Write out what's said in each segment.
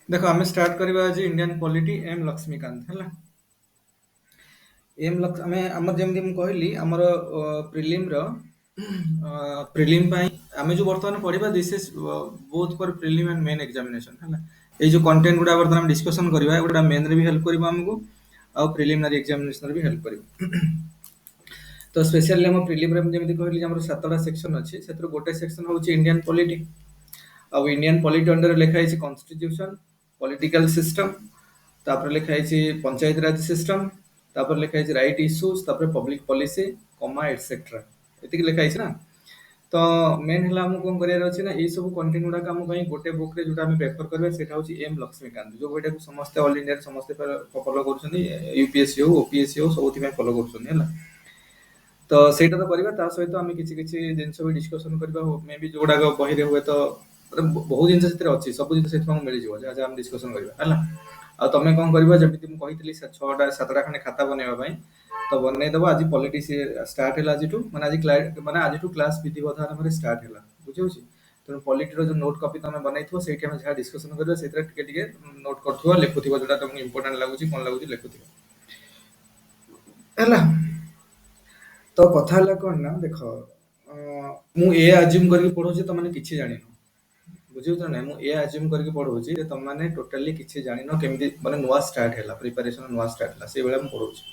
ଦେଖ ଆମେ ଷ୍ଟାର୍ଟ କରିବା ଆଜି ଇଣ୍ଡିଆନ୍ ପଲିଟି ଏମ୍ ଲକ୍ଷ୍ମୀକାନ୍ତ ହେଲା। ଏମ୍ ଲକ୍ଷ ଆମେ ଆମର ଯେମିତି ମୁଁ କହିଲି ଆମର ପ୍ରିଲିମର ପ୍ରିଲିମ ପାଇଁ ଆମେ ଯୋଉ ବର୍ତ୍ତମାନ ପଢିବା this is both for prelim and main examination ହେଲା। ଏଇ ଯୋଉ କଣ୍ଟେଣ୍ଟ ଗୁଡା ବର୍ତ୍ତମାନ ଆମେ ଡିସ୍କସନ କରିବା ଏଗୁଡା ମେନରେ ବି ହେଲ୍ପ କରିବ ଆମକୁ ଆଉ ପ୍ରିଲିମିନାରୀ ଏକ୍ସାମିନେସନରେ ବି ହେଲ୍ପ କରିବ। ତ ସ୍ପେଶାଲି ଆମ ପ୍ରିଲିମରେ ମୁଁ ଯେମିତି କହିଲି ଯେ ଆମର 7ଟା ସେକ୍ସନ ଅଛି ସେଥିରୁ ଗୋଟେ ସେକ୍ସନ ହଉଛି ଇଣ୍ଡିଆନ୍ ପଲିଟି। ଆଉ ଇଣ୍ଡିଆନ୍ ପଲିଟି ଅଣ୍ଡରରେ ଲେଖା ହେଇଛି କନଷ୍ଟିଟ୍ୟୁସନ, ପଲିଟିକାଲ ସିଷ୍ଟମ, ତାପରେ ଲେଖା ହେଇଛି ପଞ୍ଚାୟତ ରାଜ ସିଷ୍ଟମ, ତାପରେ ଲେଖା ହେଇଛି ରାଇଟ୍ ଇସ୍ୟୁଜ, ତାପରେ ପବ୍ଲିକ ପଲିସି କମା ଏଟସେଟ୍ରା। ଏତିକି ଲେଖା ହେଇଛି ନା। ତ ମେନ୍ ହେଲା ଆମକୁ କଣ କରିବାର ଅଛି ନା ଏଇ ସବୁ କଣ୍ଟେଣ୍ଟ ଗୁଡାକ ଆମ ପାଇଁ ଗୋଟେ ବୁକରେ ଯୋଉଟା ଆମେ ପ୍ରେଫର କରିବା ସେଇଟା ହଉଛି ଏମ୍ ଲକ୍ଷ୍ମୀକାନ୍ତ, ଯୋଉ ବହିଟାକୁ ସମସ୍ତେ ଅଲ ଇଣ୍ଡିଆରେ ସମସ୍ତେ ଫଲୋ କରୁଛନ୍ତି। ୟୁପିଏସସି ହଉ ଓପିଏସସି ହଉ ସବୁଥିପାଇଁ ଫଲୋ କରୁଛନ୍ତି ହେଲା। ତ ସେଇଟା ତ କରିବା ତା ସହିତ ଆମେ କିଛି କିଛି ଜିନିଷ ବି ଡିସ୍କସନ କରିବା ମେ ବି ଯୋଉଗୁଡାକ ବହିରେ ହୁଏ ତ ବହୁତ ଜିନିଷ ସେଥିରେ ଅଛି, ସବୁ ଜିନିଷ ସେଥିପାଇଁ ମିଳିଯିବ ଯାହା ଯାହା ଆମେ ଡିସ୍କସନ କରିବା ହେଲା। ଆଉ ତମେ କଣ କରିବ ଯେମିତି ମୁଁ କହିଥିଲି 6ଟା 7ଟା ଖଣ୍ଡେ ଖାତା ବନେଇବା ପାଇଁ ତ ବନେଇଦବ। ଆଜି ପଲିଟିକ୍ସ ଷ୍ଟାର୍ଟ ହେଲା ଆଜିଠୁ ମାନେ ମାନେ ଆଜିଠୁ କ୍ଲାସ ବିଧିବଦ୍ଧ ଭାବରେ ଷ୍ଟାର୍ଟ ହେଲା ବୁଝିହଉଛି। ତେଣୁ ପଲିଟିର ଯୋଉ ନୋଟ କପି ତମେ ବନେଇଥିବ ସେଇଠି ଆମେ ଯାହା ଡିସ୍କସନ କରିବା ସେଇଥିରେ ଟିକେ ଟିକେ ନୋଟ କରୁଥିବ ଲେଖୁଥିବ ଯୋଉଟା ତମକୁ ଇମ୍ପୋର୍ଟାଣ୍ଟ ଲାଗୁଛି କଣ ଲାଗୁଛି ଲେଖୁଥିବ ହେଲା। ତ କଥା ହେଲା କଣ ନା ଦେଖ ମୁଁ ଏ ଆଜ୍ୟୁମ କରିକି ପଢଉଛି ତମାନେ କିଛି ଜାଣିନ ବୁଝିପାରୁଛ ନା। ମୁଁ ଏ ଆଜ୍ୟୁମ କରିକି ପଢଉଛି ଯେ ତମମାନେ ଟୋଟାଲି କିଛି ଜାଣିନ କେମିତି ମାନେ ନୂଆ ଷ୍ଟାର୍ଟ ହେଲା ପ୍ରିପାରେସନ ନୂଆ ଷ୍ଟାର୍ଟ ହେଲା ସେଇଭଳିଆ ମୁଁ ପଢଉଛି।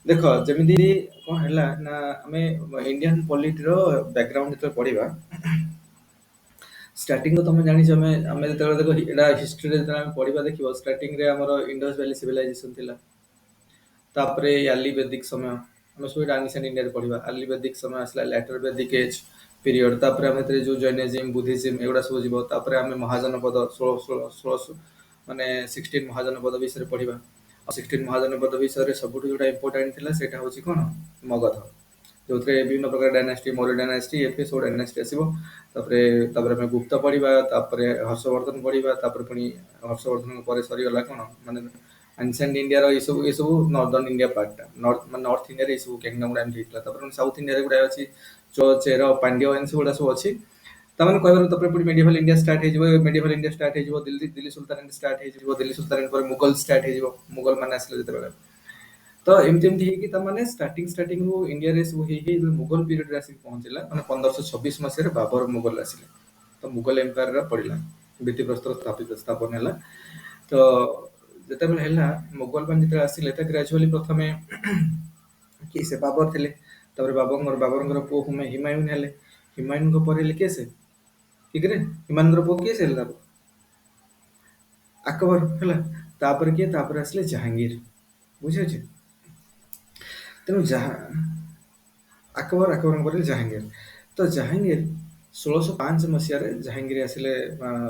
ଦେଖ ଯେମିତି କଣ ହେଲା ନା ଆମେ ଇଣ୍ଡିଆନ ପଲିଟିର ବ୍ୟାକଗ୍ରାଉଣ୍ଡ ଯେତେବେଳେ ପଢିବା ଷ୍ଟାର୍ଟିଂ ତ ତମେ ଜାଣିଛ ଆମେ ଯେତେବେଳେ ଦେଖ ଏଇଟା ହିଷ୍ଟ୍ରିରେ ଯେତେବେଳେ ଆମେ ପଢିବା ଦେଖିବ ଷ୍ଟାର୍ଟିଂରେ ଆମର ଇଣ୍ଡସ୍ ଭ୍ୟାଲି ସିଭିଲାଇଜେସନ ଥିଲା। ତାପରେ ଆଲି ବେଦିକ ସମୟ ଆମେ ସବୁ ଆନସିଏଣ୍ଟ ଇଣ୍ଡିଆରେ ପଢିବା। ଆଲି ବେଦିକ ସମୟ ଆସିଲା, ଲ୍ୟାଟର ବେଦିକ ଏଜ୍ ପିରିୟଡ଼, ତାପରେ ଆମେ ଏଥିରେ ଯୋଉ ଜୈନିଜିମ୍ ବୁଦ୍ଧିଜିମ୍ ଏଗୁଡା ସବୁ ଯିବ। ତାପରେ ଆମେ ମହାଜନପଦ ଷୋଳଶ ମାନେ 16 ମହାଜନପଦ ବିଷୟରେ ପଢିବା। ଆଉ 16 ମହାଜନପଦ ବିଷୟରେ ସବୁଠୁ ଯୋଉଟା ଇମ୍ପୋର୍ଟାଣ୍ଟ ଥିଲା ସେଇଟା ହଉଛି କଣ ମଗଧ, ଯୋଉଥିରେ ବିଭିନ୍ନ ପ୍ରକାର ଡାଇନାଷ୍ଟି ମୌର୍ଯ୍ୟ ଡାଇନାଷ୍ଟି ଏଫେ ସବୁ ଡାଇନାଷ୍ଟି ଆସିବ। ତାପରେ ଆମେ ଗୁପ୍ତ ପଢିବା, ତାପରେ ହର୍ଷବର୍ଦ୍ଧନ ପଢିବା, ତାପରେ ପୁଣି ହର୍ଷବର୍ଦ୍ଧନଙ୍କ ପରେ ସରିଗଲା କଣ ମାନେ ଆନସିଏଣ୍ଟ ଇଣ୍ଡିଆର ଏସବୁ ନର୍ଦର୍ନ ଇଣ୍ଡିଆ ପାର୍ଟଟା ନର୍ଥ ଇଣ୍ଡିଆରେ ଏସବୁ କିଙ୍ଗଡମ ଗୁଡା ଏମିତି ହେଇଥିଲା। ତାପରେ ସାଉଥ ଇଣ୍ଡିଆରେ ଗୁଡା ଅଛି ଚେର ପାଣ୍ଡ୍ୟ ଏମିତି ଗୁଡା ସବୁ ଅଛି। ତାମାନେ କହିବାର ତାପରେ ପୁଣି ମେଡିଭାଲ ଇଣ୍ଡିଆ ଷ୍ଟାର୍ଟ ହେଇଯିବ। ମେଡିଭାଲ ଇଣ୍ଡିଆ ଷ୍ଟାର୍ଟ ହେଇଯିବ, ଦିଲ୍ଲୀ ସୁଲତାନେଟ ଷ୍ଟାର୍ଟ ହେଇଯିବ। ଦିଲ୍ଲୀ ସୁଲତାନେଟ ପରେ ମୁଗଲ ଷ୍ଟାର୍ଟ ହେଇଯିବ, ମୁଗଲ ମାନେ ଆସିଲେ ଯେତେବେଳେ। ତ ଏମିତି ଏମିତି ହେଇକି ତାମାନେ ଷ୍ଟାର୍ଟିଂରୁ ଇଣ୍ଡିଆରେ ସବୁ ହେଇ ମୁଗଲ ପିରିୟଡରେ ଆସିକି ପହଞ୍ଚିଲା ମାନେ 1526 ମସିହାରେ ବାବର ମୁଗଲ ଆସିଲେ। ତ ମୁଗଲ ଏମ୍ପାୟାର ପଡିଲା, ଭିତ୍ତିପ୍ରସ୍ତର ସ୍ଥାପନ ହେଲା। ତ ଯେତେବେଳେ ହେଲା ମୋଗଲ ମାନେ ଯେତେବେଳେ ଆସିଲେ ତ ଗ୍ରାଜୁଆଲି ପ୍ରଥମେ କିଏ ସେ ବାବର ଥିଲେ। ତାପରେ ବାବରଙ୍କର ପୁଅ ହିମାୟୁନ ହେଲେ। ହିମାୟୁନଙ୍କ ପରେ ହେଲେ କିଏ ସେ ଠିକରେ ହିମାୟୁନଙ୍କର ପୁଅ କିଏ ସେ ହେଲେ ତାପରେ ଆକବର ହେଲା। ତାପରେ କିଏ ତାପରେ ଆସିଲେ ଜାହାଙ୍ଗୀର ବୁଝିଅଛି। ତେଣୁ ଆକବରଙ୍କ ପରେ ଜାହାଙ୍ଗୀର। ତ ଜାହାଙ୍ଗୀର 1605 ମସିହାରେ ଜାହାଙ୍ଗୀର ଆସିଲେ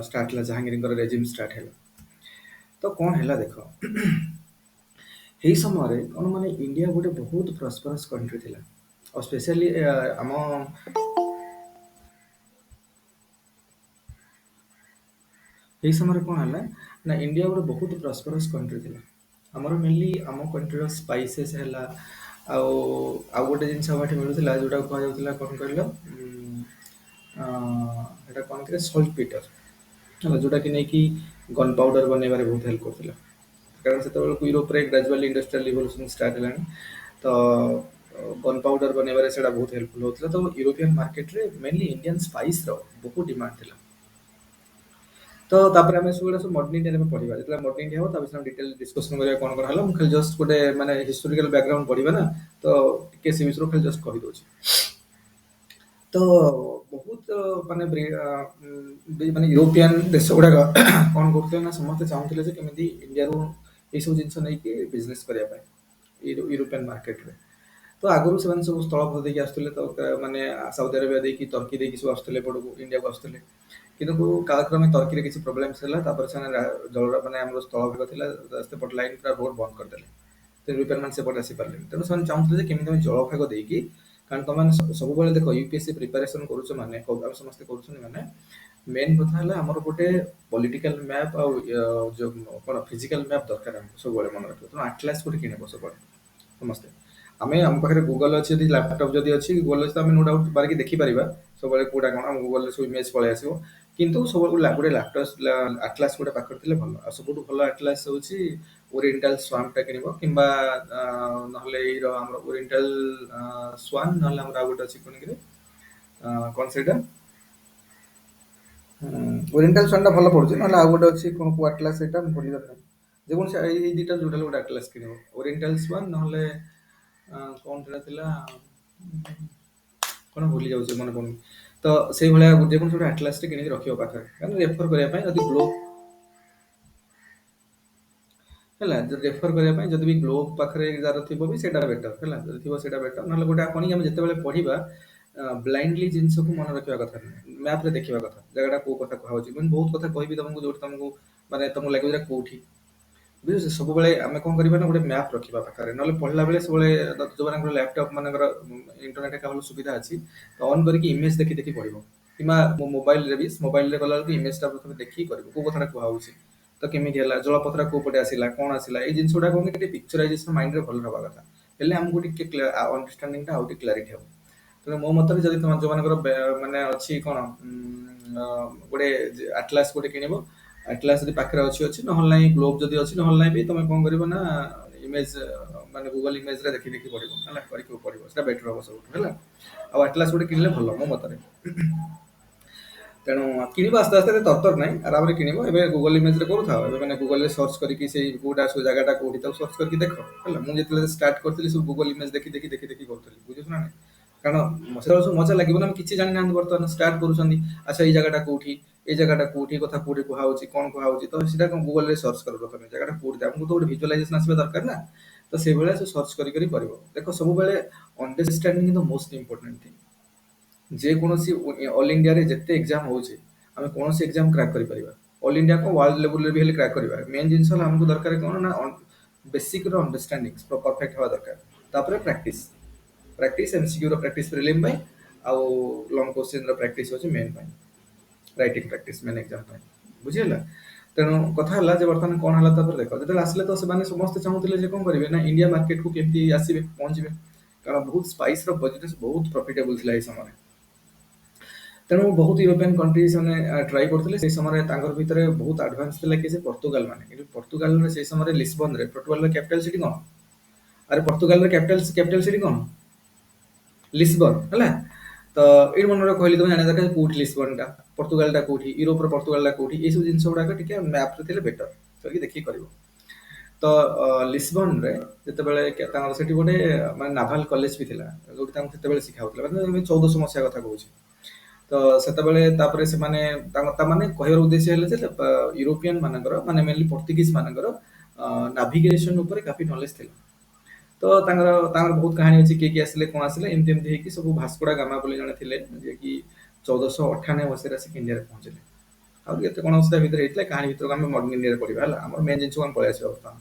ଷ୍ଟାର୍ଟ ହେଲା ଜାହାଙ୍ଗୀରଙ୍କର ରେଜିମ୍ ଷ୍ଟାର୍ଟ ହେଲା। ତ କଣ ହେଲା ଦେଖ ଏହି ସମୟରେ କଣ ମାନେ ଇଣ୍ଡିଆ ଗୋଟେ ବହୁତ ପ୍ରସ୍ପରସ୍ କଣ୍ଟ୍ରି ଥିଲା। ଆଉ ସ୍ପେଶାଲି ଆମ ଏହି ସମୟରେ କଣ ହେଲା ନା ଇଣ୍ଡିଆ ଗୋଟେ ବହୁତ ପ୍ରସ୍ପରସ୍ କଣ୍ଟ୍ରି ଥିଲା। ଆମର ମେନଲି ଆମ କଣ୍ଟ୍ରିର ସ୍ପାଇସେସ୍ ହେଲା ଆଉ ଆଉ ଗୋଟେ ଜିନିଷ ଆମ ଏଠି ମିଳୁଥିଲା ଯୋଉଟା କୁହାଯାଉଥିଲା କଣ କହିଲ ଏଇଟା କଣ ଥିଲା ସଲ୍ଟ ପିଟର ହେଲା, ଯୋଉଟା କି ନେଇକି ଗନ୍ ପାଉଡର ବନେଇବାରେ ବହୁତ ହେଲ୍ପ କରୁଥିଲା। କାରଣ ସେତେବେଳକୁ ୟୁରୋପରେ ଗ୍ରାଜୁଆଲି ଇଣ୍ଡଷ୍ଟ୍ରିଆଲ ରିଭଲ୍ୟୁସନ ଷ୍ଟାର୍ଟ ହେଲାଣି। ତ ଗନ୍ ପାଉଡର ବନେଇବାରେ ସେଇଟା ବହୁତ ହେଲ୍ପଫୁଲ ହଉଥିଲା। ତ ୟୁରୋପିଆନ ମାର୍କେଟରେ ମେନଲି ଇଣ୍ଡିଆନ ସ୍ପାଇସର ବହୁତ ଡିମାଣ୍ଡ ଥିଲା। ତ ତାପରେ ଆମେ ସେଗୁଡା ସବୁ ମଡର୍ନ ଇଣ୍ଡିଆରେ ଆମେ ପଢିବା। ଯେତେବେଳେ ମଡର୍ନ ଇଣ୍ଡିଆ ହବ ତା ବିଷୟରେ ଡିଟେଲ ଡିସ୍କସନ କରିବା କଣ କଣ ହେଲା। ମୁଁ ଖାଲି ଜଷ୍ଟ ଗୋଟେ ମାନେ ହିଷ୍ଟୋରିକାଲ ବ୍ୟାକଗ୍ରାଉଣ୍ଡ ପଢିବା ନା ତ ଟିକେ ସେ ବିଷୟରେ ଖାଲି ଜଷ୍ଟ କହିଦଉଛି। ତ ବହୁତ ମାନେ ୟୁରୋପିଆନ ଦେଶ ଗୁଡାକ କଣ କରୁଥିଲେ ନା ସମସ୍ତେ ଚାହୁଁଥିଲେ ଯେ କେମିତି ଇଣ୍ଡିଆରୁ ଏଇସବୁ ଜିନିଷ ନେଇକି ବିଜନେସ କରିବା ପାଇଁ ୟୁରୋପିଆନ ମାର୍କେଟରେ। ତ ଆଗରୁ ସେମାନେ ସବୁ ସ୍ଥଳପଥ ଦେଇକି ଆସୁଥିଲେ। ତ ମାନେ ସାଉଦି ଆରବିଆ ଦେଇକି ତର୍କି ଦେଇକି ସବୁ ଆସୁଥିଲେ ଏପଟକୁ ଇଣ୍ଡିଆକୁ ଆସୁଥିଲେ। କିନ୍ତୁ କାଳକ୍ରମେ ତର୍କିରେ କିଛି ପ୍ରୋବ୍ଲେମସ ହେଲା। ତାପରେ ସେମାନେ ମାନେ ଆମର ସ୍ଥଳ ଭାଗ ଥିଲା ସେପଟ ଲାଇନ ପୁରା ରୋଡ ବନ୍ଦ କରିଦେଲେ। ୟୁରୋପିଆନ ମାନେ ସେପଟେ ଆସିପାରିଲେନି। ତେଣୁ ସେମାନେ ଚାହୁଁଥିଲେ ଯେ କେମିତି ଆମେ ଜଳଭାଗ ଦେଇକି କାରଣ ତମେ ସବୁବେଳେ ଦେଖ ୟୁପିଏସସି ପ୍ରିପାରେସନ କରୁଛ ମାନେ ଆମେ ସମସ୍ତେ କରୁଛନ୍ତି ମାନେ ମେନ୍ କଥା ହେଲା ଆମର ଗୋଟେ ପଲିଟିକାଲ ମ୍ୟାପ ଆଉ ଯୋଉ କଣ ଫିଜିକାଲ ମ୍ୟାପ ଦରକାର ଆମକୁ ସବୁବେଳେ ମନେ ରଖିବ। ତେଣୁ ଆଟଲାସ ଗୋଟେ କିଣିବ ସବୁବେଳେ ସମସ୍ତେ। ଆମ ପାଖରେ ଗୁଗଲ ଅଛି ଯଦି ଲାପଟପ ଯଦି ଅଛି ଗୁଗଲ ଅଛି ତ ଆମେ ନୋ ଡାଉଟ ମାରିକି ଦେଖିପାରିବା ସବୁବେଳେ କୋଉଟା କଣ ଆମ ଗୁଗଲରେ ସବୁ ଇମେଜ ପଳେଇ ଆସିବ। କିନ୍ତୁ ସବୁ ଗୋଟେ ଲାକ୍ଟସ୍ ଆଟଲାସ୍ ଗୋଟେ ପାଖରେ ଥିଲେ ଭଲ। ଆଉ ସବୁଠୁ ଭଲ ଆଟଲାସ୍ ହେଉଛି ଓରିଏଣ୍ଟାଲ ସ୍ୱାମ୍ପଟା କିଣିବ, କିମ୍ବା ନହେଲେ ଏଇର ଆମର ଓରିଏଣ୍ଟାଲ ସ୍ୱାନ୍, ନହେଲେ ଆମର ଆଉ ଗୋଟେ ଅଛି କଣ କିରେ, କଣ ସେଇଟା, ଓରିଏଣ୍ଟାଲ ସ୍ୱାନ୍‌ଟା ଭଲ ପଡୁଛି, ନହେଲେ ଆଉ ଗୋଟେ ଅଛି କଣ କୋଉ ଆଟଲାସ୍ ସେଇଟା ମୁଁ ଭୁଲିଗଲି। ଯେକୌଣସି ଏଇ ଦିଟା ଯୋଉଟା ହେଲେ ଗୋଟେ ଆଟଲାସ୍ କିଣିବ, ଓରିଏଣ୍ଟାଲ ସ୍ୱାନ୍ ନହେଲେ କଣ ସେଟା ଥିଲା, କଣ ଭୁଲି ଯାଉଛି ମନେ ପଡୁନି। ତ ସେଇଭଳିଆ ଯେକୌଣସି ଗୋଟେ ଆଟଲାସ୍ଟେ କିଣିକି ରଖିବ ପାଖରେ, କାରଣ ରେଫର କରିବା ପାଇଁ ଯଦି ଗ୍ଲୋବ୍ ହେଲା, ଯଦି ରେଫର କରିବା ପାଇଁ ଯଦି ବି ଗ୍ଲୋବ୍ ପାଖରେ ଯାହାର ଥିବ ବି ସେଇଟା ବେଟର ହେଲା, ଯଦି ଥିବ ସେଇଟା ବେଟର। ନହେଲେ ଗୋଟେ ଆପଣ ଆମେ ଯେତେବେଳେ ପଢିବା ବ୍ଲାଇଣ୍ଡଲି ଜିନିଷକୁ ମନେ ରଖିବା କଥା ନୁହେଁ, ମ୍ୟାପରେ ଦେଖିବା କଥା ଜାଗାଟା କୋଉ କଥା କୁହାଉଛି। ମାନେ ବହୁତ କଥା କହିବି ତମକୁ ଯୋଉଠି ତମକୁ ମାନେ ତମକୁ ଲାଗିବ ଯେ କୋଉଠି, ବୁଝୁଛି। ସବୁବେଳେ ଆମେ କଣ କରିବା ନା ଗୋଟେ ମ୍ୟାପ ରଖିବା ପାଖରେ, ନହେଲେ ପଢିଲା ବେଳେ ସବୁବେଳେ ଯୋଉମାନଙ୍କର ଲ୍ୟାପଟପ୍ ମାନଙ୍କର ଇଣ୍ଟରନେଟ ଏକା ଭଲ ସୁବିଧା ଅଛି, ତ ଅନ୍ କରିକି ଇମେଜ ଦେଖି ଦେଖି ପଢିବ। କିମ୍ବା ମୋବାଇଲରେ ବି, ମୋବାଇଲରେ ଗଲାବେଳକୁ ଇମେଜଟା ପ୍ରଥମେ ଦେଖିକି କରିବ କୋଉ କଥାଟା କୁହାହଉଛି, ତ କେମିତି ହେଲା, ଜଳପଥରା କୋଉ ପଟେ ଆସିଲା, କଣ ଆସିଲା, ଏଇ ଜିନିଷ ଗୁଡା କଣ କି ଟିକେ ପିକ୍ଚରାଇଜେସନ ମାଇଣ୍ଡରେ ଭଲ ହବା କଥା। ହେଲେ ଆମକୁ ଟିକେ ଅଣ୍ଡରଷ୍ଟାଣ୍ଡିଂଟା ଆଉ ଟିକେ କ୍ଲାରିଟି ହବ। ତେଣୁ ମୋ ମତରେ ଯଦି ତମ ଯୋଉମାନଙ୍କର ମାନେ ଅଛି କଣ ଗୋଟେ ଆଟଲାସ୍ ଗୋଟେ କିଣିବ। ଆଟଲାସ୍ ଯଦି ପାଖରେ ଅଛି ଅଛି, ନହେଲେ ନାହିଁ ଗ୍ଲୋବ୍ ଯଦି ଅଛି, ନହେଲେ ନାହିଁ ବି ତମେ କଣ କରିବ ନା ଇମେଜ ମାନେ ଗୁଗଲ ଇମେଜରେ ଦେଖି ଦେଖି ପଢିବ ହେଲା, କରିକି ପଢିବ, ସେଟା ବେଟର ହବ ସବୁଠୁ ହେଲା। ଆଉ ଆଟଲାସ୍ ଗୋଟେ କିଣିଲେ ଭଲ ମୋ ମତରେ। ତେଣୁ କିଣିବ ଆସ୍ତେ ଆସ୍ତେ, ଏତେ ତରତର ନାହିଁ, ଆରାମରେ କିଣିବ। ଏବେ ଗୁଗଲ ଇମେଜରେ କରୁଥାଅ, ଏବେ ମାନେ ଗୁଗଲରେ ସର୍ଚ୍ଚ କରିକି ସେଇ କୋଉଟା ସବୁ ଜାଗାଟା କୋଉଠି ତାକୁ ସର୍ଚ୍ଚ କରିକି ଦେଖ ହେଲା। ମୁଁ ଯେତେବେଳେ ଷ୍ଟାର୍ଟ କରିଥିଲି ସବୁ ଗୁଗଲ ଇମେଜ ଦେଖି ଦେଖି ଦେଖି ଦେଖି କରୁଥିଲି, ବୁଝୁଛ ନା ନାଇଁ। କାରଣ ସେତେବେଳେ ସବୁ ମଜା ଲାଗିବ ନା, ଆମେ କିଛି ଜାଣିନାହାନ୍ତି, ବର୍ତ୍ତମାନ ଷ୍ଟାର୍ଟ କରୁଛନ୍ତି। ଆଚ୍ଛା ଏଇ ଜାଗାଟା କୋଉଠି, ଏଇ ଜାଗାଟା କୋଉଠି, କଥା କୋଉଠି କୁହାହଉଛି, କଣ କୁହାହଉଛି, ତ ସେଟା କଣ ଗୁଗଲରେ ସର୍ଚ୍ଚ କରିବ ପ୍ରଥମେ, ଜାଗାଟା କୋଉଠି, ଆମକୁ ତ ଗୋଟେ ଭିଜୁଆଲାଇଜେସନ ଆସିବା ଦରକାର ନା। ତ ସେଇଭଳିଆ ସବୁ ସର୍ଚ୍ଚ କରି କରି କରିବ। ଦେଖ ସବୁବେଳେ understanding is the most important thing. ଯେକୌଣସି ଅଲ ଇଣ୍ଡିଆରେ ଯେତେ ଏକ୍ଜାମ ହଉଛି, ଆମେ କୌଣସି ଏକ୍ଜାମ କ୍ରାକ୍ କରିପାରିବା। ଅଲ ଇଣ୍ଡିଆ କଣ ୱାର୍ଲଡ ଲେବୁଲରେ ବି ହେଲେ କ୍ରାକ୍ କରିବା। ମେନ୍ ଜିନିଷ ହେଲା ଆମକୁ ଦରକାର କଣ ନା ବେସିକର ଅଣ୍ଡରଷ୍ଟାଣ୍ଡିଂ ପରଫେକ୍ଟ ହବା ଦରକାର। ତାପରେ ପ୍ରାକ୍ଟିସ, ପ୍ରାକ୍ଟିସ ଏମସିକ୍ୟୁ ର ପ୍ରାକ୍ଟିସ ପ୍ରିଲିମ୍ ପାଇଁ, ଆଉ ଲଙ୍ଗ କୋଶ୍ଚିନ୍ ର ପ୍ରାକ୍ଟିସ ହଉଛି ମେନ୍ ପାଇଁ, ରାଇଟିଂ ପ୍ରାକ୍ଟିସ ମେନ୍ ଏକ୍ଜାମ ପାଇଁ, ବୁଝିହେଲା। ତେଣୁ କଥା ହେଲା ଯେ ବର୍ତ୍ତମାନ କଣ ହେଲା, ତାପରେ ଦେଖ ଯେତେବେଳେ ଆସିଲେ ତ ସେମାନେ ସମସ୍ତେ ଚାହୁଁଥିଲେ ଯେ କଣ କରିବେ ନା ଇଣ୍ଡିଆ ମାର୍କେଟକୁ କେମିତି ଆସିବେ, ପହଞ୍ଚିବେ। କାରଣ ବହୁତ ସ୍ପାଇସର ବିଜନେସ୍ ବହୁତ ପ୍ରଫିଟେବଲ ଥିଲା ଏଇ ସମୟରେ। ତେଣୁ ବହୁତ ୟୁରୋପିଆନ୍ କଣ୍ଟ୍ରି ସେମାନେ ଟ୍ରାଏ କରୁଥିଲେ। ସେଇ ସମୟରେ ତାଙ୍କର ଭିତରେ ବହୁତ ଆଡଭାନ୍ସ ଥିଲା କି ସେ ପର୍ତ୍ତୁଗାଲ ମାନେ, କିନ୍ତୁ ପର୍ତ୍ତୁଗାଲରେ ସେଇ ସମୟରେ ଲିସବନରେ, ପର୍ତ୍ତୁଗାଲର କ୍ୟାପିଟାଲ ସିଟି କଣ, ଆରେ ପର୍ତ୍ତୁଗାଲର କ୍ୟାପିଟାଲ ସିଟି କଣ, ଲିସବନ ହେଲା। ତ ଏଇଠି ମନରେ କହିଲି, ତମେ ଜାଣିବା ଦରକାର କୋଉଠି ଲିସବନଟା, ପର୍ତ୍ତୁଗାଲଟା କୋଉଠି, ୟୁରୋପର ପର୍ତ୍ତୁଗାଲଟା କୋଉଠି, ଏଇସବୁ ଜିନିଷ ଗୁଡାକ ଟିକେ ମ୍ୟାପରେ ଥିଲେ ବେଟର, କରିକି ଦେଖିକି କରିବ। ତ ଲିସବନରେ ଯେତେବେଳେ ତାଙ୍କର ସେଠି ଗୋଟେ ମାନେ ନାଭାଲ କଲେଜ ବି ଥିଲା, ଯୋଉଠି ତାଙ୍କୁ ସେତେବେଳେ ଶିଖା ହଉଥିଲା, ମାନେ 1400 ମସିହା କଥା କହୁଛି। ତ ସେତେବେଳେ ତାପରେ ସେମାନେ ତାମାନେ କହିବାର ଉଦ୍ଦେଶ୍ୟ ହେଲେ ଯେ ୟୁରୋପିଆନ ମାନଙ୍କର ମାନେ ମେନଲି ପର୍ତ୍ତୁଗିଜ ମାନଙ୍କର ନାଭିଗେସନ ଉପରେ କାଫି ନଲେଜ ଥିଲା। ତ ତାଙ୍କର ବହୁତ କାହାଣୀ ଅଛି, କିଏ କିଏ ଆସିଲେ କଣ ଆସିଲେ, ଏମିତି ଏମିତି ହେଇକି ସବୁ ଭାସ୍କୋଡା ଗାମା ବୋଲି ଜଣେ ଥିଲେ, ଯିଏକି 1498 ମସିହାରେ ଆସିକି ଇଣ୍ଡିଆରେ ପହଞ୍ଚିଲେ। ଆଉ କେତେ କଣ ଅବସ୍ଥା ଭିତରେ ହେଇଥିଲା, କାହାଣୀ ଭିତରକୁ ଆମେ ମଡର୍ଣ୍ଣ ଇଣ୍ଡିଆରେ ପଢିବା ହେଲା, ଆମର ମେନ୍ ଜିନିଷକୁ ଆମେ ପଳେଇ ଆସିବା ବର୍ତ୍ତମାନ।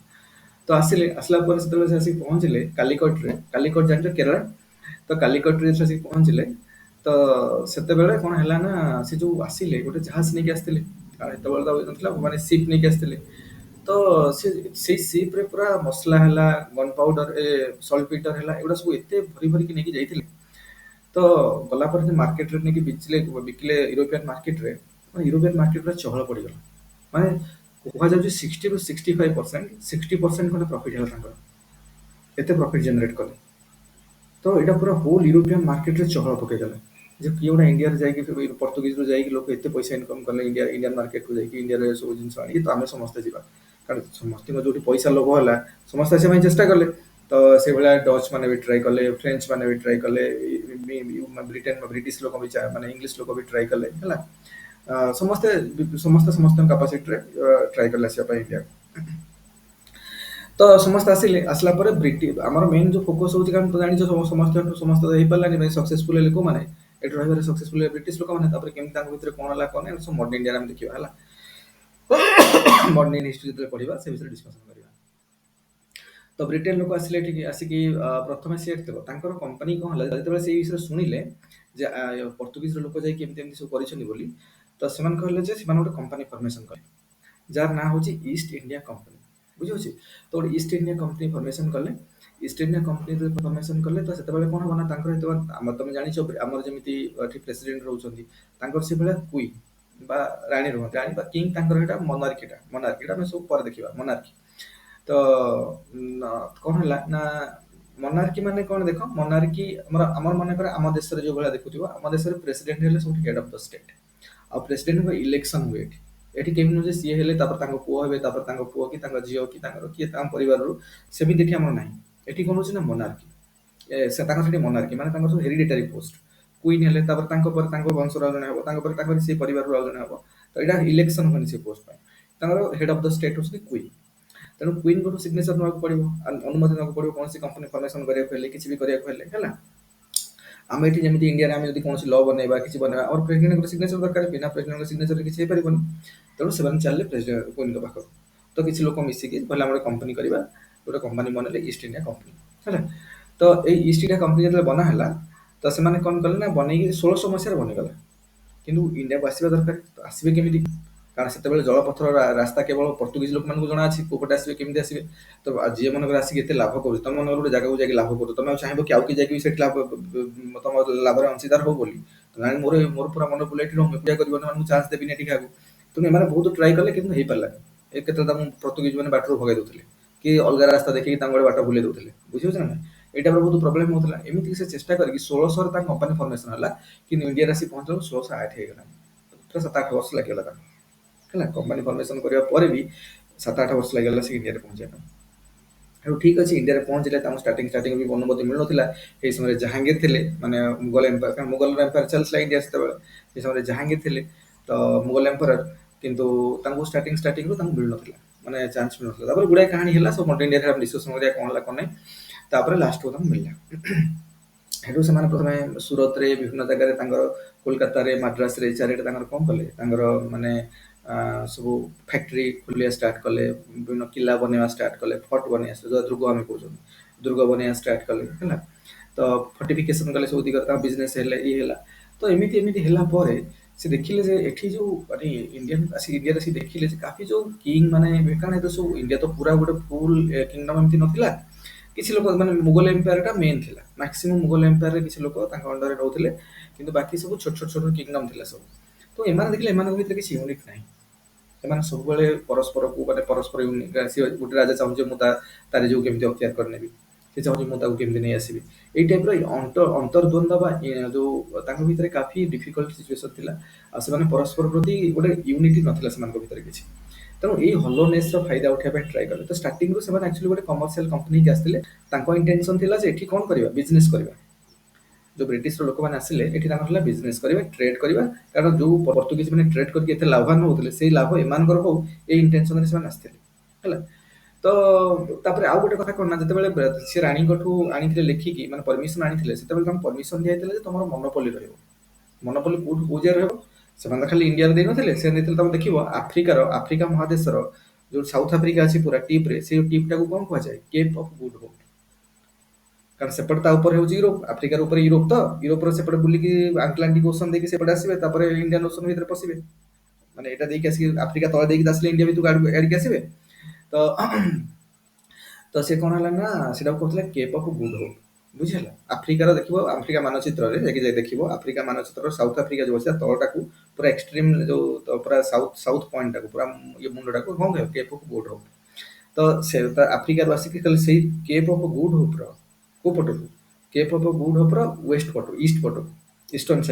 ତ ଆସିଲା ପରେ ସେତେବେଳେ ସେ ଆସିକି ପହଞ୍ଚିଲେ କାଲିକଟରେ, କାଲିକଟ ଜାଣିଛ କେରଳ, ତ କାଲିକଟରେ ସେ ଆସିକି ପହଞ୍ଚିଲେ। ତ ସେତେବେଳେ କଣ ହେଲା ନା, ସେ ଯୋଉ ଆସିଲେ ଗୋଟେ ଜାହାଜ ନେଇକି ଆସିଥିଲେ, କାରଣ ସେତେବେଳେ ତ ନଥିଲା, ମାନେ ସିପ୍ ନେଇକି ଆସିଥିଲେ। ତ ସେଇ ସିପ ରେ ପୁରା ମସଲା ହେଲା, ଗନ ପାଉଡର, ସଲ୍ଟପିଟର ହେଲା, ଏଗୁଡା ସବୁ ଏତେ ଭରି ଭରିକି ନେଇକି ଯାଇଥିଲେ। ତ ଗଲା ପରେ ମାର୍କେଟରେ ନେଇକି ବିକିଲେ ୟୁରୋପିଆନ ମାର୍କେଟରେ, ୟୁରୋପିଆନ ମାର୍କେଟ ପୁରା ଚହଳ ପଡିଗଲା। ମାନେ କୁହାଯାଉଛି 60% ଖଣ୍ଡେ ପ୍ରଫିଟ ହେଲା ତାଙ୍କର, ଏତେ ପ୍ରଫିଟ ଜେନେରେଟ କଲେ। ତ ଏଇଟା ପୁରା ହୋଲ ୟୁରୋପିଆନ ମାର୍କେଟରେ ଚହଳ ପକେଇଦେଲା, ଯେ କିଏ ଗୋଟେ ଇଣ୍ଡିଆରେ ଯାଇକି ପର୍ତ୍ତୁଗିଜରୁ ଯାଇକି ଲୋକ ଏତେ ପଇସା ଇନକମ କଲେ ଇଣ୍ଡିଆନ ମାର୍କେଟକୁ ଯାଇକି, ଇଣ୍ଡିଆରେ ସବୁ ଜିନିଷ ଆଣିକି, ତ ଆମେ ସମସ୍ତେ ଯିବା। କାରଣ ସମସ୍ତଙ୍କ ଯୋଉଠି ପଇସା ଲୋଭ ହେଲା, ସମସ୍ତେ ଆସିବା ପାଇଁ ଚେଷ୍ଟା କଲେ। ତ ସେଇଭଳିଆ ଡଚ୍ ମାନେ ବି ଟ୍ରାଏ କଲେ, ଫ୍ରେଞ୍ଚ ମାନେ ବି ଟ୍ରାଏ କଲେ, ବ୍ରିଟିଶ ଲୋକ ବି ମାନେ ଇଂଲିଶ ଲୋକ ବି ଟ୍ରାଏ କଲେ ହେଲା। ସମସ୍ତେ ସମସ୍ତେ ସମସ୍ତଙ୍କ କାପାସିଟିରେ ଟ୍ରାଏ କଲେ ଆସିବା ପାଇଁ ଇଣ୍ଡିଆକୁ। ତ ସମସ୍ତେ ଆସିଲା ପରେ ଆମର ମେନ୍ ଯୋଉ ଫୋକସ ହଉଛି, କାରଣ ତ ଜାଣିଛ ସମସ୍ତେ ହେଇପାରିଲାନି ଭାଇ ସକ୍ସେସଫୁଲ ହେଲେ କୋଉମାନେ, ଏଠି ରହିବାରେ ସକ୍ସେସଫୁଲ ହେଲେ ବ୍ରିଟିଶ ଲୋକମାନେ। ତାପରେ କେମିତି ତାଙ୍କ ଭିତରେ କଣ ହେଲା କଣ ନାହିଁ, ସବୁ ମଡର୍ଣ୍ଣ ଇଣ୍ଡିଆରେ ଆମେ ଦେଖିବା ହେଲା। ମଡର୍ଣ୍ଣ ଇଣ୍ଡିଆନ ହିଷ୍ଟ୍ରି ଯେତେବେଳେ ପଢିବା ସେ ବିଷୟରେ ଡିସ୍କସନ କରିବା। ତ ବ୍ରିଟେନ ଲୋକ ଆସିଲେ ଏଠିକି, ଆସିକି ପ୍ରଥମେ ସିଏ ତାଙ୍କର କମ୍ପାନୀ କଣ ହେଲା, ଯେତେବେଳେ ସେଇ ବିଷୟରେ ଶୁଣିଲେ ଯେ ପର୍ତ୍ତୁଗିଜର ଲୋକ ଯାଇକି ଏମିତି ଏମିତି ସବୁ କରିଛନ୍ତି ବୋଲି, ତ ସେମାନେ କହିଲେ ଯେ ସେମାନେ ଗୋଟେ କମ୍ପାନୀ ଫର୍ମେସନ କଲେ, ଯାହାର ନାଁ ହଉଛି ଇଷ୍ଟ ଇଣ୍ଡିଆ କମ୍ପାନୀ, ବୁଝିହଉଛି। ତ ଗୋଟେ ଇଷ୍ଟ ଇଣ୍ଡିଆ କମ୍ପାନୀ ଫର୍ମେସନ କଲେ। ଇଷ୍ଟ ଇଣ୍ଡିଆ କମ୍ପାନୀ ଫର୍ମେସନ କଲେ, ତ ସେତେବେଳେ କଣ ହବ ନା, ତାଙ୍କର ଯେତେବେଳେ ତମେ ଜାଣିଛ ଆମର ଯେମିତି ଏଠି ପ୍ରେସିଡେଣ୍ଟ ରହୁଛନ୍ତି, ତାଙ୍କର ସେଭଳିଆ କୁଇନ୍, ବା ରାଣୀ ରୁହନ୍ତି, ରାଣୀ ବା କିଙ୍ଗ ତାଙ୍କର ଏଇଟା ମନାର୍କିଟା ଆମେ ସବୁ ପରେ ଦେଖିବା ମନାର୍କି। ତ କଣ ହେଲା ନା ମନାର୍କି ମାନେ କଣ ଦେଖ, ମନାର୍କି ଆମର ମନେକର ଆମ ଦେଶରେ ଯୋଉ ଭଳିଆ ଦେଖୁଥିବ, ଆମ ଦେଶରେ ପ୍ରେସିଡେଣ୍ଟ ହେଲେ ସବୁଠି ହେଡ୍ ଅଫ୍ ଦ ଷ୍ଟେଟ୍, ଆଉ ପ୍ରେସିଡେଣ୍ଟଙ୍କ ଇଲେକ୍ସନ ହୁଏ ଏଠି। ଏଠି କେମିତି ନୁହେଁ ଯେ ସିଏ ହେଲେ ତାପରେ ତାଙ୍କ ପୁଅ ହେବେ, ତାପରେ ତାଙ୍କ ପୁଅ କି ତାଙ୍କ ଝିଅ କି ତାଙ୍କର କିଏ ତାଙ୍କ ପରିବାରରୁ, ସେମିତି ଏଠି ଆମର ନାହିଁ। ଏଠି କଣ ହଉଛି ନା ମନାର୍କି, ସେ ତାଙ୍କର ସେଠି ମନାର୍କି ମାନେ ତାଙ୍କର ସବୁ ହେରିଡିଟାରୀ ପୋଷ୍ଟ। କୁଇନ୍ ହେଲେ ତାପରେ ତାଙ୍କ ପରେ ତାଙ୍କ ବଂଶର ଆଉ ଜଣେ ହବ, ତାଙ୍କ ପରେ ତାଙ୍କର ସେ ପରିବାରରୁ ଆଉ ଜଣେ ହବ। ତ ଏଇଟା ଇଲେକ୍ସନ ହୁଏନି ସେ ପୋଷ୍ଟ ପାଇଁ। ତାଙ୍କର ହେଡ୍ ଅଫ୍ ଦ ଷ୍ଟେଟ୍ ହଉଛନ୍ତି କୁଇନ୍। ତେଣୁ କୁଇନଙ୍କଠୁ ସିଗ୍ନେଚର ନେବାକୁ ପଡିବ, ଅନୁମତି ନେବାକୁ ପଡିବ କୌଣସି କମ୍ପାନୀ ଫର୍ମେସନ କରିବାକୁ ହେଲେ, କିଛି ବି କରିବାକୁ ହେଲେ ହେଲା। ଆମେ ଏଠି ଯେମିତି ଇଣ୍ଡିଆରେ ଆମେ ଯଦି କୌଣସି ଲ ବନେଇବା, କିଛି ବନେଇବା, ଆମର ପ୍ରେସିଡେଣ୍ଟଙ୍କ ସିଗ୍ନେଚର ଦରକାର, ବିନା ପ୍ରେସିଡେଣ୍ଟଙ୍କ ସିଗ୍ନେଚରରେ କିଛି ହେଇପାରିବନି। ତେଣୁ ସେମାନେ ଚାଲିଲେ ପ୍ରେସିଡେଣ୍ଟ କୁଇନଙ୍କ ପାଖକୁ। ତ କିଛି ଲୋକ ମିଶିକି କହିଲେ ଆମେ ଗୋଟେ କମ୍ପାନୀ କରିବା, ଗୋଟେ କମ୍ପାନୀ ବନେଇଲେ ଇଷ୍ଟ ଇଣ୍ଡିଆ କମ୍ପାନୀ ହେଲା। ତ ଏଇ ଇଷ୍ଟ ଇଣ୍ଡିଆ କମ୍ପାନୀ ଯେତେବେଳେ ବନା ହେଲା, ତ ସେମାନେ କଣ କଲେ ନା ବନେଇକି 1600 ମସିହାରେ ବନିଗଲା। କିନ୍ତୁ ଇଣ୍ଡିଆକୁ ଆସିବା ଦରକାର, ତ ଆସିବେ କେମିତି? କାରଣ ସେତେବେଳେ ଜଳପଥର ରାସ୍ତା କେବଳ ପର୍ତ୍ତୁଗିଜ ଲୋକମାନଙ୍କୁ ଜଣା ଅଛି, କୋଉ ପଟେ ଆସିବେ କେମିତି ଆସିବେ। ତ ଯିଏ ମନେକର ଆସିକି ଏତେ ଲାଭ କରୁଛି, ତମେ ମନେକର ଗୋଟେ ଜାଗାକୁ ଯାଇକି ଲାଭ କରୁଛ, ତମେ ଆଉ ଚାହିଁବ କି ଆଉ କିଏ ଯାଇକି ସେଠି ଲାଭ ତମ ଲାଭରେ ଅଂଶୀଦାର ହଉ ବୋଲି? ନାଇଁ, ମୋର ପୁରା ମନେ ପଡିଲା ଏଠି ରହ, ଏକୁଟିଆ କରିବନି, ମୁଁ ଚାନ୍ସ ଦେବିନି ଏଠି କାହାକୁ। ତେଣୁ ଏମାନେ ବହୁତ ଟ୍ରାଏ କଲେ କିନ୍ତୁ ହେଇପାରିଲାନି। ଏ କେତେବେଳେ ତାଙ୍କୁ ପର୍ତ୍ତୁଗିଜ ମାନେ ବାଟରୁ ଭଗାଇ ଦଉଥିଲେ, କି ଅଲଗା ରାସ୍ତା ଦେଖିକି ତାଙ୍କ ଗୋଟେ ବାଟ ବୁଲେଇ ଦଉଥିଲେ, ବୁଝିପାରୁଛ ନା? ଏଇଟା ବହୁତ ପ୍ରୋବ୍ଲେମ ହଉଥିଲା। ଏମିତି ସେ ଚେଷ୍ଟା କରିକି 1600 ତାଙ୍କ କମ୍ପାନୀ ଫର୍ମେସନ ହେଲା, କିନ୍ତୁ ଇଣ୍ଡିଆରେ ଆସି ପହଞ୍ଚିଲା 1608 ହେଇଗଲା। ପୁରା 7-8 ବର୍ଷ ଲାଗିଗଲା ତାଙ୍କୁ ହେଲା। କମ୍ପାନୀ ଫର୍ମେସନ କରିବା ପରେ ବି 7-8 ବର୍ଷ ଲାଗିଗଲା ସେ ଇଣ୍ଡିଆରେ ପହଞ୍ଚିବା ପାଇଁ। ଆଉ ଠିକ ଅଛି, ଇଣ୍ଡିଆରେ ପହଞ୍ଚିଲେ ତାଙ୍କୁ ଷ୍ଟାର୍ଟିଂ ବି ଅନୁମତି ମିଳୁନଥିଲା। ସେଇ ସମୟରେ ଜାହାଙ୍ଗୀର ଥିଲେ, ମାନେ ମୁଗଲ ଏମ୍ପାୟାର, କାରଣ ମୁଗଲର ଏମ୍ପାୟାର ଚାଲିଥିଲା ଇଣ୍ଡିଆ ସେତେବେଳେ। ସେ ସମୟରେ ଜାହାଙ୍ଗୀର ଥିଲେ ତ ମୁଗଲ ଏମ୍ପାୟାର, କିନ୍ତୁ ତାଙ୍କୁ ଷ୍ଟାର୍ଟିଂରୁ ତାଙ୍କୁ ମିଳୁନଥିଲା, ମାନେ ଚାନ୍ସ ମିଳୁନଥିଲା। ତାପରେ ଗୁଡାଏ କାହାଣୀ ହେଲା, ସବୁ ମଡର୍ନ ଇଣ୍ଡିଆରେ ଡିସ୍କସନ କରିବା କଣ ହେଲା କଣ ନାହିଁ। ତାପରେ ଲାଷ୍ଟକୁ ତାଙ୍କୁ ମିଳିଲା। ସେଠୁ ସେମାନେ ପ୍ରଥମେ ସୁରତରେ, ବିଭିନ୍ନ ଜାଗାରେ ତାଙ୍କର, କୋଲକାତାରେ, ମାଡ୍ରାସରେ, ଚାରିଆଡେ ତାଙ୍କର କଣ କଲେ, ତାଙ୍କର ମାନେ ସବୁ ଫ୍ୟାକ୍ଟ୍ରି ଖୋଲିବା ଷ୍ଟାର୍ଟ କଲେ, ବିଭିନ୍ନ କିଲ୍ଲା ବନେଇବା ଷ୍ଟାର୍ଟ କଲେ, ଫର୍ଟ ବନେଇବା, ଦୁର୍ଗ ଆମେ କହୁଛନ୍ତି, ଦୁର୍ଗ ବନେଇବା ଷ୍ଟାର୍ଟ କଲେ ହେଲା। ତ ଫର୍ଟିଫିକେସନ କଲେ ସବୁ ଦିଗରେ, ତାଙ୍କ ବିଜନେସ ହେଲେ, ଇଏ ହେଲା। ତ ଏମିତି ଏମିତି ହେଲା ପରେ ସେ ଦେଖିଲେ ଯେ ଏଠି ଯୋଉ ମାନେ ଇଣ୍ଡିଆରେ ଆସି ଦେଖିଲେ ଯେ କାଫି ଯୋଉ କିଙ୍ଗ ମାନେ, କାରଣ ଏତ ସବୁ ଇଣ୍ଡିଆ ତ ପୁରା ଗୋଟେ ଫୁଲ କିଙ୍ଗଡମ ଏମିତି ନଥିଲା। କିଛି ଲୋକ ମାନେ ମୁଗଲ ଏମ୍ପାୟାରଟା ମେନ୍ ଥିଲା, ମାକ୍ସିମମ୍ ମୁଗଲ ଏମ୍ପାୟାରରେ କିଛି ଲୋକ ତାଙ୍କ ଅଣ୍ଡରରେ ରହୁଥିଲେ, କିନ୍ତୁ ବାକି ସବୁ ଛୋଟ ଛୋଟ କିଙ୍ଗଡମ ଥିଲା ସବୁ। ତ ଏମାନେ ଦେଖିଲେ ଏମାନଙ୍କ ଭିତରେ କିଛି ୟୁନିଟ୍ ନାହିଁ। ସେମାନେ ସବୁବେଳେ ପରସ୍ପରକୁ ମାନେ ପରସ୍ପର ଗୋଟେ ରାଜା ଚାହୁଁଛି ମୁଁ ତାର ଯୋଉ କେମିତି ଅକ୍ତିଆର କରିନେବି, ସେ ଚାହୁଁଛି ମୁଁ ତାକୁ କେମିତି ନେଇ ଆସିବି। ଏଇ ଟାଇପର ଅନ୍ତର୍ଦ୍ୱନ୍ଦ ବା ଯୋଉ ତାଙ୍କ ଭିତରେ କାଫି ଡିଫିକଲ୍ଟ ସିଚୁଏସନ ଥିଲା। ଆଉ ସେମାନେ ପରସ୍ପର ପ୍ରତି ଗୋଟେ ୟୁନିଟି ନଥିଲା ସେମାନଙ୍କ ଭିତରେ କିଛି। ତେଣୁ ଏଇ ହଲୋନେସର ଫାଇଦା ଉଠାଇବା ପାଇଁ ଟ୍ରାଏ କଲେ। ତ ଷ୍ଟାର୍ଟିଂରୁ ସେମାନେ ଆକ୍ଚୁଆଲି ଗୋଟେ କମର୍ସିଆଲ କମ୍ପାନୀ ହେଇକି ଆସିଥିଲେ। ତାଙ୍କ ଇଣ୍ଟେନସନ ଥିଲା ଯେ ଏଠି କଣ କରିବା, ବିଜନେସ କରିବା। ଯୋଉ ବ୍ରିଟିଶର ଲୋକମାନେ ଆସିଲେ, ଏଠି ତାଙ୍କର ହେଲା ବିଜନେସ କରିବା, ଟ୍ରେଡ କରିବା। କାରଣ ଯୋଉ ପର୍ତ୍ତୁଗୀଜ ମାନେ ଟ୍ରେଡ କରିକି ଏତେ ଲାଭବାନ ହଉଥିଲେ, ସେଇ ଲାଭ ଏମାନଙ୍କର ହଉ, ଏଇ ଇଣ୍ଟେନସନରେ ସେମାନେ ଆସିଥିଲେ ହେଲା। ତ ତାପରେ ଆଉ ଗୋଟେ କଥା କଣ ନା, ଯେତେବେଳେ ସେ ରାଣୀଙ୍କଠୁ ଆଣିଥିଲେ ଲେଖିକି, ମାନେ ପରମିଶନ ଆଣିଥିଲେ, ସେତେବେଳେ ତାଙ୍କୁ ପରମିଶନ ଦିଆଯାଇଥିଲା ଯେ ତମର ମନୋପଲି ରହିବ। ମନୋପଲି କୋଉଠୁ କୋଉ ଜାଗାରେ ରହିବ? ସେମାନେ ତ ଖାଲି ଇଣ୍ଡିଆରେ ଦେଇନଥିଲେ, ସେ ଦେଇଥିଲେ, ତମେ ଦେଖିବ ଆଫ୍ରିକା ମହାଦେଶର ଯୋଉ ସାଉଥ ଆଫ୍ରିକା ଅଛି ପୁରା ଟିପରେ, ସେଇ ଟିପଟାକୁ କଣ କୁହାଯାଏ? Cap of good hope. କାରଣ ସେପଟେ ତା ଉପରେ ହଉଛି ୟୁରୋପ, ଆଫ୍ରିକାର ଉପରେ ୟୁରୋପ, ତ ୟୁରୋପର ସେପଟେ ବୁଲିକି ଆଟଲାଣ୍ଟିକ ଓସନ ଦେଇକି ସେପଟେ ଆସିବେ, ତାପରେ ଇଣ୍ଡିଆନ ଓସନ ଭିତରେ ପଶିବେ। ମାନେ ଏଇଟା ଦେଇକି ଆସିକି ଆଫ୍ରିକା ତଳେ ଦେଇକି ଆସିଲେ ଇଣ୍ଡିଆ ଭିତରକୁ ଆଡିକି ଆସିବେ। ତ ତ ସେ କଣ ହେଲା ନା, ସେଟାକୁ କହୁଥିଲେ କେପ୍ ଅଫ ଗୁଡ ହୋପ, ବୁଝିହେଲା। ଆଫ୍ରିକାର ଦେଖିବ, ଆଫ୍ରିକା ମାନଚିତ୍ରରେ ଯାଇକି ଦେଖିବ, ଆଫ୍ରିକା ମାନଚିତ୍ରର ସାଉଥ ଆଫ୍ରିକା ଯୋଉ ଅଛି, ତା ତଳଟାକୁ ପୁରା ଏକ୍ସଟ୍ରିମ ଯୋଉ ପୁରା ସାଉଥ ପଏଣ୍ଟଟାକୁ, ପୁରା ଇଏ ମୁଣ୍ଡଟାକୁ କଣ କହିବ? Cap of good hope. ତ ସେ ଆଫ୍ରିକାରୁ ଆସିକି କହିଲେ ସେଇ କେପ୍ ଅଫ ଗୁଡ ହୋପର କୋଉ ପଟକୁ? କେପ୍ ଅଫ ଗୁଡ ହୋପର ୱେଷ୍ଟ ପଟ, ଇଷ୍ଟ ପଟ, ଇଷ୍ଟର୍ଣ୍ଣ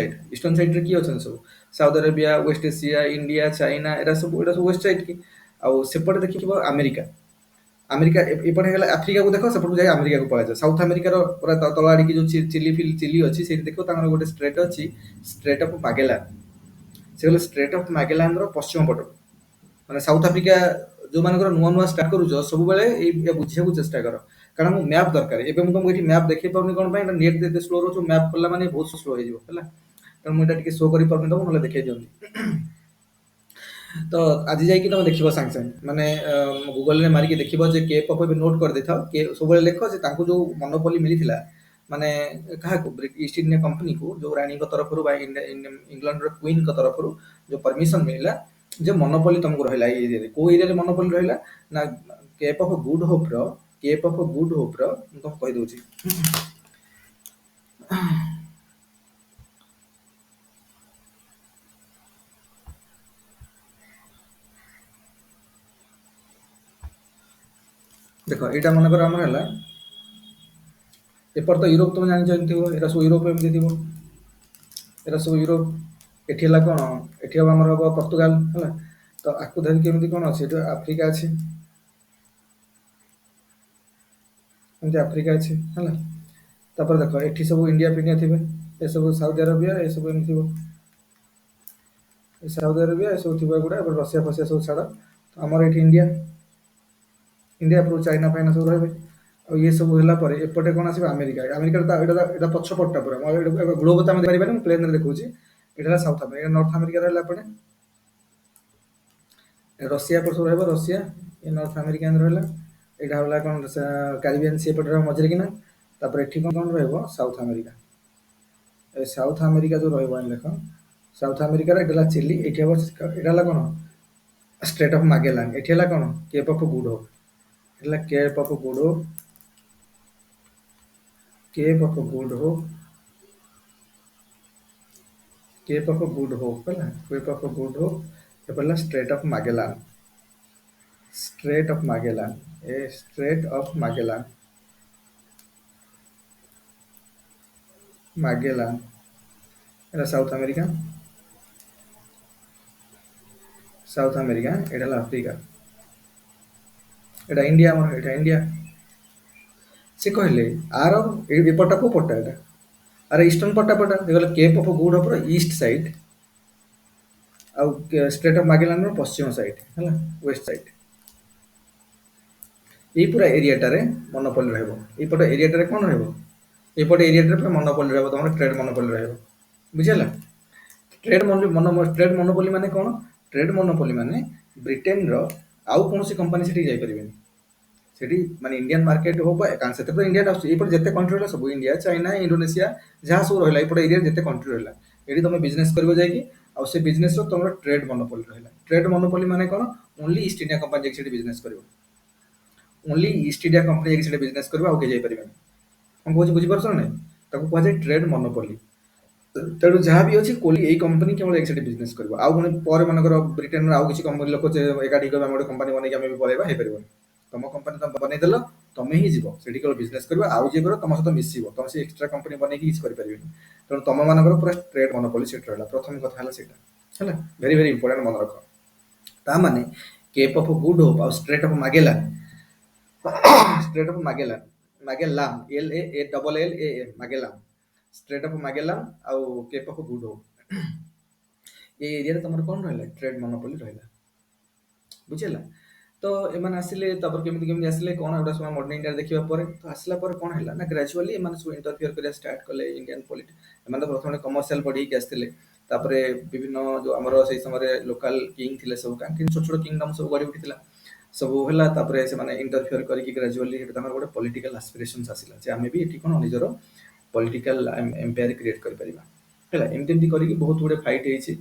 ସାଇଡରେ କିଏ ଅଛନ୍ତି ସବୁ? Saudi Arabia, west Asia, India, China, ଏଟା ସବୁ ୱେଷ୍ଟ ସାଇଡ କି। ଆଉ ସେପଟେ ଦେଖିବ ଆମେରିକା। ଆମେରିକା ଏପଟେ ହେଇଗଲା, ଆଫ୍ରିକାକୁ ଦେଖ, ସେପଟକୁ ଯାଇ ଆମେରିକାକୁ ପଳାଯାଏ। ସାଉଥ ଆମେରିକାର ପୁରା ତଳ ଆଡ଼ିକି ଯୋଉ ଚିଲି ଅଛି, ସେଇଠି ଦେଖିବ ତାଙ୍କର ଗୋଟେ ଷ୍ଟ୍ରେଟ୍ ଅଛି, ଷ୍ଟ୍ରେଟ୍ ଅଫ ମାଗେଲାନ। ସେ ହେଲେ ଷ୍ଟ୍ରେଟ୍ ଅଫ ମାଗେଲାନର ପଶ୍ଚିମ ପଟ। ମାନେ ସାଉଥ ଆଫ୍ରିକା ଯୋଉମାନଙ୍କର ନୂଆ ନୂଆ ଷ୍ଟାର୍ଟ କରୁଛ, ସବୁବେଳେ ଏଇ ବୁଝିବାକୁ ଚେଷ୍ଟା କର। କାରଣ ମୁଁ ମ୍ୟାପ ଦରକାର, ଏବେ ମୁଁ ତମକୁ ଏଠି ମ୍ୟାପ ଦେଖେଇ ପାରୁନି କଣ ପାଇଁ? ନେଟ୍ ଏତେ ସ୍ଲୋ ରହୁଛି, ମ୍ୟାପ ଖୋଲିଲା ମାନେ ବହୁତ ସ୍ଲୋ ହେଇଯିବ ହେଲା। ତେଣୁ ମୁଁ ଏଇଟା ଟିକେ ଶୋ କରିପାରୁନି ତମକୁ, ନହେଲେ ଦେଖେଇ ଦିଅନ୍ତି। ତ ଆଜି ଯାଇକି ତମେ ଦେଖିବ ସାଙ୍ଗେ ସାଙ୍ଗେ, ମାନେ ଗୁଗଲରେ ମାରିକି ଦେଖିବ ଯେ କେପ୍ ଅଫ, ଏବେ ନୋଟ୍ କରିଦେଇଥାଅ, ସବୁବେଳେ ଲେଖ ଯେ ତାଙ୍କୁ ଯୋଉ ମନୋପଲି ମିଳିଥିଲା, ମାନେ କାହାକୁ? ଇଷ୍ଟ ଇଣ୍ଡିଆ କମ୍ପାନୀକୁ, ଯୋଉ ରାଣୀଙ୍କ ତରଫରୁ ବା ଇଂଲଣ୍ଡର କୁଇନଙ୍କ ତରଫରୁ ଯୋଉ ପରମିଶନ ମିଳିଲା, ଯେ ମନୋପଲି ତମକୁ ରହିଲା ଏଇ ଏରିଆରେ। କୋଉ ଏରିଆରେ ମନୋପଲି ରହିଲା ନା, କେପ୍ ଅଫ ଗୁଡ ହୋପର, ମୁଁ ତମକୁ କହିଦଉଛି। ଦେଖ ଏଇଟା ମନେକର ଆମର ହେଲା ଏପଟ ତ ୟୁରୋପ ତମେ ଜାଣିଛ ଥିବ, ଏଇଟା ସବୁ ୟୁରୋପ ଏମିତି ଥିବ, ଏଇଟା ସବୁ ୟୁରୋପ। ଏଠି ହେଲା କଣ, ଏଠି ହବ ଆମର ହବ ପର୍ତ୍ତୁଗାଲ ହେଲା। ତ ଆକୁ ଧରିକି ଏମିତି କଣ ଅଛି, ଏଠି ଆଫ୍ରିକା ଅଛି, ଏମିତି ଆଫ୍ରିକା ଅଛି ହେଲା। ତାପରେ ଦେଖ ଏଠି ସବୁ ଇଣ୍ଡିଆ ଫିଣ୍ଡିଆ ଥିବେ, ଏସବୁ ସାଉଦି ଆରବିଆ, ଏସବୁ ଏମିତି ଥିବ, ସାଉଦି ଆରବିଆ ଏସବୁ ଥିବ ଏଗୁଡ଼ା। ରଷିଆ ଫସିଆ ସବୁ ଛାଡ଼, ଆମର ଏଠି ଇଣ୍ଡିଆ, ଇଣ୍ଡିଆ ପୂର୍ବ ଚାଇନା ଫାଇନା ସବୁ ରହିବେ। ଆଉ ଇଏ ସବୁ ହେଲା ପରେ ଏପଟେ କଣ ଆସିବ ଆମେରିକା। ଆମେରିକାର ଏଇଟା ପଛପଟଟା ପୁରା ଗ୍ଲୋବ ତ ଆମେ ଦେଖିପାରିବାନି, ମୁଁ ପ୍ଲେନରେ ଦେଖଉଛି। ଏଇଟା ହେଲା ସାଉଥ ଆମେରିକା, ନର୍ଥ ଆମେରିକା ରହିଲା ଏପଟେ। ରଷିଆ ଏପଟେ ସବୁ ରହିବ, ରଷିଆ ଏ ନର୍ଥ ଆମେରିକା ଏମିତି ରହିଲା। ଏଇଟା ହେଲା କଣ କାରିବିଆନ୍ ସି ଏପଟେ ରହିବ ମଝିରେ କିନା। ତାପରେ ଏଠି କଣ କଣ ରହିବ, ସାଉଥ ଆମେରିକା। ଏ ସାଉଥ ଆମେରିକା ଯୋଉ ରହିବ ଦେଖ, ସାଉଥ ଆମେରିକାର ଏଇଟା ହେଲା ଚିଲି, ଏଇଠି ହବ ଏଇଟା ହେଲା କଣ ଷ୍ଟ୍ରେଟ୍ ଅଫ୍ ମାଗେଲାନ। ଏଠି ହେଲା କଣ କେପ୍ ଅଫ୍ ଗୁଡ୍ ହୋପ୍, ହେଲା Cape of Good Hope, Cape of Good Hope, Cape of Good Hope ହେଲା, କେପ୍ ଅଫ୍ ଗୁଡ୍ ହୋପ୍। ଏପଟେ ହେଲା Strait of Magellan, Strait of Magellan, ଏ ଷ୍ଟ୍ରେଟ୍ ଅଫ୍ ମାଗେଲାନ, ମାଗେଲାନ ଏଟା South America, south America. ଏଇଟା ହେଲା Africa, ଏଇଟା India, ଆମର ଏଇଟା ଇଣ୍ଡିଆ। ସେ କହିଲେ ଆର ଏପଟଟା କୋଉ ପଟଟା, ଏଇଟା ଆର ଇଷ୍ଟର୍ଣ୍ଣ ପଟଟା ହେଇଗଲା କେପ୍ ଅଫ୍ ଗୁଡ୍ ହୋପ୍ ର ଇଷ୍ଟ ସାଇଡ୍, ଆଉ ଷ୍ଟ୍ରେଟ୍ ଅଫ୍ ମାଗେଲାନର ପଶ୍ଚିମ ସାଇଡ୍ ହେଲା, ୱେଷ୍ଟ ସାଇଡ୍। ଏଇ ପୁରା ଏରିଆଟାରେ ମନୋପଲି ରହିବ। ଏଇପଟ ଏରିଆଟାରେ କଣ ରହିବ, ଏଇପଟ ଏରିଆଟାରେ ପୁରା ମନୋପଲି ରହିବ, ତମର ଟ୍ରେଡ୍ ମନୋପଲି ରହିବ, ବୁଝିହେଲା। ଟ୍ରେଡ୍ ମନୋପଲି ମାନେ କଣ, ଟ୍ରେଡ୍ ମନୋପଲି ମାନେ ବ୍ରିଟେନର ଆଉ କୌଣସି କମ୍ପାନୀ ସେଠିକି ଯାଇପାରିବେନି। ସେଠି ମାନେ ଇଣ୍ଡିଆନ୍ ମାର୍କେଟ ହଉ ବା ସେଥିରେ ତ ଇଣ୍ଡିଆନ୍ ଆସୁଛି, ଏଇପଟେ ଯେତେ କଣ୍ଟ୍ରି ରହିଲା ସବୁ ଇଣ୍ଡିଆ, ଚାଇନା, ଇଣ୍ଡୋନେସିଆ ଯାହା ସବୁ ରହିଲା ଏପଟେ ଏରିଆରେ ଯେତେ କଣ୍ଟ୍ରି ରହିଲା, ଏଠି ତମେ ବିଜନେସ୍ କରିବ ଯାଇକି। ଆଉ ସେ ବିଜନେସର ତମର ଟ୍ରେଡ୍ ମନୋପଲି ରହିଲା। ଟ୍ରେଡ୍ ମନୋପଲି ମାନେ କଣ, ଓନ୍ଲି ଇଷ୍ଟ ଇଣ୍ଡିଆ କମ୍ପାନୀ ଯାଇକି ସେଠି ବିଜନେସ୍ କରିବ, ଓନ୍ଲି ଇଷ୍ଟ ଇଣ୍ଡିଆ କମ୍ପାନୀ ଯାଇକି ସେଠି ବିଜନେସ୍ କରିବ, ଆଉ କେହି ଯାଇପାରିବେନି। କଣ କହୁଛି ବୁଝିପାରୁଛ ନା ନାଇଁ, ତାକୁ କୁହାଯାଏ ଟ୍ରେଡ୍ ମନୋପଲି। ତେଣୁ ଯାହା ବି ଅଛି ଏଇ କମ୍ପାନୀ କେବଳ ଯାଇକି ସେଠି ବିଜନେସ୍ କରିବ। ଆଉ ମାନେ ପରେ ମନେକର ବ୍ରିଟେନର ଆଉ କିଛି କମ୍ପାନୀ ଲୋକ ଏକାଠି କରିବେ, ଆମେ ଗୋଟେ କମ୍ପାନୀ ବନେଇକି ଆମେ ବି ପଳେଇବା, ହେଇପାରିବନି। ତମ କମ୍ପାନୀ ତମେ ବନେଇଦେଲ, ତମେ ହିଁ ଯିବ ସେଠି କେବଳ ବିଜନେସ୍ କରିବ, ଆଉ ଯିଏ କରିବ ତମ ସହିତ ମିଶିବ, ତମେ ସେ ଏକ୍ସଟ୍ରା କମ୍ପାନୀ ବନେଇକି କିଛି କରିପାରିବେନି। ତେଣୁ ତମ ମାନଙ୍କର ପୁରା ଟ୍ରେଡ୍ ମନୋପଲି ସେଠି ରହିଲା। ପ୍ରଥମ କଥା ହେଲା ସେଇଟା ହେଲା, ଭେରି ଭେରି ଇମ୍ପୋର୍ଟାଣ୍ଟ, ମନେ ରଖ। ତା ମାନେ କେପ୍ ଅଫ୍ ଗୁଡ୍ ହୋପ୍ ଆଉ Strait of Magellan, Strait of Magellan, Magellan LAALLAM, Magellan, Strait of Magellan ଆଉ କେପ୍ ଅଫ୍ ଗୁଡ୍ ହୋପ୍, এই ଏରିଆରେ ତମର କଣ ରହିଲା, ଟ୍ରେଡ୍ ମନୋପଲି ରହିଲା, ବୁଝିହେଲା। ତ ଏମାନେ ଆସିଲେ, ତାପରେ କେମିତି କେମିତି ଆସିଲେ କଣ, ଏଗୁଡ଼ା ସବୁ ମଡର୍ଣ୍ଣ ଇଣ୍ଡିଆରେ ଦେଖିବା ପରେ ତ ଆସିଲା ପରେ କଣ ହେଲା ନା, ଗ୍ରାଜୁଆଲି ଏମାନେ ସବୁ ଇଣ୍ଟରଫିୟର କରିବା ଷ୍ଟାର୍ଟ କଲେ ଇଣ୍ଡିଆନ୍ ପଲିଟି। ଏମାନେ ତ ପ୍ରଥମେ କମର୍ସିଆଲ ପଢିକି ଆସିଥିଲେ, ତାପରେ ବିଭିନ୍ନ ଯୋଉ ଆମର ସେଇ ସମୟରେ ଲୋକାଲ କିଙ୍ଗ ଥିଲେ ସବୁ, କାହିଁକି ଛୋଟ ଛୋଟ କିଙ୍ଗଡମ ସବୁ ଗଢ଼ି ଉଠିଥିଲା, ସବୁ ହେଲା। ତାପରେ ସେମାନେ ଇଣ୍ଟରଫିୟର କରିକି ଗ୍ରାଜୁଆଲି ସେଠି ତାଙ୍କର ଗୋଟେ ପଲିଟିକାଲ ଆସ୍ପିରେସନ୍ସ ଆସିଲା, ଯେ ଆମେ ବି ଏଠି କଣ ନିଜର ପଲିଟିକାଲ ଏମ୍ପାୟାର କ୍ରିଏଟ୍ କରିପାରିବା ହେଲା। ଏମିତି ଏମିତି କରିକି ବହୁତ ଗୁଡେ ଫାଇଟ୍ ହେଇଛି।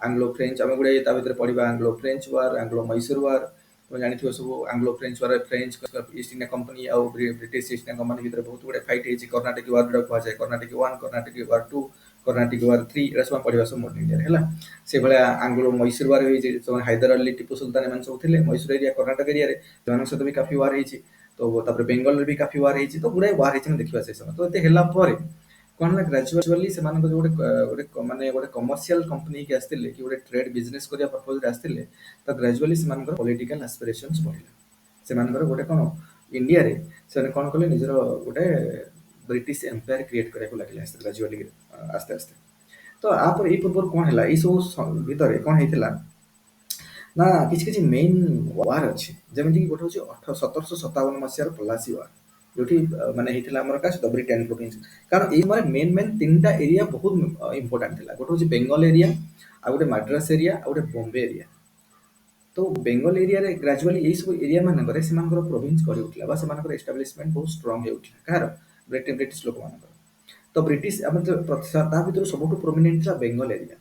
ଆଙ୍ଗ୍ଲୋ ଫ୍ରେଞ୍ଚ, ଆମେ ଗୁଡେ ତା ଭିତରେ ପଢିବା, Anglo French war, Anglo Mysore war, ତମେ ଜାଣିଥିବ ସବୁ। Anglo French war, French East India Company ଆଉ ବ୍ରିଟିଶ ଇଷ୍ଟ ଇଣ୍ଡିଆ କମ୍ପାନୀ ଭିତରେ ବହୁତ ଗୁଡେ ଫାଇଟ୍ ହେଇଛି। କର୍ଣ୍ଣାଟିକ ୱାର ଯୋଉଟାକୁ କୁହାଯାଏ, Carnatic one, Carnatic war two, Carnatic war three, ଏଟା ସବୁ ପଢିବା ସବୁ ମଡର୍ଣ୍ଣ ଇଣ୍ଡିଆରେ ହେଲା। ସେଇଭଳିଆ ଆଙ୍ଗ୍ଲୋ ମୈସୂର ୱାର ହେଇଛି, ହାଇଦର ଅଲି, ଟିପୁ ସୁଲତାନ ଏମାନେ ସବୁ ଥିଲେ ମୈସୂର ଏରିଆ, କର୍ଣ୍ଣାଟକ ଏରିଆରେ, ସେମାନଙ୍କ ସହିତ ବି କାଫି ୱାର ହେଇଛି। ତ ତାପରେ ବେଙ୍ଗଲରେ ବି କାଫି ୱାର ହେଇଛି, ତ ଗୁଡାଏ ୱାର ହେଇଛି ଆମେ ଦେଖିବା ସେଇ ସମୟ। ତ ଏତେ ହେଲା ପରେ କଣ ହେଲା, ଗ୍ରାଜୁଆଲି ସେମାନଙ୍କ ଯୋଉ ମାନେ ଗୋଟେ କମର୍ସିଆଲ କମ୍ପାନୀ ହେଇକି ଆସିଥିଲେ, କି ଗୋଟେ ଟ୍ରେଡ୍ ବିଜନେସ୍ କରିବା ପର୍ପୋଜରେ ଆସିଥିଲେ, ତ ଗ୍ରାଜୁଆଲି ସେମାନଙ୍କର ପଲିଟିକାଲ ଆସ୍ପିରେସନ୍ସ ବଢିଲା। ସେମାନଙ୍କର ଗୋଟେ କଣ, ଇଣ୍ଡିଆରେ ସେମାନେ କଣ କଲେ, ନିଜର ଗୋଟେ ବ୍ରିଟିଶ ଏମ୍ପାୟାର କ୍ରିଏଟ୍ କରିବାକୁ ଲାଗିଲେ ଗ୍ରାଜୁଆଲି, ଆସ୍ତେ ଆସ୍ତେ। ତ ଆପରେ ଏଇ ପୂର୍ବରୁ କଣ ହେଲା, ଏଇ ସବୁ ଭିତରେ କଣ ହେଇଥିଲା ନା, କିଛି କିଛି ମେନ୍ ୱାର ଅଛି। ଯେମିତିକି ଗୋଟେ ହଉଛି 1757 ମସିହାର ପଲାସି ୱାର, ଯୋଉଠି ମାନେ ହେଇଥିଲା ଆମର କାହା ସହିତ, ବ୍ରିଟେନ ପ୍ରୋଭିନ୍ସ। କାରଣ ଏଇ ମାନେ ମେନ୍ ମେନ୍ ତିନିଟା ଏରିଆ ବହୁତ ଇମ୍ପୋର୍ଟାଣ୍ଟ ଥିଲା। ଗୋଟେ ହଉଛି ବେଙ୍ଗଲ ଏରିଆ, ଆଉ ଗୋଟେ ମାଡ୍ରାସ ଏରିଆ, ଆଉ ଗୋଟେ ବମ୍ବେ ଏରିଆ। ତ ବେଙ୍ଗଲ ଏରିଆରେ ଗ୍ରାଜୁଆଲି ଏଇ ସବୁ ଏରିଆ ମାନଙ୍କରେ ସେମାନଙ୍କର ପ୍ରୋଭିନ୍ସ ଗଢି ଉଠିଲା, ବା ସେମାନଙ୍କର ଏଷ୍ଟାବ୍ଲିଶମେଣ୍ଟ ବହୁତ ଷ୍ଟ୍ରଙ୍ଗ ହେଉଥିଲା। କାହାର, ବ୍ରିଟିଶ ଲୋକମାନଙ୍କର। ତ ବ୍ରିଟିଶ ଆମେ ତା ଭିତରୁ ସବୁଠୁ ପ୍ରୋମିନେଣ୍ଟ ଥିଲା ବେଙ୍ଗଲ ଏରିଆ।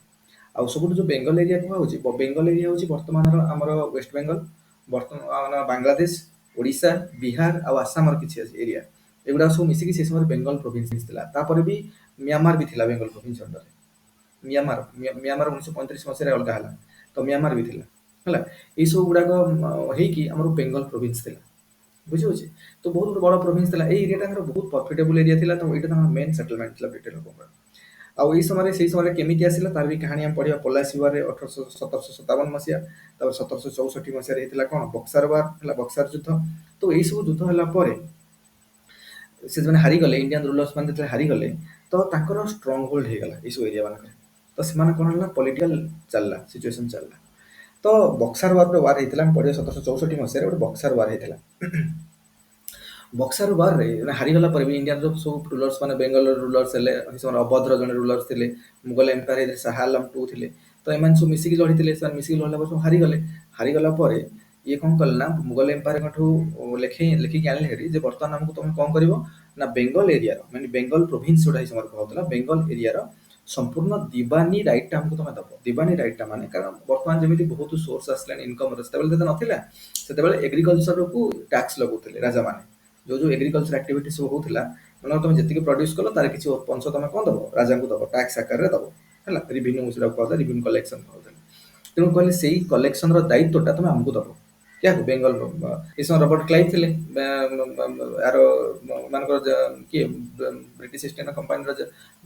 ଆଉ ସବୁଠୁ ଯୋଉ ବେଙ୍ଗଲ ଏରିଆ କୁହାହଉଛି, ବେଙ୍ଗଲ ଏରିଆ ହଉଛି ବର୍ତ୍ତମାନର ଆମର ୱେଷ୍ଟ ବେଙ୍ଗଲ, ବର୍ତ୍ତମାନ ବାଂଲାଦେଶ, ଓଡିଶା, ବିହାର ଆଉ ଆସାମର କିଛି ଏରିଆ, ଏଗୁଡା ସବୁ ମିଶିକି ସେ ସମୟରେ ବେଙ୍ଗଲ ପ୍ରୋଭିନ୍ସ ଥିଲା। ତାପରେ ବି ମିଆଁମାର ବି ଥିଲା ବେଙ୍ଗଲ ପ୍ରୋଭିନ୍ସ ଅଣ୍ଡରରେ। ମିଆଁମାର 1935 ମସିହାରେ ଅଲଗା ହେଲା, ତ ମିଆଁମାର ବି ଥିଲା ହେଲା। ଏଇ ସବୁ ଗୁଡାକ ହେଇକି ଆମର ବେଙ୍ଗଲ ପ୍ରୋଭିନ୍ସ ଥିଲା। ବୁଝିହେଉଛି। ତ ବହୁତ ଗୋଟେ ବଡ଼ ପ୍ରୋଭିନ୍ସ ଥିଲା, ଏଇ ଏରିଆଟା ତାଙ୍କର ବହୁତ ପ୍ରଫିଟେବୁଲ ଏରିଆ ଥିଲା, ତ ଏଇଟା ତାଙ୍କର ମେନ୍ ସେଟଲମେଣ୍ଟ ଥିଲା ବ୍ରିଟେନ ଲୋକଙ୍କର। ଆଉ ଏଇ ସମୟରେ ସେଇ ସମୟରେ କେମିତି ଆସିଲା ତାର ବି କାହାଣୀ ଆମେ ପଢିବା ପଲାସି ୱାରରେ 1757 ମସିହା। ତାପରେ 1764 ମସିହାରେ ହେଇଥିଲା କଣ ବକ୍ସାର ୱାର ହେଲା, ବକ୍ସାର ଯୁଦ୍ଧ। ତ ଏଇ ସବୁ ଯୁଦ୍ଧ ହେଲା ପରେ ସେ ଯେଉଁମାନେ ହାରିଗଲେ, ଇଣ୍ଡିଆନ ରୁଲର୍ସ ମାନେ ଯେତେବେଳେ ହାରିଗଲେ, ତ ତାଙ୍କର ଷ୍ଟ୍ରଙ୍ଗ ହୋଲ୍ଡ ହେଇଗଲା ଏଇସବୁ ଏରିଆ ମାନଙ୍କରେ। ତ ସେମାନେ କଣ ହେଲା ପଲିଟିକାଲ ଚାଲିଲା, ସିଚୁଏସନ ଚାଲିଲା। ତ ବକ୍ସାର ୱାର ହେଇଥିଲା, ଆମେ ପଢିବା 1764 ମସିହାରେ ଗୋଟେ ବକ୍ସାର ୱାର ହେଇଥିଲା। ବକ୍ସାର ୱାରରେ ହାରିଗଲା ପରେ ବି ଇଣ୍ଡିଆର ଯୋଉ ସବୁ ରୁଲର୍ସ ମାନେ ବେଙ୍ଗଲର ରୁଲର୍ସ ହେଲେ, ସେମାନେ ଅବଧର ଜଣେ ରୁଲର୍ସ ଥିଲେ, ମୁଗଲ ଏମ୍ପାୟାର ହେଇଥିଲେ, ଶାହ ଆଲମ ଟୁ ଥିଲେ। ତ ଏମାନେ ସବୁ ମିଶିକି ଲଢିଥିଲେ, ସେମାନେ ମିଶିକି ଲଢିଲା ପରେ ସବୁ ହାରିଗଲେ। ହାରିଗଲା ପରେ ଇଏ କଣ କଲେ ନା ମୁଗଲ ଏମ୍ପାୟାରଙ୍କଠୁ ଲେଖିକି ଆଣିଲେ ହେରି ଯେ ବର୍ତ୍ତମାନ ଆମକୁ ତମେ କଣ କରିବ ନା ବେଙ୍ଗଲ ଏରିଆର ମାନେ ବେଙ୍ଗଲ ପ୍ରୋଭିନ୍ସ ଯୋଉଟା ଏଇ ସମୟରେ କୁହାଯାଉଥିଲା, ବେଙ୍ଗଲ ଏରିଆର ସମ୍ପୂର୍ଣ୍ଣ ଦିବାନୀ ରାଇଟଟା ଆମକୁ ତମେ ଦବ। ଦିବାନୀ ରାଇଟଟା ମାନେ କାରଣ ବର୍ତ୍ତମାନ ଯେମିତି ବହୁତ ସୋର୍ସ ଆସିଲାଣି ଇନକମର, ସେତେବେଳେ ଯେତେ ନଥିଲା, ସେତେବେଳେ ଏଗ୍ରିକଲଚରକୁ ଟ୍ୟାକ୍ସ ଲଗାଉଥିଲେ ରାଜାମାନେ। ଯୋଉ ଏଗ୍ରିକଲଚର ଆକ୍ଟିଭିଟି ସବୁ ହଉଥିଲା, ମାନେ ତମେ ଯେତିକି ପ୍ରଡ୍ୟୁସ କଲ ତାର କିଛି ଅଂଶ ତମେ କଣ ଦବ ରାଜାଙ୍କୁ ଦବ, ଟ୍ୟାକ୍ସ ଆକାରରେ ଦବ ହେଲା, ରିଭିନ୍ୟୁ ସେଟା କୁହାଯାଏ, ରିଭିନ୍ୟୁ କଲେକ୍ସନ କୁହାଯାଏ। ତେଣୁ କହିଲେ ସେଇ କଲେକ୍ସନର ଦାୟିତ୍ୱଟା ତମେ ଆମକୁ ଦବ। କାହାକୁ ବେଙ୍ଗଲ ଏ ସମୟ ରବର୍ଟ କ୍ଲାଇଭ ଥିଲେ ଆର ମାନଙ୍କର କିଏ ବ୍ରିଟିଶ ଇଷ୍ଟ ଇଣ୍ଡିଆ କମ୍ପାନୀର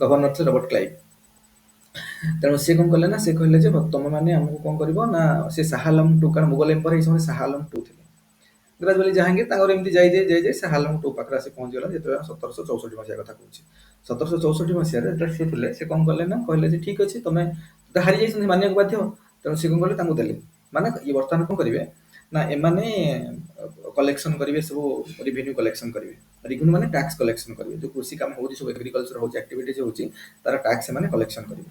ଗଭର୍ଣ୍ଣର ଥିଲେ ରବର୍ଟ କ୍ଲାଇଭ। ତେଣୁ ସେ କଣ କଲେ ନା ସେ କହିଲେ ଯେ ତମେ ମାନେ ଆମକୁ କଣ କରିବ ନା ସେ ଶାହ ଆଲମ ଟୁ, କାରଣ ମୁଗଲ ଏମ୍ପାୟାର ଏଇ ସମୟରେ ଶାହ ଆଲମ ଟୁ ଥିଲେ। ଗ୍ରାଜୁଆଲି ଜାହାଙ୍ଗୀର ତାଙ୍କର ଏମିତି ଯାଇ ଶାହ ଆଲମ ଟୁ ପାଖରେ ଆସି ପହଞ୍ଚିଗଲା, ଯେତେବେଳେ 1764 କଥା କହୁଛି। 1764 ମସିହାରେ ଯେତେବେଳେ ସିଏ ଥିଲେ, ସେ କଣ କଲେ ନା କହିଲେ ଯେ ଠିକ ଅଛି ତମେ ହାରି ଯାଇଛନ୍ତି ମାନିବାକୁ ବାଧ୍ୟ। ତେଣୁ ସେ କଣ କଲେ ତାଙ୍କୁ ଦେଲେ, ମାନେ ଇଏ ବର୍ତ୍ତମାନ କଣ କରିବେ ନା ଏମାନେ କଲେକ୍ସନ କରିବେ ସବୁ ରିଭିନ୍ୟୁ କଲେକ୍ସନ କରିବେ। ରିଭିନ୍ୟୁ ମାନେ ଟ୍ୟାକ୍ସ କଲେକ୍ସନ କରିବେ, ଯୋଉ କୃଷି କାମ ହଉଛି ସବୁ ଏଗ୍ରିକଲଚର ହଉଛି ଆକ୍ଟିଭିଟିଜ ହଉଛି, ତାର ଟ୍ୟାକ୍ସ ସେମାନେ କଲେକ୍ସନ କରିବେ।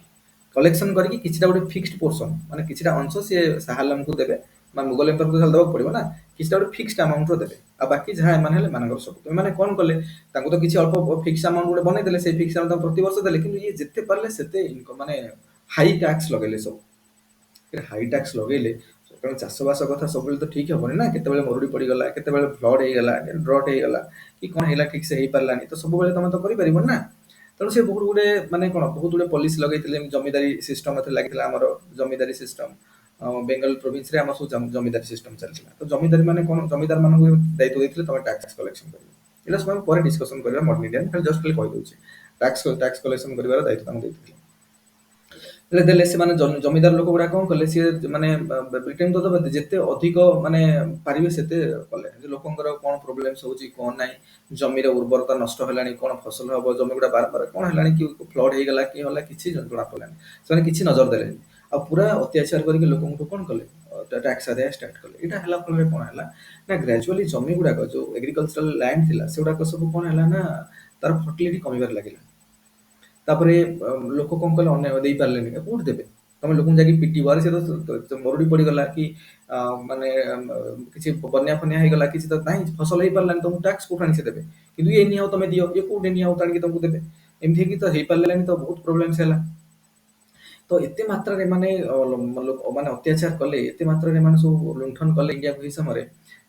କଲେକ୍ସନ କରିକି କିଛିଟା ଗୋଟେ ଫିକ୍ସଡ ପୋର୍ସନ ମାନେ କିଛିଟା ଅଂଶ ସିଏ ଶାହ ଆଲମକୁ ଦେବେ, ମାନେ ମୁଗଲ ଏମ୍ପାୟାରକୁ ଦେବାକୁ ପଡିବ ନା, କିଛିଟା ଗୋଟେ ଫିକ୍ସଡ ଆମାଉଣ୍ଟର ଦେବେ। ଆଉ ବାକି ଯାହା ଏମାନେ ହେଲେ ଏମାନଙ୍କର ସବୁ। ଏମାନେ କଣ କଲେ ତାଙ୍କୁ ତ କିଛି ଅଳ୍ପ ଫିକ୍ସ ଆମାଉଣ୍ଟ ଗୋଟେ ବନେଇଦେଲେ, ସେଇ ଫିକ୍ସ ଆମାଉଣ୍ଟ ପ୍ରତିବର୍ଷ ଦେଲେ, କିନ୍ତୁ ଇଏ ଯେତେ ପାରିଲେ ସେତେ ମାନେ ହାଇ ଟ୍ୟାକ୍ସ ଲଗେଇଲେ ସବୁ। ହାଇ ଟ୍ୟାକ୍ସ ଲଗେଇଲେ କାରଣ ଚାଷବାସ କଥା ସବୁବେଳେ ତ ଠିକ ହବନି ନା, କେତେବେଳେ ମରୁଡି ପଡିଗଲା, କେତେବେଳେ ଫ୍ଲଡ ହେଇଗଲା, ଡ୍ରଟ୍ ହେଇଗଲା, କି କଣ ହେଲା ଠିକ ସେ ହେଇପାରିଲାନି, ତ ସବୁବେଳେ ତମେ ତ କରିପାରିବନି ନା। ତେଣୁ ସେ ବହୁତ ଗୁଡେ ମାନେ କଣ ବହୁତ ଗୁଡେ ପଲିସି ଲଗେଇଥିଲେ, ଜମିଦାରୀ ସିଷ୍ଟମ ଏଥିରେ ଲାଗିଥିଲା, ଆମର ଜମିଦାରୀ ସିଷ୍ଟମ ବେଙ୍ଗଲ ପ୍ରୋଭିନ୍ସରେ ଆମର ସବୁ ଜମିଦାରୀ ସିଷ୍ଟମ ଚାଲିଥିଲା। ତ ଜମିଦାରୀ ମାନେ କଣ, ଜମିଦାର ମାନଙ୍କୁ ଦାୟିତ୍ୱ ଦେଇଥିଲେ ତମେ ଟ୍ୟାକ୍ସ କଲେକ୍ସନ କରିବ। ଏଇଟା ସବୁ ଆମେ ପରେ ଡିସ୍କସନ କରିବା ମଡର୍ନ ଇଣ୍ଡିଆନ, ଖାଲି ଜଷ୍ଟ ଖାଲି କହିଦଉଛି ଟ୍ୟାକ୍ସ କଲେକ୍ସନ କରିବାର ଦାୟିତ୍ୱ ତାଙ୍କୁ ଦେଇଥିଲେ। ଦେଲେ ସେମାନେ ଜମିଦାର ଲୋକ ଗୁଡା କଣ କଲେ, ସିଏ ମାନେ ବ୍ରିଟେନ ତ ଦେବେ, ଯେତେ ଅଧିକ ମାନେ ପାରିବେ ସେତେ କଲେ। ଲୋକଙ୍କର କଣ ପ୍ରୋବ୍ଲେମ ହଉଛି କଣ ନାହିଁ, ଜମିର ଉର୍ବରତା ନଷ୍ଟ ହେଲାଣି, କଣ ଫସଲ ହବ, ଜମି ଗୁଡା ବାରମ୍ବାର କଣ ହେଲାଣି, କି ଫ୍ଲଡ ହେଇଗଲା କି ହେଲା କିଛି ଜଣା ପଡିଲାନି। ସେମାନେ କିଛି ନଜର ଦେଲେନି, ଆଉ ପୁରା ଅତ୍ୟାଚାର କରିକି ଲୋକଙ୍କୁ କଣ କଲେ ଟ୍ୟାକ୍ସ ଆଦାୟ ଷ୍ଟାର୍ଟ କଲେ। ଏଇଟା ହେଲା ଫଳରେ କଣ ହେଲା ନା ଗ୍ରାଜୁଆଲି ଜମି ଗୁଡାକ ଯୋଉ ଏଗ୍ରିକଲଚରାଲ ଲ୍ୟାଣ୍ଡ ଥିଲା, ସେଗୁଡାକ ସବୁ କଣ ହେଲା ନା ତାର ଫର୍ଟିଲିଟି କମିବାରେ ଲାଗିଲା। ତାପରେ ଲୋକ କଣ କଲେ ଅନ୍ୟ ଦେଇପାରିଲେନି, କୋଉଠି ଦେବେ, ତମେ ଲୋକଙ୍କୁ ଯାଇକି ପିଟିବ, ଆରେ ସେ ତ ମରୁଡି ପଡିଗଲା କି ମାନେ କିଛି ବନ୍ୟା ଫନ୍ୟା ହେଇଗଲା, କିଛି ତ ନାହିଁ ଫସଲ ହେଇପାରିଲାନି, ତମକୁ ଟ୍ୟାକ୍ସ କୋଉଠୁ ଆଣି ସେ ଦେବେ। କିନ୍ତୁ ଇଏ ନିଆଉ ତମେ ଦିଅ, ଇଏ କୋଉଠି ନିଆଉ ଆଣିକି ତମକୁ ଦେବେ। ଏମିତି ହେଇକି ତ ହେଇପାରିଲାନି, ତ ବହୁତ ପ୍ରୋବ୍ଲେମସ ହେଲା। ତ ଏତେ ମାତ୍ରାରେ ମାନେ ମାନେ ଅତ୍ୟାଚାର କଲେ, ଏତେ ମାତ୍ରାରେ ମାନେ ସବୁ ଲୁଣ୍ଠନ କଲେ ଇଣ୍ଡିଆକୁ ଏହି ସମୟରେ,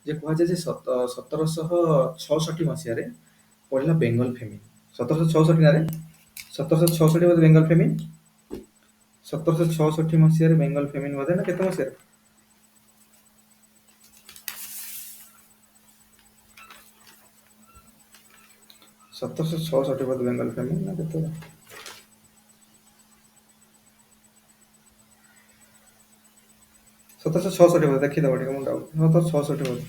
ଯେ କୁହାଯାଏ ଯେ 1766 ମସିହାରେ ପଡିଲା ବେଙ୍ଗଲ ଫେମିନ୍। 1766 1766 ବୋଧେ ବେଙ୍ଗଲ ଫେମିନ୍, 1766 ମସିହାରେ ବେଙ୍ଗଲ ଫେମିନ୍ ବୋଧେ, ନା କେତେ ମସିହାରେ? 1766 ବୋଧେ ବେଙ୍ଗଲ ଫେମିନ୍, ନା କେତେ? 1766 ବୋଧେ, ଦେଖିଦବ ଟିକେ, ମୁଁ ଡାଉଟ 1766 ବୋଧେ।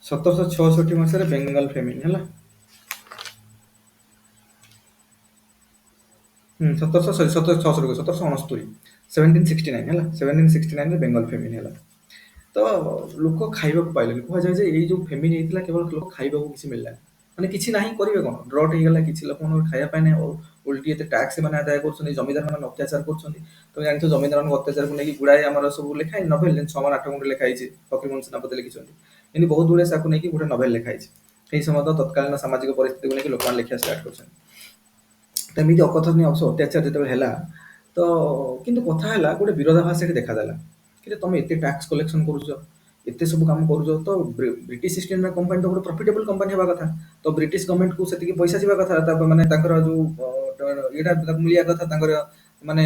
1766 ମସିହାରେ ବେଙ୍ଗଲ ଫେମିନ୍ ହେଲା। 1769 1769 ହେଲା, 1769ରେ ବେଙ୍ଗଲ ଫେମିନ୍ ହେଲା। ତ ଲୋକ ଖାଇବାକୁ ପାଇଲେନି, କୁହାଯାଏ ଯେ ଏଇ ଯୋଉ ଫେମିନ୍ ହେଇଥିଲା କେବଳ ଲୋକ ଖାଇବାକୁ କିଛି ମିଳିଲାନି, ମାନେ କିଛି ନାହିଁ, କରିବେ କଣ, ଡ୍ରଟ୍ ହେଇଗଲା, କିଛି ଲୋକଙ୍କର ଖାଇବା ପାଇଁ ନାହିଁ, ଓଲଟି ଏତେ ଟ୍ୟାକ୍ସ ସେମାନେ ଆଦାୟ କରୁଛନ୍ତି, ଜମିଦାର ମାନେ ଅତ୍ୟାଚାର କରୁଛନ୍ତି। ତମେ ଜାଣିଥିବ ଜମିଦାର ମାନଙ୍କ ଅତ୍ୟାଚାରକୁ ନେଇକି ଗୁଡାଏ ଆମର ସବୁ ଲେଖା ହେଇଛି ନଭେଲ, ଯେମିତି 6 8 ଲେଖା ହେଇଛି, ଫକୀରମୋହନ ସେନାପତି ଲେଖିଛନ୍ତି। ଏମିତି ବହୁତ ଗୁଡେ ତାକୁ ନେଇକି ଗୋଟେ ନଭେଲ ଲେଖା ହେଇଛି। ସେଇ ସମୟ ତତ୍କାଳୀନ ସାମାଜିକ ପରିସ୍ଥିତିକୁ ନେଇକି ଲୋକମାନେ ଲେଖିବା ଷ୍ଟାର୍ଟ କରିଛନ୍ତି। ତ ଏମିତି ଅକଥନୀୟ ଅତ୍ୟାଚାର ଯେତେବେଳେ ହେଲା, ତ କିନ୍ତୁ କଥା ହେଲା ଗୋଟେ ବିରୋଧାଭାସ ସେଠି ଦେଖାଦେଲା, କି ତମେ ଏତେ ଟ୍ୟାକ୍ସ କଲେକ୍ସନ କରୁଛ, ଏତେ ସବୁ କାମ କରୁଛ, ତ ବ୍ରିଟିଶ ଇଷ୍ଟ ଇଣ୍ଡିଆ କମ୍ପାନୀ ତ ଗୋଟେ ପ୍ରଫିଟେବଲ କମ୍ପାନୀ ହେବା କଥା, ତ ବ୍ରିଟିଶ ଗଭର୍ଣ୍ଣମେଣ୍ଟକୁ ସେତିକି ପଇସା ଯିବା କଥା, ମାନେ ତାଙ୍କର ଯୋଉ ଏଇଟା ତାକୁ ମିଳିବା କଥା, ତାଙ୍କର ମାନେ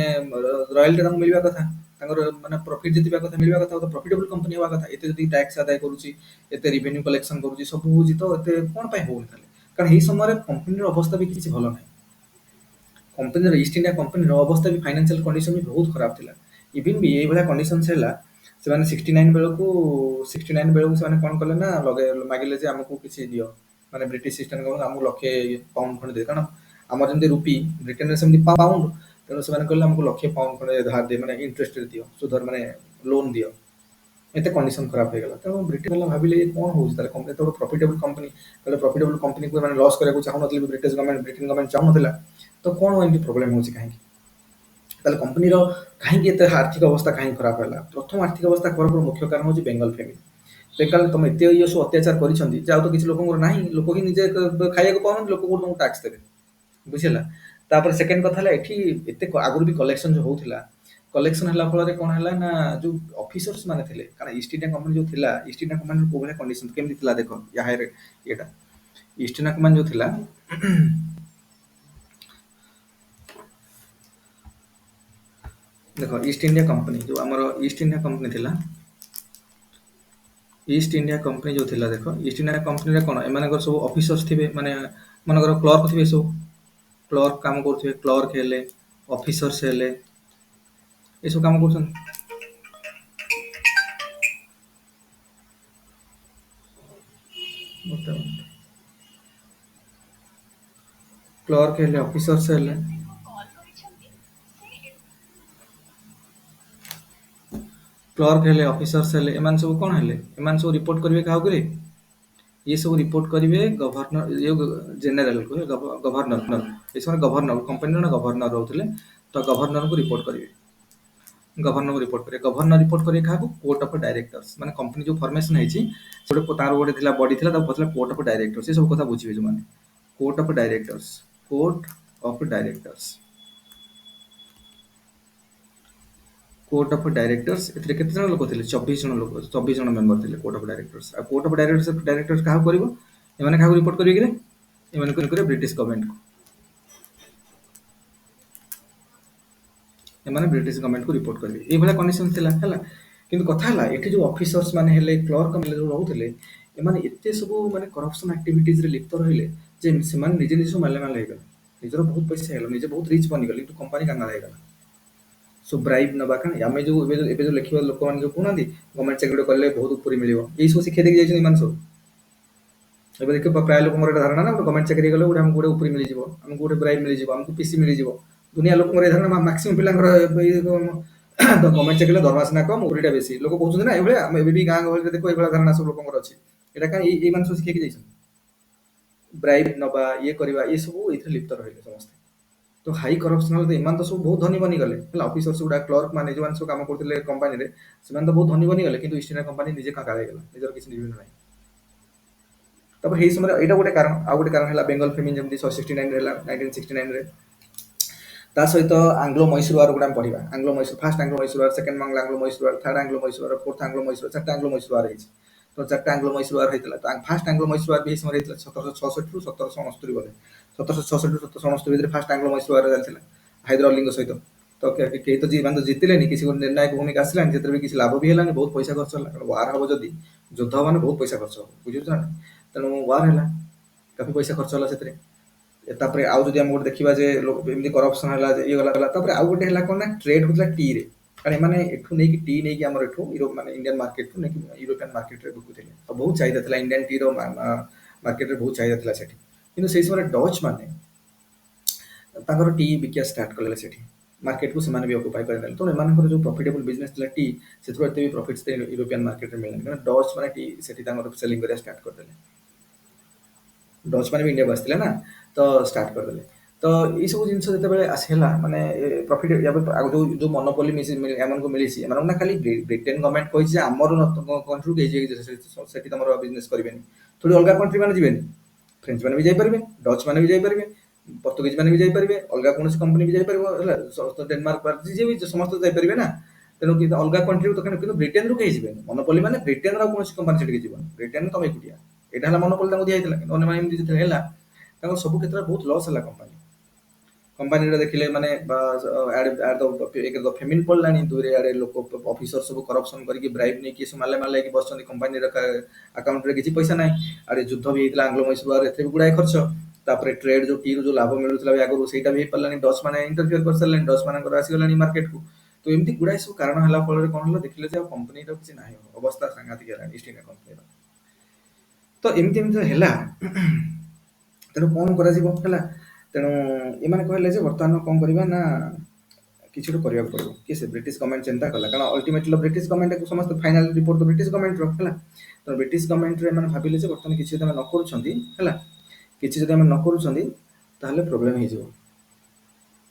ରୟାଲଟି ତାଙ୍କୁ ମିଳିବା କଥା। ତାଙ୍କର ମାନେ ପ୍ରଫିଟ୍ ଯେତିକି କଥା ମିଳିବା କଥା ତ ପ୍ରଫିଟେବଲ କମ୍ପାନୀ ହେବା କଥା। ଏତେ ଯଦି ଟ୍ୟାକ୍ସ ଆଦାୟ କରୁଛି, ଏତେ ରିଭେନ୍ୟୁ କଲେକ୍ସନ କରୁଛି, ସବୁ ହଉଛି, ତ ଏତେ କଣ ପାଇଁ ହଉନି ତାହେଲେ? କାରଣ ଏଇ ସମୟରେ କମ୍ପାନୀର ଅବସ୍ଥା ବି କିଛି ଭଲ ନାହିଁ। କମ୍ପାନୀର ଇଷ୍ଟ ଇଣ୍ଡିଆ କମ୍ପାନୀର ଅବସ୍ଥା ବି ଫାଇନାନ୍ସିଆଲ କଣ୍ଡିସନ ବି ବହୁତ ଖରାପ ଥିଲା। ଇଭିନ୍ ବି ଏଇଭଳିଆ କଣ୍ଡିସନ୍ସ ହେଲା, ସେମାନେ 69 ବେଳକୁ ସେମାନେ କଣ କଲେ ନା ମାଗିଲେ ଯେ ଆମକୁ କିଛି ଦିଅ, ମାନେ ବ୍ରିଟିଶ ସିଷ୍ଟମ ଆମକୁ ଲକ୍ଷେ ପାଉଣ୍ଡ ଖଣ୍ଡେ ଦିଅ। କାରଣ ଆମର ଯେମିତି ରୁପି, ବ୍ରିଟେନରେ ସେମିତି ପାଉଣ୍ଡ, ତେଣୁ ସେମାନେ କହିଲେ ଆମକୁ ଲକ୍ଷେ ପାଉଣ୍ଡ ଖଣ୍ଡେ ଧାର ଦିଅ, ମାନେ ଇଣ୍ଟରେଷ୍ଟରେ ଦିଅ, ସୁଧର ମାନେ ଲୋନ୍ ଦିଅ। ଏତେ କଣ୍ଡିସନ ଖରାପ ହେଇଗଲା। ତେଣୁ ବ୍ରିଟିଶ ବାଲା ଭାବିଲେ ଏ କଣ ହଉଛି ତାହେଲେ, କମ୍ପାନୀ ତ ଗୋଟେ ପ୍ରଫିଟେବଲ କମ୍ପାନୀ, ତାହେଲେ ପ୍ରଫିଟେବଲ କମ୍ପାନୀକୁ ମାନେ ଲସ୍ କରିବାକୁ ଚାହୁଁନଥିଲେ, ବ୍ରିଟିଶ ଗଭର୍ଣ୍ଣମେଣ୍ଟ ଚାହୁଁନଥିଲା, ତ କଣ ଏମିତି ପ୍ରୋବ୍ଲେମ ହଉଛି କାହିଁକି? ତାହେଲେ କମ୍ପାନୀର କାହିଁକି ଏତେ ଆର୍ଥିକ ଅବସ୍ଥା କାହିଁକି ଖରାପ ହେଲା? ପ୍ରଥମ ଆର୍ଥିକ ଅବସ୍ଥା ଖରାପର ମୁଖ୍ୟ କାରଣ ହଉଛି ବେଙ୍ଗଲ ଫ୍ୟାମିଲି। ବେଙ୍ଗଲ ତମେ ଏତେ ଇଏ ସବୁ ଅତ୍ୟାଚାର କରିଛନ୍ତି ଯେ ଆଉ ତ କିଛି ଲୋକଙ୍କର ନାହିଁ, ଲୋକ ହିଁ ନିଜେ ଖାଇବାକୁ ପାଉନାହାନ୍ତି, ଲୋକ କୋଉଠୁ ତମକୁ ଟାକ୍ସ ଦେବେ, ବୁଝିଲା। ତାପରେ ସେକେଣ୍ଡ କଥା ହେଲା, ଏଠି ଏତେ ଆଗରୁ ବି କଲେକ୍ସନ ଯୋଉ ହଉଥିଲା, କଲେକ୍ସନ ହେଲା ଫଳରେ କଣ ହେଲା ନା, ଯୋଉ ଅଫିସର୍ସ ମାନେ ଥିଲେ, କାରଣ ଇଷ୍ଟ ଇଣ୍ଡିଆ କମ୍ପାନୀ ଯୋଉ ଥିଲା, ଇଷ୍ଟ ଇଣ୍ଡିଆ କମ୍ପାନୀର କୋଉ ଭଳିଆ କଣ୍ଡିସନ କେମିତି ଥିଲା ଦେଖ, ଇଏଟା ଇଷ୍ଟ ଇଣ୍ଡିଆ କମ୍ପାନୀ ଯୋଉ ଥିଲା ଦେଖ, ଇଷ୍ଟ ଇଣ୍ଡିଆ କମ୍ପାନୀ ଯୋଉ ଆମର ଇଷ୍ଟ ଇଣ୍ଡିଆ କମ୍ପାନୀ ଥିଲା, ଇଷ୍ଟ ଇଣ୍ଡିଆ କମ୍ପାନୀ ଯୋଉ ଥିଲା, ଦେଖ ଇଷ୍ଟ ଇଣ୍ଡିଆ କମ୍ପାନୀରେ କଣ, ଏମାନଙ୍କର ସବୁ ଅଫିସର୍ସ ଥିବେ, ମାନେ ମନେକର କ୍ଲର୍କ ଥିବେ, ସବୁ କ୍ଲର୍କ କାମ କରୁଥିବେ, କ୍ଲର୍କ ହେଲେ, ଅଫିସର୍ସ ହେଲେ, ଏସବୁ କାମ କରୁଛନ୍ତି। ଗୋଟେ ମିନିଟ୍। କ୍ଲର୍କ ହେଲେ, ଅଫିସର୍ସ ହେଲେ, କ୍ଲର୍କ ହେଲେ, ଅଫିସର୍ସ ହେଲେ, ଏମାନେ ସବୁ କଣ ହେଲେ, ଏମାନେ ସବୁ ରିପୋର୍ଟ କରିବେ କାହାକୁ ରେ, ये सब रिपोर्ट करेंगे गवर्नर, ये जेनेल गवर्नर, ये समय गवर्नर कंपनी ना गवर्नर रोते, तो गवर्नर को रिपोर्ट करेंगे, गवर्नर को रिपोर्ट करेंगे, गवर्नर रिपोर्ट करेंगे क्या, कोर्ट ऑफ डायरेक्टर्स, माने कंपनी जो फॉर्मेशन है तार गोटे थिला बॉडी थिला, पता कोर्ट ऑफ डायरेक्टर्स, ये सब कथा बुझे जो माने court of directors, court of directors, court of directors, एथिरे केते जण लोक थे, 24 जण लोक, 24 जण मेंबर थे कोर्ट ऑफ डायरेक्टर्स। आ कोर्ट ऑफ डायरेक्टर्स क्या करिवो, एमाने क्या रिपोर्ट करिवे कि एमाने करे ब्रिटिश गवर्नमेंट को, एमाने ब्रिटिश गवर्नमेंट को रिपोर्ट करिवे, ए भला कंडीशन थिला हला। किंतु कथा हला, एठी जो ऑफिसर्स माने हेले, क्लर्क माने जो रहउथिले, एमाने एते सब माने करप्शन एक्टिविटीज रे लिप्त रहिले जे सेमाने निजे निजे माले माले हेगले, निजर बहुत पैसा हेगला, निजे बहुत रिच बनि गले, किंतु कंपनी कांगाल हेगला। सो ब्राइब नबा कारण आमे जो एबे जो लेखिबा लोक मान जो कोनादी गवर्नमेंट चाकरी कले बहुत ऊपर मिलियो, एई सब शिक्षा देख जाइछन मान सब। एबे देखियो प्राय लोक मोर धारणा ना, गवर्नमेंट चाकरी कले गोटे हमको गोटे ऊपर मिलि जिवो, हमको गोटे ब्राइब मिलि जिवो, हमको पीसी मिलि जिवो। दुनिया लोक मोर धारणा, मैक्सिमम पिलांकर तो गवर्नमेंट चाकरी दरमा सिना कम, उरिटा बेसी लोक कहउछन ना एबे एबे भी गां गहल देखो एबे धारणा सब लोकंकर अछि। एटा का एई मान सब शिक्षा के जाइछन, ब्राइब नबा, ये करबा, ये सब एथि लिप्त रहिले समस्त। तो हाई करप्शन तो ईमान तो सब बहुत धनी बनी गले, ऑफिसर्स गुडा, क्लर्क माने जो सब काम करथिले कंपनी रे, सेमान तो बहुत धनी बनी गले, किंतु ईस्ट इंडिया कंपनी निजे का काळे गेला, निजर किछि निबिन नाही। तब हेई समय एटा गोटे कारण, आ गोटे कारण हला बेंगल फेमिन जेमति 69 रे हला, 1969 रे। ता सहित आंग्लो मैसूर वार गुडा पढिबा, Anglo Mysore, first Anglo Mysore war, second Anglo Mysore war, third Anglo Mysore war, fourth Anglo Mysore, चारटा आंग्लो मैसूर वार हेछि। तो चारटा आंग्लो मैसूर वार हेतला, तो फर्स्ट आंग्लो मैसूर वार भी समय हेतला 1766 रु 1769 बोले, 1766 रु 1769 भितर फर्स्ट आंग्लो मैसूर वार जालथिला हैदर अलीଙ୍କ सहित। तो केही तो जीवन तो जितिलेनी, किसी गोटे निर्णायक भूमिका आसिलानी, जेतरे भी किसी लाभ भी हेलानी, बहुत पैसा खर्च होला, कारण वार हबो जदी युद्ध माने बहुत पैसा खर्च हबो, बुझिछ ना। तेणु वार ହେଲା, काफी पैसा खर्च होला सेतरे। तापरे आउ जदि हम गोटे देखिबा जे एमती करप्शन होला, जे ये गला, तापरे आउ गोटे होला कोन ना, ट्रेड होतला टी रे, कारण माने एठु नै कि टी नै कि हमर एठु यूरोप माने इंडियन मार्केट नै कि यूरोपियन मार्केट रे बिकुथिले, तो बहुत चाहिदा थिला इंडियन टी रो मार्केट रे बहुत चाहिदा थिला सेठी। किंतु सेही समय डच माने ताଙ୍କର टी बिकिया स्टार्ट कले सेठी, मार्केट को ସେମାନେ ବି ଅକୁପାଇ କରିନେଲେ। ତ ଏମାନଙ୍କର ଯୋଉ ପ୍ରଫିटेबल ବିଜନେस ଥିଲା टी, ସେଥିରୁ ଏତେ ବି ପ୍ରଫିट्स ୟୁରୋपिଆନ୍ ମାର୍କେଟ ରେ ମିଳିଲାନି, କାରଣ ଡଚ୍ ମାନେ टी ସେଠି ତାଙ୍କର ସେଲିଂ କରିବା ଷ୍ଟାର୍ଟ କରିଦେଲେ। ଡଚ୍ ମାନେ ବି ଇଣ୍ଡିଆକୁ ଆସିଥିଲେ ନା, ତ ଷ୍ଟାର୍ଟ କରିଦେଲେ। ତ ଏଇ ସବୁ ଜିନିଷ ଯେତେବେଳେ ଆସିଲା, ମାନେ ପ୍ରଫିଟ୍ ଯୋଉ ଯୋଉ ମନୋପଲି ଏମାନଙ୍କୁ ମିଳିଛି, ଏମାନଙ୍କୁ ନା ଖାଲି ବ୍ରିଟେନ ଗଭର୍ଣ୍ଣମେଣ୍ଟ କହିଛି ଯେ ଆମର କଣ୍ଟ୍ରିରୁ କେହି ସେଠି ତମର ବିଜନେସ କରିବେନି, ଥୋଡ଼ି ଅଲଗା କଣ୍ଟ୍ରି ମାନେ ଯିବେନି, ଫ୍ରେଞ୍ଚ ମାନେ ବି ଯାଇପାରିବେ, ଡଚ୍ ମାନେ ବି ଯାଇପାରିବେ, ପର୍ତ୍ତୁଗୀଜ ମାନେ ବି ଯାଇପାରିବେ, ଅଲଗା କୌଣସି କମ୍ପାନୀ ବି ଯାଇପାରିବ ହେଲା, ଡେନମାର୍କ ଯିଏ ବି ସମସ୍ତେ ଯାଇପାରିବେ ନା। ତେଣୁ କିନ୍ତୁ ଅଲଗା କଣ୍ଟ୍ରି କିନ୍ତୁ ବ୍ରିଟେନରୁ କେହି ଯିବେନି, ମନୋପଲି ମାନେ ବ୍ରିଟେନର ଆଉ କୌଣସି କମ୍ପାନୀ ସେଠିକି ଯିବନି, ବ୍ରିଟେନ ତମେ ଏକୁଟିଆ। ଏଇଟା ହେଲା ମନୋପଲି ତାଙ୍କୁ ଦିଆଯାଇଥିଲା, କିନ୍ତୁ ଅନ୍ୟମାନେ ଏମିତି ଯେତେବେଳେ ହେଲା, ତାଙ୍କର ସବୁ କ୍ଷେତ୍ରରେ ବହୁତ ଲସ୍ ହେଲା କମ୍ପାନୀ। कंपनी देखिले माने एक तो फेमिन पड़लानी दुरे आड़े लोक ऑफिसर सब करप्शन करके ब्राइब नहीं कि माले माले कि बसचंदी कंपनी अकाउंट रे किछि पैसा नाही आड़े युद्ध भी हेतला आंग्लो मैसूर वार एते गुडाय खर्च तापर ट्रेड जो टीर जो लाभ मिलुतला आगु सेटा भी पल्लानी डच माने इंटरफियर कर सरले डच मानकर आसी गलानी मार्केट को तो एमती गुडाय सब कारण हला फल कोन हला देखिले जे कंपनी रो किछि नाही अवस्था सांगातिक हला ईस्ट इंडिया कंपनी तो एमती एमती हला तेणु कौन करा है तेणु ये कहले जे बर्तमान कौन करवा ना किसी करने पड़ो कि से ब्रिटिश गवर्नमेंट चिंता कला कारण अल्टीमेटली ब्रिटिश गवर्नमेंट को समस्त फाइनल रिपोर्ट तो ब्रिटिश गवर्नमेंट रो है तो ब्रिटिश गवर्नमेंट रे माने भाबिले जे बर्तमान किसी न करूछंती है किसी जब न करूछंती ताहले प्रॉब्लम हे जिवो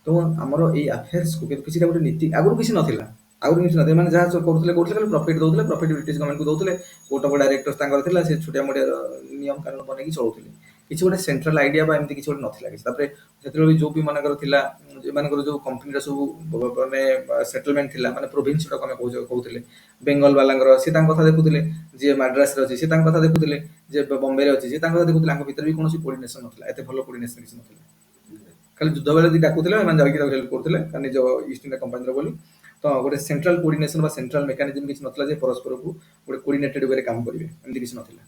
तो हमर ए अफेयर्स को किसी गोटे नीति आगु किसी नथिला आगु किसी नथिला माने जहा करथले करथले प्रॉफिट दउथले प्रॉफिट ब्रिटिश गवर्नमेंट को दउथले कोटा बड़ा डायरेक्टर्स तांकर थिला से छोटिया मोटिया नियम कानून बनेकी चलुथले किसी गोटे सेंट्रल आइडिया बा एमती किसी गोटे नथिला किसी तापर सेतरो भी जो भी मानकर थिला जे मानकर जो कंपनी रा सब माने सेटलमेंट थिला माने प्रोविंस रा कमे कहउथले बेंगल वालांगर से तांक कथा देखुथले जे मद्रास रे अछि से तांक कथा देखुथले जे बॉम्बे रे अछि से तांक कथा देखुथले आंक भीतर भी कोनोसी कोऑर्डिनेशन नथिला एते भलो कोऑर्डिनेशन किसी नथिला खाली युद्ध बेले दी डाकुथले एमान जाकी हेल्प करथले कानी जो ईस्ट इंडिया कंपनी रो बोली तो गोटे सेंट्रल कोऑर्डिनेशन बा सेंट्रल मेकानिज्म किसी नथिला जे परस्पर को गोटे कोऑर्डिनेटेड वे काम करिवे एमती किसी नथिला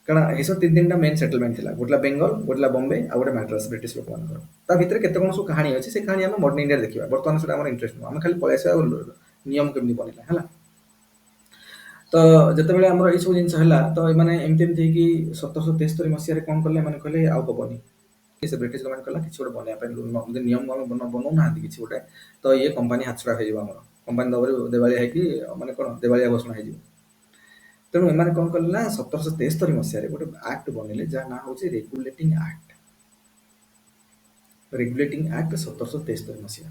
कारण एसो तीन टा मेन सेटलमेंट थिला गोटला बेंगल गोटला बॉम्बे आ गोटे मद्रास ब्रिटिश लोक मानकर ता भीतर केते कोन सो कहानी अछि से कहानी हम मॉडर्न इंडिया देखिबा वर्तमान सेटा हमर इंटरेस्ट हम खाली पळेसा नियम केमनी बनिला हला तो जते बेले हमर ई सब जिंस हला तो माने एमती एमती कि 1773 मसिया रे कोन करले माने कहले आउ हबनी कि से ब्रिटिश गवर्नमेंट कला किछ गोटे बनिया पे नियम हम बनौ ना किछ गोटे तो ये कंपनी हातछड़ा हे जिवो हमर कंपनी दबरे देवालिया है कि माने कोन देवालिया घोषणा हे जिवो तेणु एम कौन कले ना 1773 मसीह गोटे आक्ट बनइले जहाँ ना हूँ रेगुलेटिंग एक्ट 1773 मसीहा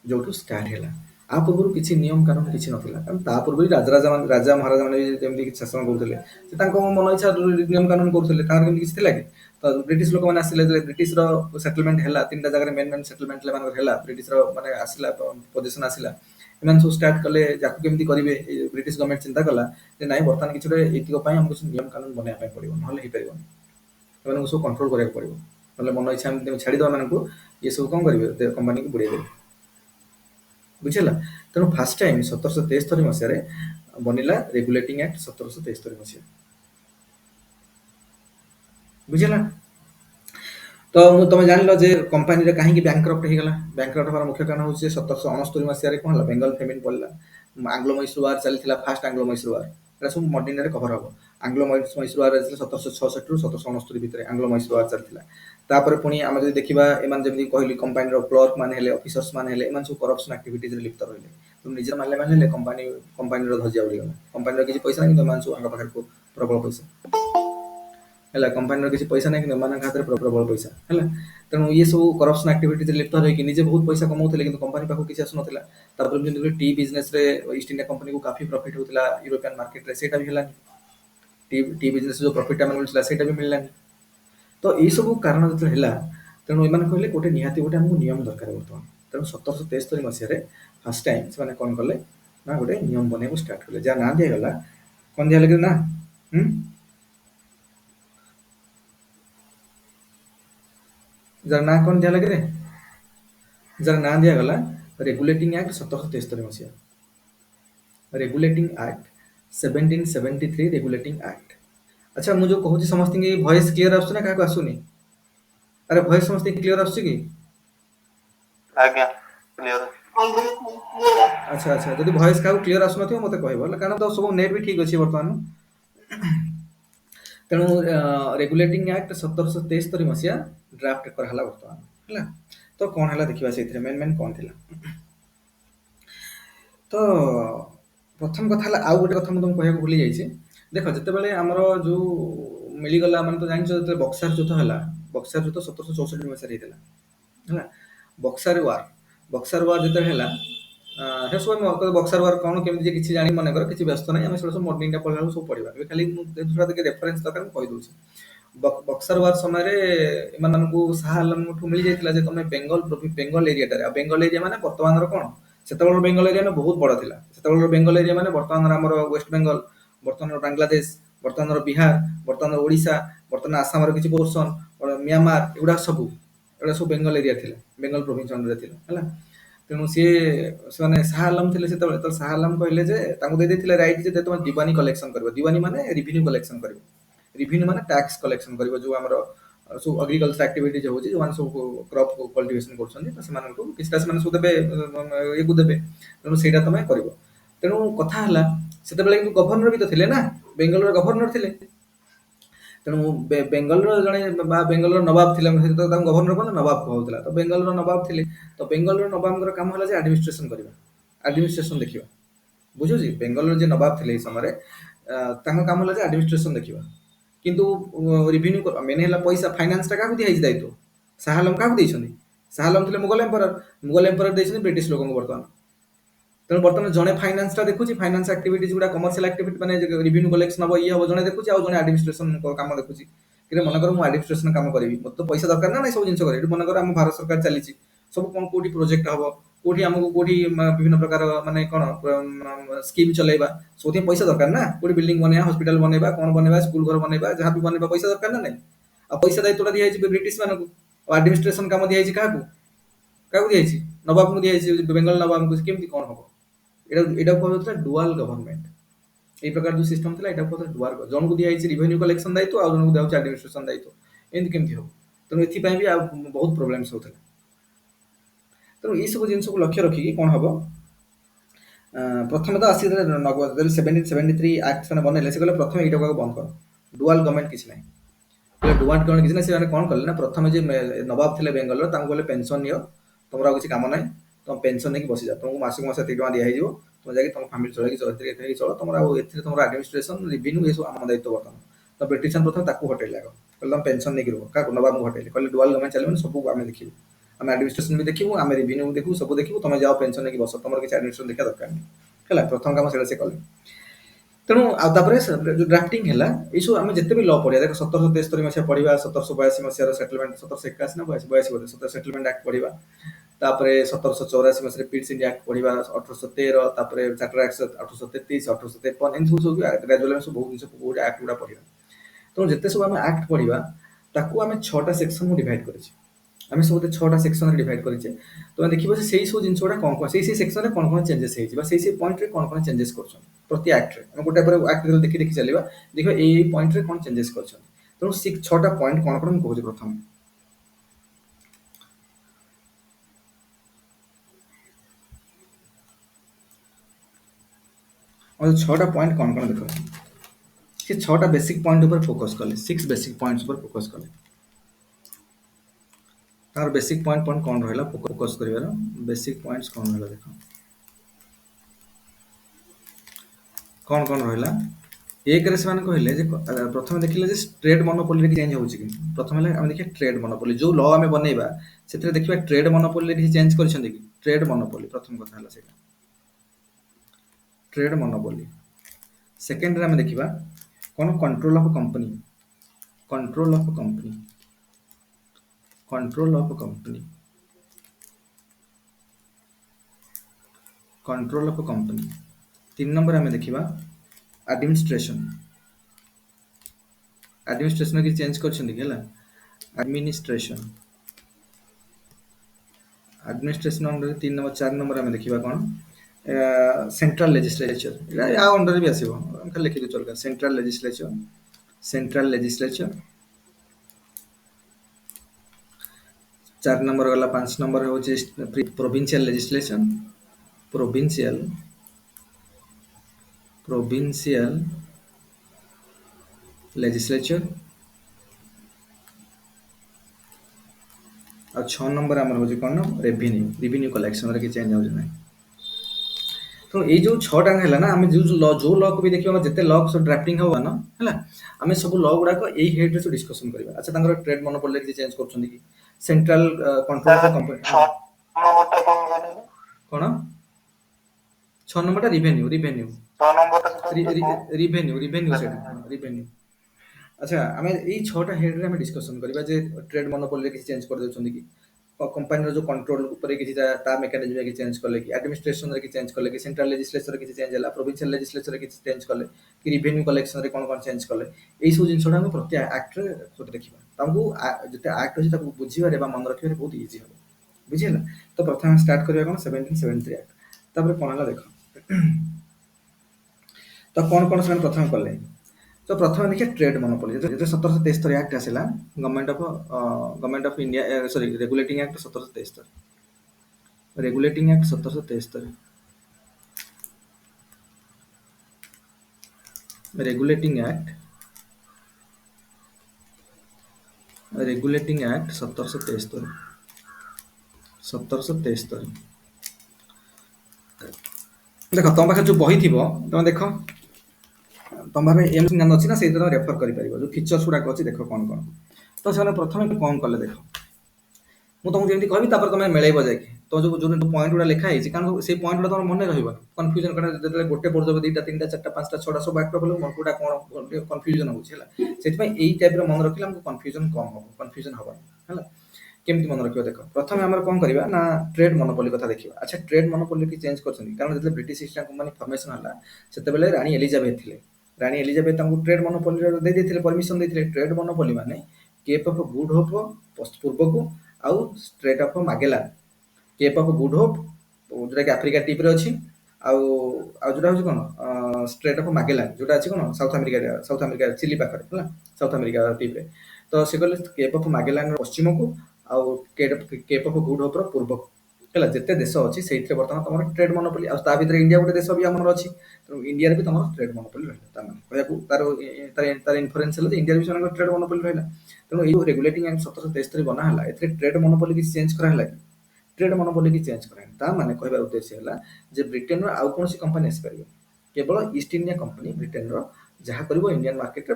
जो स्टार्ट है आ पूर्व किसी नियम कानून किसी नथिला कारण ता पूर्व राजा महाराजा माने जेमति कि शासन करथले से तांको मन इच्छा नियम कानून करथले तार केमति किछि थिला कि तो ब्रिटिश लोक माने आसिले ब्रिटिश रो सेटलमेंट हैला तीनटा जगह मेन मेन सेटलमेंट ले मानकर हैला ब्रिटिश रो माने आसिला पोजीशन आसिला एमान सब स्टार्ट कले जाकु केमति करिवे ब्रिटिश गवर्नमेंट चिंता कला जे नाही वर्तमान किछि रे एतिको पई हमको नियम कानून बनाय पय पड़िबो नहले हे परिबो एमान सब कंट्रोल करे पड़िबो नहले मन इच्छा हम छाडी दवा मानकु ये सब कोन करिवे कंपनी को बुड़े देबे बुझला तेणु फास्ट टाइम 1773 मसीह बनिला रेगुलेटिंग एक्ट 1773 मसीह बुझला तो तुम जान लो जे कंपनी रे काहे कि बैंकरप्ट हे गला बैंकरप्ट हमारा मुख्य कारण होचे 1769 मसीह रे कोन हला बेंगल फेमिन पड़ला आंग्लो मैसूर वार चलथिला फास्ट आंग्लो मैसूर वार एरा सब मॉडर्न रे कवर हबो आंग्लो मैसूर वार 1766 रु 1769 भीतर आंग्लो मैसूर वार चलथिला तापर पुनी हम जदि देखिबा एमान जेमि कहली कंपनी रो क्लर्क मान हेले ऑफिसर्स मान हेले एमान सब करप्शन एक्टिविटीज रे लिप्त रहले तुम निजे मानले कंपनी रो धजिया उडी गला कंपनी रो किछि पैसा नै तो मान सब आंगा पाखर को प्रबल पैसा हैला कंपनी रो किछि पैसा नै कि मान खातिर प्रबल पैसा हैला तेणु ये सब करप्शन एक्टिविटीज रे लिप्त रही कि निजे बहुत पैसा कमाउथले कि कंपनी पाखो किछि आसु नथिला तापर जेमि टी बिजनेस रे ईस्ट इंडिया कंपनी को काफी प्रॉफिट होतला यूरोपियन मार्केट रे सेटा भी हला टी बिजनेस जो प्रॉफिट हम मिलला सेटा भी मिलला तो ये सब कारण जत है तेणु एम कहले गोटे निहाती गोटे हमको नियम दरकार बर्तमान तेणु 1773 मसीह फर्स्ट टाइम से कौन कले ना गोटे नियम बनैको स्टार्ट कले जहाँ ना दिगला कौन दिया लगे ना जार ना कौन दिया लगे रे जार ना दिया गला रेगुलेटिंग एक्ट 1773 मसीह रेगुलेटिंग एक्ट 1773 रेगुलेटिंग एक्ट अच्छा मुझे कहूँ समस्त वॉइस क्लियर आसुना क्या आसुनी अरे वॉइस समस्त क्लियर आसुची कि आज्ञा क्लियर अच्छा अच्छा जदि वॉइस का क्लियर आसु नथियो मते कहबो कारण तो सब नेट भी ठीक अछि वर्तमान तेणु रेगुलेटिंग एक्ट 1773 मसिया ड्राफ्ट कर हला वर्तमान हला तो कोन हला देखिबा सेथिरे मेन मेन कोन थिला तो प्रथम कथा हला आ गोटे कथा तुम कहया भूली जाइछे देखो जते बेले हमरो जो मिली गला माने तो जानि जते बक्सर युद्ध हला बक्सर युद्ध 1764 में सरी देला हला बक्सर वार जते हला हे सब बक्सर वार कोन केमि जे किछि जानि मने कर किछि व्यस्त नै हम सब मॉडर्न इंडिया पढला सब पढिबा ए खाली दूसरा के रेफरेंस दरकार कहि दोछि बक्सर वार समय रे एमान मानकू शाह आलम ठु मिल जाइतिला जे तमे बेंगल एरिया रे बेंगल एरिया माने वर्तमान रो कोन सेतबेल बेंगल एरिया ने बहुत बड़ा थिला सेतबेल बेंगल एरिया माने वर्तमान हमर वेस्ट बेंगल वर्तमान बांग्लादेश वर्तमान बिहार वर्तमान ओडिशा ବର୍ତ୍ତମାନ ଆସାମର କିଛି ପୋର୍ସନ, ମିଆଁମାର, ଏଗୁଡ଼ା ସବୁ ବେଙ୍ଗଲ ଏରିଆ ଥିଲା, ବେଙ୍ଗଲ ପ୍ରୋଭିନ୍ସ ଅଣ୍ଡରରେ ଥିଲା ହେଲା। ତେଣୁ ସେମାନେ ଶାହ ଆଲମ ଥିଲେ ସେତେବେଳେ। ତ ଶାହ ଆଲମ କହିଲେ ଯେ ତାଙ୍କୁ ଦେଇଥିଲେ ରାଇଟ୍ ଯେ ତମେ ଦିୱାନୀ କଲେକ୍ସନ କରିବ। ଦିୱାନୀ ମାନେ ରିଭିନ୍ୟୁ କଲେକ୍ସନ କରିବ। ରିଭିନ୍ୟୁ ମାନେ ଟ୍ୟାକ୍ସ କଲେକ୍ସନ କରିବ, ଯୋଉ ଆମର ସବୁ ଏଗ୍ରିକଲଚର ଆକ୍ଟିଭିଟି ଯୋଉ ହଉଛି, ଯୋଉମାନେ ସବୁ କ୍ରପ କଲ୍ଟିଭେସନ କରୁଛନ୍ତି, ତ ସେମାନଙ୍କୁ କିଛିଟା ସେମାନେ ସବୁ ଦେବେ, ଇଏକୁ ଦେବେ। ତେଣୁ ସେଇଟା ତମେ କରିବ। ତେଣୁ କଥା ହେଲା ସେତେବେଳେ କିନ୍ତୁ ଗଭର୍ଣ୍ଣର ବି ତ ଥିଲେ ନା, ବେଙ୍ଗଲର ଗଭର୍ଣ୍ଣର ଥିଲେ। ତେଣୁ ବେଙ୍ଗଲର ଜଣେ ବା ବେଙ୍ଗଲର ନବାବ ଥିଲେ, ତାଙ୍କୁ ଗଭର୍ଣ୍ଣର କଣ ନବାବ କୁହାଯାଉଥିଲା। ତ ବେଙ୍ଗଲର ନବାବ ଥିଲେ। ତ ବେଙ୍ଗଲର ନବାବଙ୍କର କାମ ହେଲା ଯେ ଆଡମିନିଷ୍ଟ୍ରେସନ କରିବା, ଆଡମିନିଷ୍ଟ୍ରେସନ ଦେଖିବା। ବୁଝୁଛି, ବେଙ୍ଗଲର ଯେ ନବାବ ଥିଲେ ଏଇ ସମୟରେ, ତାଙ୍କ କାମ ହେଲା ଯେ ଆଡମିନିଷ୍ଟ୍ରେସନ ଦେଖିବା। କିନ୍ତୁ ରିଭିନ୍ୟୁ ମେନ୍ ହେଲା ପଇସା, ଫାଇନାନ୍ସଟା କାହାକୁ ଦିଆହେଇଛି ଦାୟିତ୍ୱ? ଶାହ ଆଲମ କାହାକୁ ଦେଇଛନ୍ତି? ଶାହ ଆଲମ ଥିଲେ ମୁଗଲ ଏମ୍ପରର। ମୁଗଲ ଏମ୍ପରର ଦେଇଛନ୍ତି ବ୍ରିଟିଶ ଲୋକଙ୍କୁ ବର୍ତ୍ତମାନ। ତେଣୁ ବର୍ତ୍ତମାନ ଜଣେ ଫାଇନାନ୍ସଟା ଦେଖୁଛି, ଫାଇନାନ୍ସ ଆକ୍ଟିଭିଟିଜ ଗୁଡ଼ା, କମର୍ସିଆଲ ଆକ୍ଟିଭିଟି ମାନେ ରିଭିନ୍ୟୁ କଲେକ୍ସନ ହବ, ଇଏ ହବ, ଜଣେ ଦେଖୁଛି, ଆଉ ଜଣେ ଆଡମିନିଷ୍ଟ୍ରେସନ କାମ ଦେଖୁଛି। କିନ୍ତୁ ମନେକର ମୁଁ ଆଡମିନିଷ୍ଟ୍ରେସନ କାମ କରିବି, ମୋତେ ତ ପଇସା ଦରକାର ନା ନାଇଁ ସବୁ ଜିନିଷ କରିବି। ମନେକର ଆମ ଭାରତ ସରକାର ଚାଲିଛି, ସବୁ କଣ କୋଉଠି ପ୍ରୋଜେକ୍ଟ ହବ, କୋଉଠି ଆମକୁ କୋଉଠି ବିଭିନ୍ନ ପ୍ରକାର ମାନେ କଣ ସ୍କିମ୍ ଚଲେଇବା, ସବୁଥିପାଇଁ ପଇସା ଦରକାର ନା। କୋଉଠି ବିଲ୍ଡିଂ ବନେଇବା, ହସ୍ପିଟାଲ ବନେଇବା, କଣ ବନେଇବା, ସ୍କୁଲ ଘର ବନେଇବା, ଯାହା ବି ବନେଇବା ପଇସା ଦରକାର ନା ନାଇଁ। ଆଉ ପଇସା ଦାୟିତ୍ୱଟା ଦିଆଯାଇଛି ବ୍ରିଟିଶ ମାନଙ୍କୁ, ଆଉ ଆଡମିନିଷ୍ଟ୍ରେସନ କାମ ଦିଆଯାଇଛି କାହାକୁ? କାହାକୁ ଦିଆଯାଇଛି? ନବାବଙ୍କୁ ଦିଆଯାଇଛି, ବେଙ୍ଗଲ ନବାବଙ୍କୁ। କେମିତି କଣ ହବ? ଏଇଟା କୁହାଯାଉଥିଲା ଡୁଆଲ ଗଭର୍ଣ୍ଣମେଣ୍ଟ। এই ପ୍ରକାର ଯୋଉ ସିଷ୍ଟମ ଥିଲା, ଏଇଟା କୁହାଯାଉଥିଲା ଡୁଆଲ। ଜଣକୁ ଦିଆଯାଇଛି ରିଭେନ୍ୟୁ କଲେକ୍ସନ ଦାୟିତ୍ୱ, ଆଉ ଜଣକୁ ଦିଆଯାଉଛି ଆଡମିନିଷ୍ଟ୍ରେସନ ଦାୟିତ୍ୱ। ଏମିତି କେମିତି ହବ? ତେଣୁ ଏଥିପାଇଁ ବି ଆଉ ବହୁତ ପ୍ରୋବ୍ଲେମସ ହଉଥିଲା। ତେଣୁ ଏଇ ସବୁ ଜିନିଷକୁ ଲକ୍ଷ୍ୟ ରଖିକି କଣ ହବ, ପ୍ରଥମେ ତ ଆସିଥିଲେ 1773 ଆକ୍ଟ ସେମାନେ ବନେଇଲେ। ସେ କହିଲେ ପ୍ରଥମେ ଏଇଟାକୁ ବନ୍ଦ କର, ଡୁଆଲ ଗଭର୍ଣ୍ଣମେଣ୍ଟ କିଛି ନାହିଁ। ଡୁଆଲ ଗଭର୍ଣ୍ଣମେଣ୍ଟ କିଛି ନାହିଁ। ସେମାନେ କଣ କଲେ ନା, ପ୍ରଥମେ ଯେ ନବାବ ଥିଲେ ବେଙ୍ଗଲର, ତାଙ୍କୁ କହିଲେ ପେନସନ ନିଅ, ତମର ଆଉ କିଛି କାମ ନାହିଁ, ତମ ପେନସନ ନେଇକି ବସିଯାଅ, ତମକୁ ମାସକୁ ମାସ ଏତିକି ଟଙ୍କା ଦିଆହେଇଯିବ, ତମେ ଯାଇକି ତମ ଫ୍ୟାମିଲି ଚଳେଇକି ଚଳ, ତମର ଆଉ ଏଥିରେ ତମର ଆଡମିନିଷ୍ଟ୍ରେସନ, ରିଭିନ୍ୟୁ ଏସବୁ ଆମ ଦାୟିତ୍ୱ ବର୍ତ୍ତମାନ। ତ ବ୍ରିଟିଶ ପ୍ରଥମେ ତାକୁ ହଟେଇଲେ ଆଗ, କହିଲେ ତମେ ପେନସନ ନେଇକି ରୁହ। କାହାକୁ? ନବାବଙ୍କୁ ହଟେଇଲେ, କହିଲେ ଡୁଆଲ ଗଭର୍ଣ୍ଣମେଣ୍ଟ ଚାଲିବନି, ସବୁ ଆମେ ଦେଖିବୁ, ଆମେ ଆଡମିନିଷ୍ଟ୍ରେସନ ବି ଦେଖିବୁ, ଆମେ ରିଭିନ୍ୟୁ ଦେଖିବୁ, ସବୁ ଦେଖିବୁ, ତମେ ଯାଅ ପେନସନ ନେଇକି ବସ, ତମର କିଛି ଆଡମିନିଷ୍ଟ୍ରେସନ ଦେଖିବା ଦରକାର ନାହିଁ। ହେଲା, ପ୍ରଥମ କାମ ସେଇଟା ସେ କଲେ। ତେଣୁ ଆଉ ତାପରେ ଯୋଉ ଡ୍ରାଫ୍ଟିଂ ହେଲା, ଏଇସବୁ ଆମେ ଯେତେ ବି ଲ ପଢିବା, ଦେଖ 1773 ମସିହା ପଢିବା, 1782 ମସିହାର ସେଟଲମେଣ୍ଟ, 1781 ନା 82 ବୋଧେ ସେଟଲମେଣ୍ଟ ଆକ୍ଟ ପଢିବା, ତାପରେ 1784 ମସିହାରେ ପିଟ୍ସ ଇଣ୍ଡିଆ ଆକ୍ଟ ପଢିବା, 1813, ତାପରେ ଚାର୍ଟର ଆକ୍ଟ 1833, 1853, ଏମିତି ସବୁ ଗ୍ରାଜୁଆଲି ସବୁ ବହୁତ ଜିନିଷ ବହୁତ ଆକ୍ଟ ଗୁଡା ପଢିବା। ତେଣୁ ଯେତେ ସବୁ ଆମେ ଆକ୍ଟ ପଢିବା, ତାକୁ ଆମେ 6ଟା ସେକ୍ସନକୁ ଡିଭାଇଡ କରିଛେ। ଆମେ ସବୁ 6ଟା ସେକ୍ସନରେ ଡିଭାଇଡ କରିଛେ। ତମେ ଦେଖିବ ଯେ ସେଇ ସବୁ ଜିନିଷ ଗୁଡା କଣ କଣ, ସେଇ ସେକ୍ସନରେ କଣ କଣ ଚେଞ୍ଜେସ ହେଇଛି, ବା ସେଇ ପଏଣ୍ଟରେ କଣ କଣ ଚେଞ୍ଜେସ କରୁଛନ୍ତି ପ୍ରତି ଆକ୍ଟରେ। ଆମେ ଗୋଟେ ପରେ ଆକ୍ଟ ଦେଖି ଦେଖି ଚାଲିବା, ଦେଖିବା ଏଇ ପଏଣ୍ଟରେ କଣ ଚେଞ୍ଜେସ କରିଛନ୍ତି। ତେଣୁ 6ଟା ପଏଣ୍ଟ କଣ କଣ ମୁଁ କହୁଛି। ପ୍ରଥମ, ଆଉ 6ଟା ପଏଣ୍ଟ କଣ କଣ ଦେଖ। ସେ 6ଟା ବେସିକ ପଏଣ୍ଟ ଉପରେ ଫୋକସ କଲେ, 6 ବେସିକ ପଏଣ୍ଟ ଉପରେ ଫୋକସ କଲେ। ତାର ବେସିକ ପଏଣ୍ଟ କଣ ରହିଲା ଫୋକସ କରିବାର? ବେସିକ ପଏଣ୍ଟ କଣ ରହିଲା ଦେଖ, କଣ କଣ ରହିଲା। ଏକରେ ସେମାନେ କହିଲେ ଯେ, ପ୍ରଥମେ ଦେଖିଲେ ଯେ ଟ୍ରେଡ୍ ମନୋପୋଲିରେ ଚେଞ୍ଜ ହଉଛି କି। ପ୍ରଥମେ ହେଲା ଆମେ ଦେଖିବା ଟ୍ରେଡ୍ ମନୋପୋଲି, ଯୋଉ ଲ ଆମେ ବନେଇବା ସେଥିରେ ଦେଖିବା ଟ୍ରେଡ୍ ମନୋପୋଲିରେ କିଛି ଚେଞ୍ଜ କରିଛନ୍ତି କି। ଟ୍ରେଡ୍ ମନୋପୋଲି ପ୍ରଥମ କଥା ହେଲା ସେଇଟା, ଟ୍ରେଡ୍ ମନୋପୋଲି। ସେକେଣ୍ଡରେ ଆମେ ଦେଖିବା କଣ, control of company, control of company, control of company, control of company. 3 number ଆମେ ଦେଖିବା ଆଡମିନିଷ୍ଟ୍ରେସନ, ଆଡମିନିଷ୍ଟ୍ରେସନ କିଛି ଚେଞ୍ଜ କରିଛନ୍ତି କି ହେଲା, ଆଡମିନିଷ୍ଟ୍ରେସନ, ଆଡମିନିଷ୍ଟ୍ରେସନ ଅଣ୍ଡରରେ 3 ନମ୍ବର। 4 ନମ୍ବର ଆମେ ଦେଖିବା କଣ, ସେଣ୍ଟ୍ରାଲ ଲେଜିସ୍ଲେଚର, ଏଇଟା ୟା ଅଣ୍ଡରରେ ବି ଆସିବ, ଖାଲି ଲେଖିଦେଉଛୁ ଅଲଗା। Central legislature, central legislature. 4 number ଗଲା। 5 ନମ୍ବର ହେଉଛି provincial legislation, provincial, provincial legislature. ଆଉ 6 ନମ୍ବର ଆମର ହେଉଛି କଣ, ରେଭିନ୍ୟୁ, ରିଭିନ୍ୟୁ କଲେକ୍ସନରେ କିଛି ଚେଞ୍ଜ ହେଉଛି ନାହିଁ। ତ ଏଇ ଯୋଉ 6ଟା ହେଲା ନା, ଆମେ ଯୋଉ ଲକୁ ବି ଦେଖିବା, ଯେତେ ଲ ସବୁ ଡ୍ରାଫ୍ଟିଂ ହବ ନା ହେଲା, ଆମେ ସବୁ ଲ ଗୁଡାକ ଏଇ ହେଡରେ ସବୁ ଡିସ୍କସନ କରିବା। ଆଚ୍ଛା, ତାଙ୍କର ଟ୍ରେଡ୍ ମନୋପୋଲି କିଛି ଚେଞ୍ଜ କରୁଛନ୍ତି କି, ସେଣ୍ଟ୍ରାଲ କଣ୍ଟ୍ରୋଲ ଅଫ୍ କମ୍ପାନୀ। କଣ 6 ନମ୍ବରଟା ରିଭେନ୍ୟୁ, ରିଭେନ୍ୟୁ, ରିଭେନ୍ୟୁ, ରିଭେନ୍ୟୁ ସେଇଟା, ରିଭେନ୍ୟୁ। ଆଚ୍ଛା, ଆମେ ଏଇ 6ଟା ହେଡରେ ଆମେ ଡିସ୍କସନ କରିବା ଯେ ଟ୍ରେଡ୍ ମନୋପୋଲିରେ କିଛି ଚେଞ୍ଜ କରିଦେଉଛନ୍ତି କି, कंपनी जो कंट्रोल ऊपर किसी ता मेकानिज्म की चेंज कले कि एडमिनिस्ट्रेशन रे की चेंज कले कि सेंट्रल लेजिस्लेचर किसी चेंज होला प्रोविंशियल लेजिस्लेचर किसी चेंज कले कि रिवेन्यू कलेक्शन रे कोन कोन चेंज कले एई सब जिंसडा हम प्रति एक्ट रे देखिबा हमकू जते एक्ट अछि ताकू बुझिबारे बा मन रखिबारे बहुत इजी हो बुझिला तो प्रथम हम स्टार्ट करिया कोन 1773 एक्ट तापर कोन हला देखो तो कौन कौन से प्रथम कले तो प्रथम देखिए ट्रेड मोनोपोली जो 1773 एक्ट आसिला government of India sorry regulating act 1773 regulating act 1773 regulating act 1773 देख तुम पाखे जो बही थी तुम देख तुम भावे एम ज्ञान अच्छी ना से रेफर कर जो फीचर्स गुड़ाक अच्छी देख कौन कौन तो से प्रथम कौन कले देख मुझे तुमको जमी कहि तुम मिलेब जाकि तो जो पॉइंट गुड़ा लिखाई कारण से पॉइंट गुड़ा तुम मन रही कन्फ्यूजन कारण जो गोटे पढ़ दुटा तीन चार्टा पांचटा छटा सब एक्ट कल गुड़ा कौन कन्फ्यूजन होती है टाइप मन रखिले हमको कन्फ्यूजन कम हम कन्फ्यूजन हम है केमती मन रखियो देख प्रथम आम कौन करवा ना ट्रेड मोनोपोली कथा देखा अच्छा ट्रेड मोनोपोली की चेंज कर कारण जो British East India Company formation है से रानी एलिजाबेथ थे रानी एलिजाबेथ ट्रेड मोनोपोली दे परमिशन देते ट्रेड मोनोपोली माने केप ऑफ गुड होप पूर्व को आउ Strait of Magellan Cape of Good Hope जोटा कि आफ्रिका टीप रे अच्छी जोटा हूँ कौन स्ट्रेट ऑफ मागेलान जोटा अच्छी कौन साउथ अमेरिका चिली पाखे साउथ अमेरिका टीप रे तो से कहले केप ऑफ मागेलान पश्चिम को आउ केप ऑफ गुड होप पूर्व को है जिते देश अच्छी से बर्तमान तुम ट्रेड मोनोपोली आ भर इंडिया गोटे देश भी आम अच्छी तेणु इंडिया भी तुम ट्रेड मोनोपोली रहा तार इनफरेन्स इंडिया भी ट्रेड मोनोपोली रहा तेणु ये रेगुलेटिंग एक्ट 1773 बना है ए ट्रेड मोनोपोली की चेंज कराला कि ट्रेड मोनोपोली की चेंज करानी माने कहबार उद्देश्य है जे ब्रिटेन आउ कौन कंपनी आसपार केवल ईस्ट इंडिया कंपनी ब्रिटेन जहाँ कर इंडियन मार्केट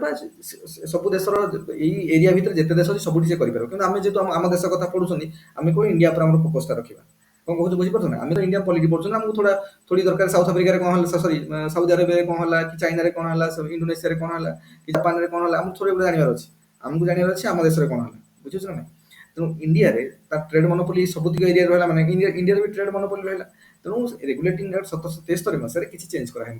सब देश एरिया भितर जिते देश अच्छे सब से करें आम जेहतु आम देश कथा पढ़ुं आम कौन इंडिया पर फोकस रखा कौन कहूँ बुझीपार ना आम तो इंडिया पॉलिटी पढ़ुँ आमको थोड़ी दरकार साउथ अफ्रिका कौन है सॉरी साउदी अरेबिया कौन है कि चाइना कौन है इंडोनेशिया कौन है कि जापान कौन है आमको थोड़े जानवर अच्छे आमको जानवर अच्छे आम देश कौन है बुझे ना तेणु इंडिया ट्रेड मोनोपोली सबुतिक एरिया रहा मैंने इंडिया भी ट्रेड मोनोपोली रहा तेणु रेगुलेटिंग एक्ट 1773 मसीह किसी चेंज करानी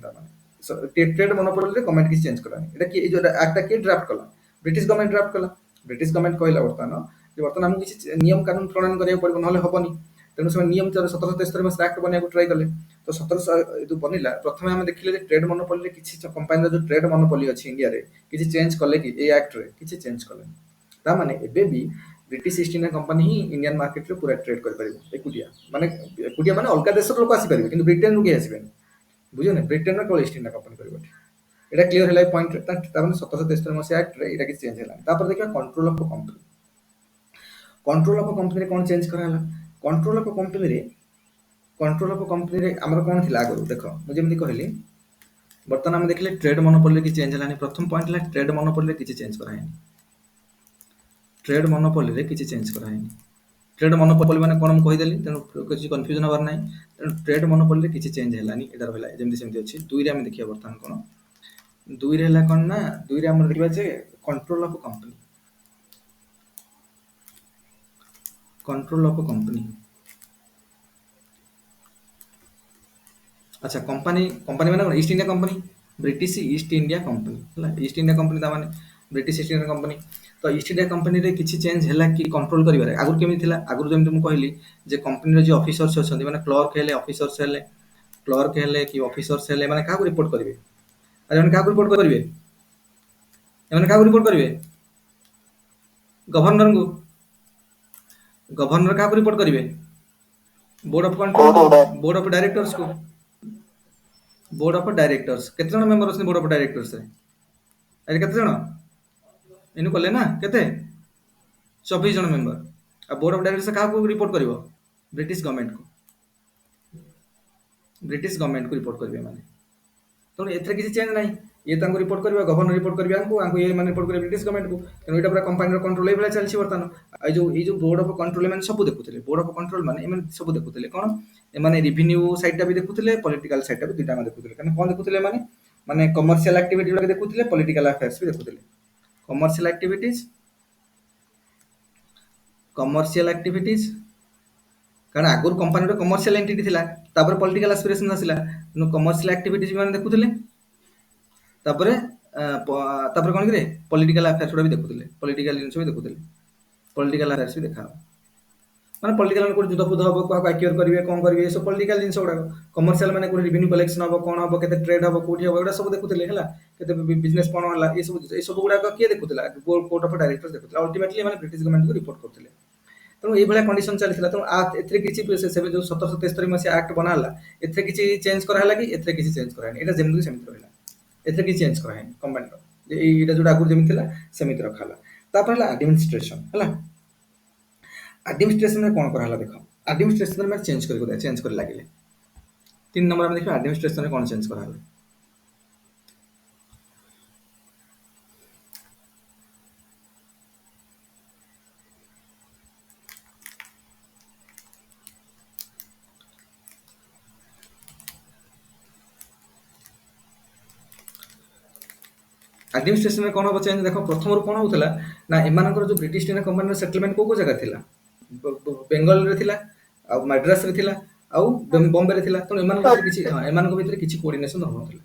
ट्रेड मोनोपोली गवर्नमेंट किसी चेंज करानी जो एक्टा किए ड्राफ्ट कला ब्रिटिश गवर्नमेंट ड्राफ्ट कला ब्रिटिश गवर्नमेंट कहला बर्तमान आमको किसी नियम कानून प्रणयन करा पड़ो ना हेनी तेणु से नियम 1773 मसीह एक्ट बनवाक ट्राई कले तो 1700 जो बनला प्रथम आम देखिले ट्रेड मोनोपोली किसी कंपानी जो ट्रेड मोनोपोली अच्छी इंडिया रे किसी चेंज कले कि एक्ट रे किसी चेंज कले माने एबे भी ब्रिटिश ईस्ट इंडिया कंपनी ही इंडियन मार्केट रे पूरा ट्रेड कर परिबो एकुटिया माने अलग देश लोक आसी परिबे किंतु ब्रिटेन नु के आसीबे बुझो ना ब्रिटेन रे केवल ईस्ट इंडिया कंपनी करिबो एटा क्लियर हैला पॉइंट ता माने 1773 मसीहा एक्ट रे एटा कि चेंज हैला तापर देखिया कंट्रोल ऑफ कंपनी रे कोन चेंज कराला कंट्रोल ऑफ कंपनी रे हमर कोन थिला आगु देखो मुझे जेमति कहली बर्तमान हम देखले ट्रेड मोनोपोली की चेंज हैलानी प्रथम पॉइंट ला ट्रेड मोनोपोली रे किछि चेंज करायनी ट्रेड मोनोपोली रे किछि चेंज करायनी ट्रेड मोनोपोली माने कोन हम कहि देली तेनु किछि कंफ्यूजन हबार नै तेनु ट्रेड मोनोपोली रे किछि चेंज हैलानी एटा रहला जेमति सेमति अछि दुई रे हम देखिया बर्तमान कोन दुई रे हैला कोन ना दुई रे हम देखिबा जे कंट्रोल ऑफ कंपनी अच्छा कंपनी माने east India company British East India company east India company ता माने ब्रिटिश ईस्ट इंडिया कंपनी तो ईस्ट इंडिया कंपनी रे किछि चेंज हैला कि कंट्रोल करिवारे आगु केमि थिला आगु जेमति मु कहली जे कंपनी रे जो ऑफिसर्स अछंती माने क्लर्क हेले कि ऑफिसर्स हेले माने काहा को रिपोर्ट करिवे अरे माने काहा को रिपोर्ट करिवे माने काहा को रिपोर्ट करिवे गवर्नर काहा को रिपोर्ट करिवे board of control board of directors को बोर्ड ऑफ डायरेक्टर्स केते जण मेंबर अछन बोर्ड ऑफ डायरेक्टर्स रे अरे केते जण इनु कले ना केते 24 जण मेंबर आ बोर्ड ऑफ डायरेक्टर्स काहा को रिपोर्ट करिवो ब्रिटिश गवर्नमेंट को रिपोर्ट करिवे माने तो एथरे किसी चेंज नाही ये तांको रिपोर्ट करबा गवर्नर रिपोर्ट करबा आंको ये माने रिपोर्ट करे ब्रिटिश गवर्नमेंट को तेनो एटा पूरा कंपनी रो कंट्रोल एबला चलछि बर्तमान ए जो बोर्ड ऑफ कंट्रोल माने सब देखुथिले बोर्ड ऑफ कंट्रोल माने एमन सब देखुथिले कोन ए माने रेवेन्यू साइड टा भी देखुथिले पॉलिटिकल साइड टा भी दुटा में देखुथिले कारण कोन देखुथिले माने कमर्शियल एक्टिविटी वाला देखुथिले पॉलिटिकल अफेयर्स भी देखुथिले कमर्शियल एक्टिविटीज କାରଣ ଆଗରୁ କମ୍ପାନୀ ଗୋଟେ କମର୍ସିଆଲ ଏଣ୍ଟିଟି ଥିଲା, ତାପରେ ପଲିଟିକାଲ ଆସ୍ପିରେସନ ଆସିଲା, ତେଣୁ କମର୍ସିଆଲ ଆକ୍ଟିଭିଟିଜ ମାନେ ଦେଖୁଥିଲେ, ତାପରେ ତାପରେ କଣ କିରେ ପଲିଟିକାଲ ଆଫେୟାର୍ସ ଗୁଡ଼ା ବି ଦେଖୁଥିଲେ, ପଲିଟିକାଲ ଜିନିଷ ବି ଦେଖୁଥିଲେ, ପଲିଟିକାଲ ଆଫେୟାର୍ସ ବି ଦେଖା ହବ, ମାନେ ପଲିଟିକାଲ କୋଉଠି ଯୁଦ୍ଧ ଫୁଦ୍ଧ ହବ, କାହାକୁ ଆକ୍ୟୁର କରିବେ, କଣ କରିବେ, ଏସବୁ ପଲିଟିକାଲ ଜିନିଷ ଗୁଡାକ। କମର୍ସିଆଲ ମାନେ କୋଉଠି ରେଭିନ୍ୟୁ କଲେକ୍ସନ ହବ, କଣ ହବ, କେତେ ଟ୍ରେଡ୍ ହବ, କୋଉଠି ହବ, ଏଗୁଡ଼ା ସବୁ ଦେଖୁଥିଲେ ହେଲା, କେତେ ବିଜନେସ କଣ ହେଲା, ଏ ସବୁ ଗୁଡାକ କିଏ ଦେଖୁଥିଲା, କୋର୍ଟ ଅଫ ଡାଇରେକ୍ଟର ଦେଖୁଥିଲା, ଅଲ୍ଟିମେଟଲି ମାନେ ବ୍ରିଟିଶ ଗଭର୍ଣ୍ଣମେଣ୍ଟକୁ ରିପୋର୍ଟ କରୁଥିଲେ। ତେଣୁ ଏଇଭଳିଆ କଣ୍ଡିସନ ଚାଲିଥିଲା। ତେଣୁ ଏଥିରେ କିଛି ସେବେ ଯୋଉ 1773 ମସିହା ଆକ୍ଟ ବନା ହେଲା, ଏଥିରେ କିଛି ଚେଞ୍ଜ କରାହେଲା କି? ଏଥିରେ କିଛି ଚେଞ୍ଜ କରାହେଇନି, ଏଇଟା ଯେମିତି ସେମିତି ରହିଲା, ଏଥିରେ କିଛି ଚେଞ୍ଜ କରାହେଇନି କମ୍ପାନୀର, ଏଇଟା ଯୋଉଟା ଆଗରୁ ଯେମିତି ଥିଲା ସେମିତି ରଖା ହେଲା। ତାପରେ ହେଲା ଆଡମିନିଷ୍ଟ୍ରେସନ ହେଲା, ଆଡମିନିଷ୍ଟ୍ରେସନରେ କଣ କରାହେଲା ଦେଖ, ଆଡମିନିଷ୍ଟ୍ରେସନରେ ମାନେ ଚେଞ୍ଜ କରି ଲାଗିଲେ। 3 ନମ୍ବର ଆମେ ଦେଖିବା ଆଡମିନିଷ୍ଟ୍ରେସନରେ କଣ ଚେଞ୍ଜ କରାହେଲା। ଆଡମିନିଷ୍ଟ୍ରେସନରେ କଣ ହବ ଚେଞ୍ଜ ଦେଖ, ପ୍ରଥମରୁ କଣ ହଉଥିଲା ନା ଏମାନଙ୍କର ଯୋଉ ବ୍ରିଟିଶ ଇଣ୍ଡିଆ କମ୍ପାନୀର ସେଟଲମେଣ୍ଟ କୋଉ କୋଉ ଜାଗା ଥିଲା, ବେଙ୍ଗଲରେ ଥିଲା, ଆଉ ମାଡ୍ରାସରେ ଥିଲା, ଆଉ ବମ୍ବେରେ ଥିଲା। ତେଣୁ ଏମାନଙ୍କ ଭିତରେ କିଛି କୋଅର୍ଡିନେସନ ହଉନଥିଲା।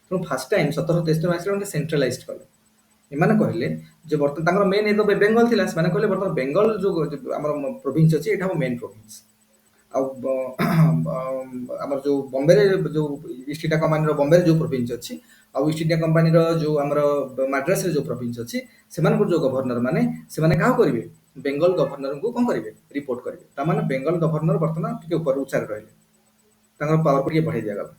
ତେଣୁ ଫାର୍ଷ୍ଟ ଟାଇମ 1773 ମସିହାରେ ଗୋଟେ ସେଣ୍ଟ୍ରାଲାଇଜଡ କଲେ। ଏମାନେ କହିଲେ ଯେ ବର୍ତ୍ତମାନ ତାଙ୍କର ମେନ୍ ବେଙ୍ଗଲ ଥିଲା, ସେମାନେ କହିଲେ ବର୍ତ୍ତମାନ ବେଙ୍ଗଲ ଯୋଉ ଆମର ପ୍ରୋଭିନ୍ସ ଅଛି ଏଇଟା ଆମ ମେନ୍ ପ୍ରୋଭିନ୍ସ, ଆଉ ଆମର ଯୋଉ ବମ୍ବେରେ ଯୋଉ ଇଷ୍ଟ ଇଣ୍ଡିଆ କମ୍ପାନୀର ବମ୍ବେରେ ଯୋଉ ପ୍ରୋଭିନ୍ସ ଅଛି, ଆଉ ଇଷ୍ଟ ଇଣ୍ଡିଆ କମ୍ପାନୀର ଯୋଉ ଆମର ମାଡ୍ରାସରେ ଯୋଉ ପ୍ରୋଭିନ୍ସ ଅଛି, ସେମାନଙ୍କର ଯୋଉ ଗଭର୍ଣ୍ଣର ମାନେ ସେମାନେ କାହାକୁ କରିବେ, ବେଙ୍ଗଲ ଗଭର୍ଣ୍ଣରଙ୍କୁ କଣ କରିବେ, ରିପୋର୍ଟ କରିବେ। ତାମାନେ ବେଙ୍ଗଲ ଗଭର୍ଣ୍ଣର ବର୍ତ୍ତମାନ ଟିକେ ଉପରେ ଉଚ୍ଚାରେ ରହିଲେ, ତାଙ୍କର ପାୱାରକୁ ଟିକେ ବଢେଇ ଦିଆଗଲା।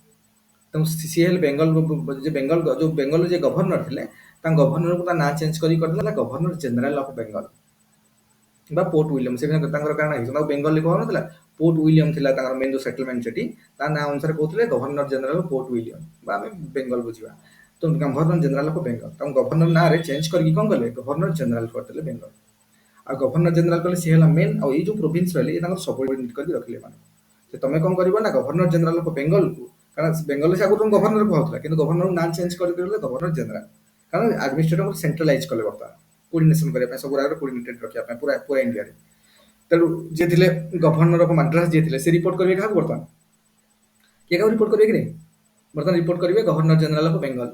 ତେଣୁ ସିଏ ହେଲେ ବେଙ୍ଗଲ ଯୋଉ ବେଙ୍ଗଲର ଯିଏ ଗଭର୍ଣ୍ଣର ଥିଲେ, ତାଙ୍କ ଗଭର୍ଣ୍ଣରକୁ ତା ନାଁ ଚେଞ୍ଜ କରିଦେଲା ଗଭର୍ଣ୍ଣର ଜେନେରାଲ ଅଫ ବେଙ୍ଗଲ ବା ପୋର୍ଟ ୱିଲିୟମ। ସେ ତାଙ୍କର କାରଣ ହେଇଛି ତାଙ୍କୁ ବେଙ୍ଗଲରେ କୁହାଯାଉନଥିଲା, ପୋର୍ଟ ୱିଲିୟମ ଥିଲା ତାଙ୍କର ମେନ୍ ଯୋଉ ସେଟଲମେଣ୍ଟ ସେଠି, ତା ନାଁ ଅନୁସାରେ କହୁଥିଲେ ଗଭର୍ଣ୍ଣର ଜେନେରାଲ ପୋର୍ଟ ୱିଲିୟମ, ବା ଆମେ ବେଙ୍ଗଲ ବୁଝିବା। ତ ଗଭର୍ଣ୍ଣର ଜେନେରାଲ ଅଫ ବେଙ୍ଗଲ ତାଙ୍କ ଗଭର୍ଣ୍ଣର ନାଁରେ ଚେଞ୍ଜ କରିକି କଣ କଲେ, ଗଭର୍ଣ୍ଣର ଜେନେରାଲ କରିଦେଲେ ବେଙ୍ଗଲ। ଆଉ ଗଭର୍ଣ୍ଣର ଜେନେରାଲ କଲେ ସିଏ ହେଲା ମେନ୍, ଆଉ ଏଇ ଯୋଉ ପ୍ରୋଭିନ୍ସ ରହିଲେ ଏ ତାଙ୍କର ସବଅର୍ଡିନେଟ କରିକି ରଖିଲେ ମାନେ, ଯେ ତମେ କଣ କରିବ ନା ଗଭର୍ଣ୍ଣର ଜେନେରାଲ ଅଫ ବେଙ୍ଗଲକୁ, କାରଣ ବେଙ୍ଗଲରେ ସେ ଆଗରୁ ଗଭର୍ଣ୍ଣର କୁହାଯାଉଥିଲା, କିନ୍ତୁ ଗଭର୍ଣ୍ଣର ନାଁ ଚେଞ୍ଜ କରିଦେଲେ ଗଭର୍ଣ୍ଣର ଜେନେରାଲ, କାରଣ ଆଡମିନିଷ୍ଟ୍ରେଟର ସେଣ୍ଟ୍ରାଲାଇଜ କଲେ ବର୍ତ୍ତମାନ କୋର୍ଡିନେସନ କରିବା ପାଇଁ, ସବୁ କୋର୍ଡିନେଟେଡ ରଖିବା ପାଇଁ ପୁରା ଇଣ୍ଡିଆରେ। ତେଣୁ ଯିଏ ଥିଲେ ଗଭର୍ଣ୍ଣର ଅଫ ମାଡ୍ରାସ ଯିଏ ଥିଲେ, ସେ ରିପୋର୍ଟ କରିବେ କାହାକୁ ବର୍ତ୍ତମାନ, କିଏ କାହାକୁ ରିପୋର୍ଟ କରିବେ କି ନାହିଁ, ବର୍ତ୍ତମାନ ରିପୋର୍ଟ କରିବେ ଗଭର୍ଣ୍ଣର ଜେନେରାଲ ଅଫ ବେଙ୍ଗଲ।